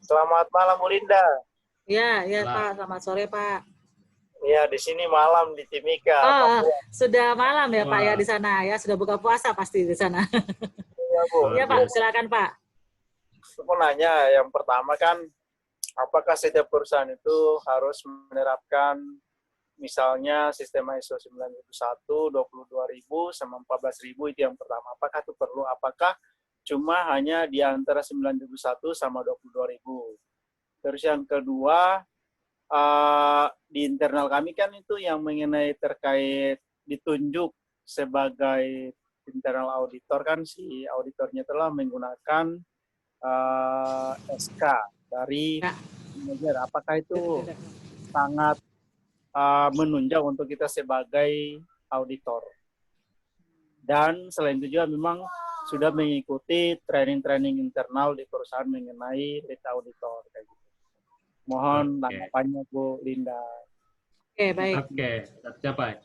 Selamat malam Bu Linda. Ya Pak, selamat sore Pak. Ya, di sini malam di Timika. Sudah malam ya Pak ya di sana ya, sudah buka puasa pasti di sana. Iya Bu. Iya Pak, silakan Pak. Saya mau nanya, yang pertama kan, apakah setiap perusahaan itu harus menerapkan misalnya sistem ISO 9001, 22.000 sama 14.000 itu yang pertama. Apakah itu perlu? Apakah cuma hanya di antara 91 sama 22.000? Terus yang kedua, di internal kami kan itu yang mengenai terkait ditunjuk sebagai internal auditor kan si auditornya telah menggunakan SK dari manajer. Apakah itu sangat menunjang untuk kita sebagai auditor? Dan selain itu juga memang sudah mengikuti training-training internal di perusahaan mengenai lead auditor kayak gitu. Mohon tanggapannya Bu Linda. Oke, baik. Oke, tercapai.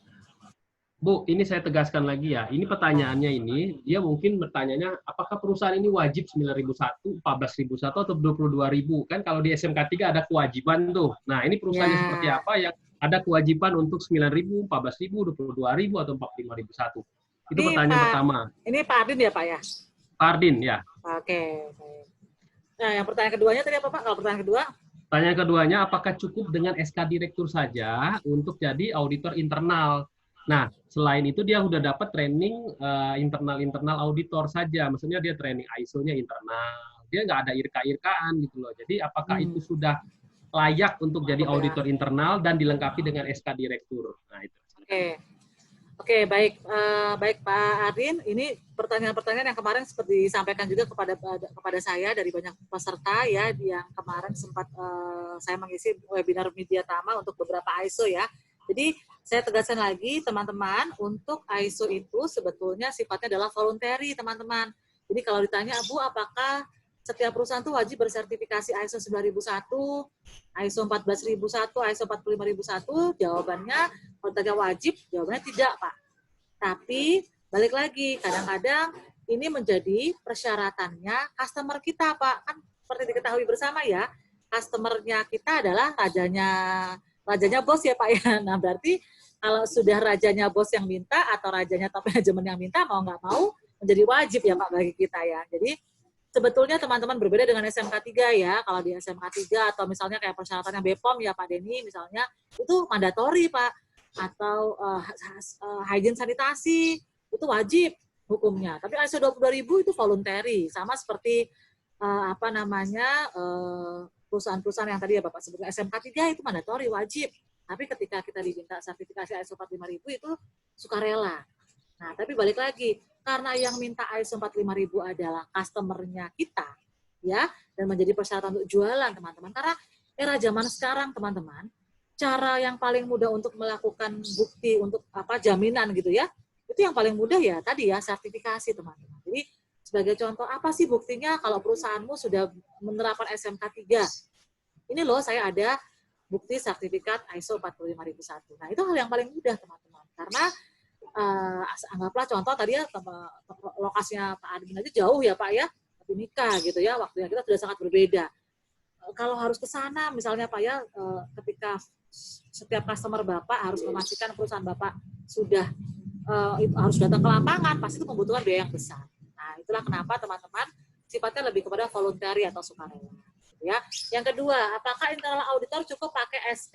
Bu, ini saya tegaskan lagi ya. Ini pertanyaannya ini, dia mungkin bertanyanya, apakah perusahaan ini wajib 9.001, 14.001, atau 22.000? Kan kalau di SMK 3 ada kewajiban tuh. Nah, ini perusahaannya seperti apa yang ada kewajiban untuk 9.000, 14.000, 22.000, atau 45.001? Itu ini pertanyaan pertama. Ini Pak Ardin ya, Pak ya? Pak Ardin, ya. Oke, baik. Nah, yang pertanyaan keduanya tadi apa, Pak? Kalau pertanyaan kedua? Pertanyaan keduanya, apakah cukup dengan SK Direktur saja untuk jadi auditor internal? Nah, selain itu dia sudah dapat training internal auditor saja. Maksudnya dia training ISO-nya internal. Dia nggak ada IRKA-IRKAan gitu loh. Jadi apakah itu sudah layak untuk jadi auditor internal dan dilengkapi dengan SK Direktur? Nah, itu. Oke, baik. Baik Pak Ardin, ini pertanyaan-pertanyaan yang kemarin seperti disampaikan juga kepada saya dari banyak peserta ya, yang kemarin sempat saya mengisi webinar Media Tama untuk beberapa ISO ya. Jadi saya tegaskan lagi teman-teman, untuk ISO itu sebetulnya sifatnya adalah voluntary teman-teman. Jadi kalau ditanya, Bu, apakah setiap perusahaan itu wajib bersertifikasi ISO 9001, ISO 14.001, ISO 45.001? Jawabannya, kalau ditanya wajib, jawabannya tidak, Pak. Tapi, balik lagi, kadang-kadang ini menjadi persyaratannya customer kita, Pak. Kan seperti diketahui bersama ya, customer-nya kita adalah rajanya bos ya, Pak ya. Nah, berarti kalau sudah rajanya bos yang minta atau rajanya top manajemen yang minta, mau nggak mau menjadi wajib ya, Pak, bagi kita ya. Jadi, sebetulnya teman-teman berbeda dengan SMK 3 ya. Kalau di SMK 3 atau misalnya kayak persyaratannya BPOM ya Pak Denny misalnya, itu mandatori Pak. Atau hygiene sanitasi, itu wajib hukumnya. Tapi ISO 22.000 itu voluntary. Sama seperti perusahaan-perusahaan yang tadi ya Bapak sebutkan SMK 3 itu mandatori, wajib. Tapi ketika kita diminta sertifikasi ISO 45.000 itu sukarela. Nah, tapi balik lagi, karena yang minta ISO 45000 adalah customer-nya kita, ya, dan menjadi persyaratan untuk jualan, teman-teman. Karena era zaman sekarang, teman-teman, cara yang paling mudah untuk melakukan bukti untuk jaminan gitu ya, itu yang paling mudah ya tadi ya sertifikasi, teman-teman. Jadi sebagai contoh, apa sih buktinya kalau perusahaanmu sudah menerapkan SMK 3? Ini loh, saya ada bukti sertifikat ISO 45001. Nah, itu hal yang paling mudah, teman-teman. Karena anggaplah contoh tadi ya, lokasinya Pak Admin aja jauh ya Pak ya, nikah gitu ya, waktunya kita sudah sangat berbeda. Kalau harus ke sana, misalnya Pak ya, ketika setiap customer Bapak harus memastikan perusahaan Bapak sudah harus datang ke lapangan, pasti itu membutuhkan biaya yang besar. Nah, itulah kenapa teman-teman sifatnya lebih kepada voluntary atau sukarela. Ya. Yang kedua, apakah internal auditor cukup pakai SK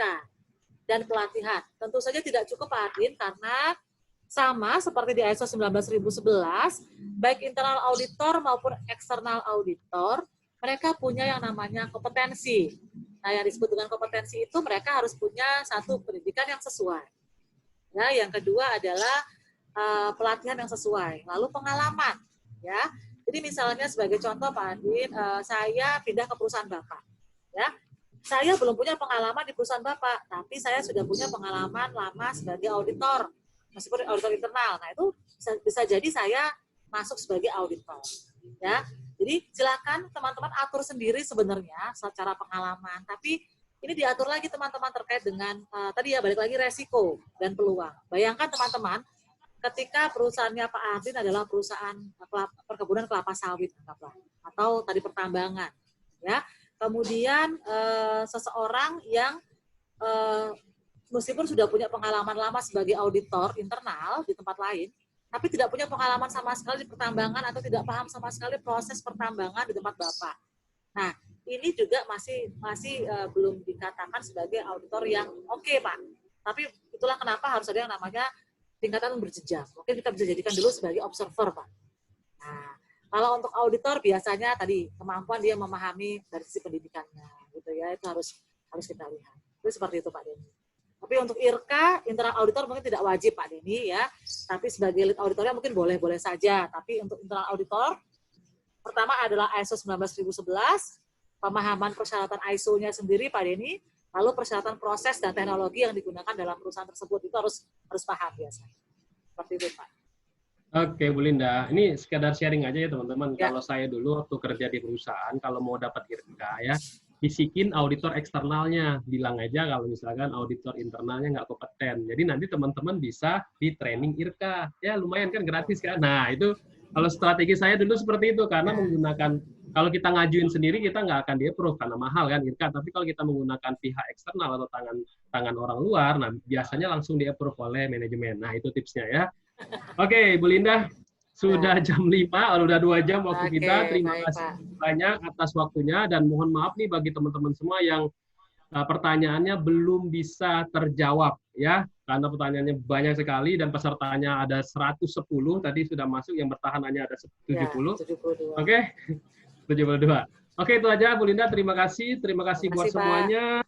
dan pelatihan? Tentu saja tidak cukup Pak Adin, karena sama seperti di ISO 19011, baik internal auditor maupun eksternal auditor, mereka punya yang namanya kompetensi. Nah, yang disebut dengan kompetensi itu mereka harus punya satu pendidikan yang sesuai. Ya, yang kedua adalah pelatihan yang sesuai. Lalu pengalaman. Ya, jadi misalnya sebagai contoh Pak Adin, saya pindah ke perusahaan Bapak. Ya, saya belum punya pengalaman di perusahaan Bapak, tapi saya sudah punya pengalaman lama sebagai auditor. Meskipun auditor internal, nah itu bisa jadi saya masuk sebagai auditor, ya. Jadi silakan teman-teman atur sendiri sebenarnya secara pengalaman, tapi ini diatur lagi teman-teman terkait dengan tadi ya balik lagi resiko dan peluang. Bayangkan teman-teman, ketika perusahaannya Pak Adin adalah perusahaan perkebunan kelapa sawit, atau tadi pertambangan, ya. Kemudian seseorang yang meskipun sudah punya pengalaman lama sebagai auditor internal di tempat lain, tapi tidak punya pengalaman sama sekali di pertambangan atau tidak paham sama sekali proses pertambangan di tempat Bapak. Nah, ini juga masih belum dikatakan sebagai auditor yang oke, Pak. Tapi itulah kenapa harus ada yang namanya tingkatan berjenjang. Oke, kita bisa jadikan dulu sebagai observer, Pak. Nah, kalau untuk auditor biasanya tadi kemampuan dia memahami dari sisi pendidikannya, gitu ya, itu harus kita lihat. Itu seperti itu, Pak Denny. Tapi untuk IRKA, internal auditor mungkin tidak wajib Pak Denny ya, tapi sebagai lead auditornya mungkin boleh-boleh saja. Tapi untuk internal auditor, pertama adalah ISO 19011, pemahaman persyaratan ISO-nya sendiri Pak Denny, lalu persyaratan proses dan teknologi yang digunakan dalam perusahaan tersebut itu harus paham biasanya. Seperti itu Pak. Oke Bu Linda, ini sekedar sharing aja ya teman-teman. Ya. Kalau saya dulu waktu kerja di perusahaan, kalau mau dapat IRKA ya, bisikin auditor eksternalnya, bilang aja kalau misalkan auditor internalnya nggak kompeten. Jadi nanti teman-teman bisa di training IRKA. Ya lumayan kan, gratis kan. Nah itu kalau strategi saya dulu seperti itu, karena menggunakan, kalau kita ngajuin sendiri kita nggak akan di-approve karena mahal kan IRKA. Tapi kalau kita menggunakan pihak eksternal atau tangan orang luar, nah biasanya langsung di-approve oleh manajemen. Nah itu tipsnya ya. Oke Bu Linda, sudah jam 5, udah 2 jam waktu kita. Terima kasih banyak atas waktunya, dan mohon maaf nih bagi teman-teman semua yang pertanyaannya belum bisa terjawab ya, karena pertanyaannya banyak sekali dan pesertanya ada 110 tadi sudah masuk, yang bertahan hanya ada 70. Ya, 72. Oke, 72. Oke, itu aja Bu Linda, terima kasih buat semuanya.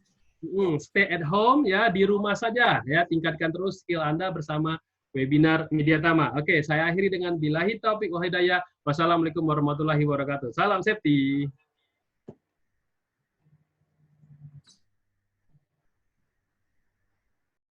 Stay at home ya, di rumah saja ya, tingkatkan terus skill Anda bersama webinar Mediatama. Oke, saya akhiri dengan billahi taufiq wal hidayah. Wassalamualaikum warahmatullahi wabarakatuh. Salam safety.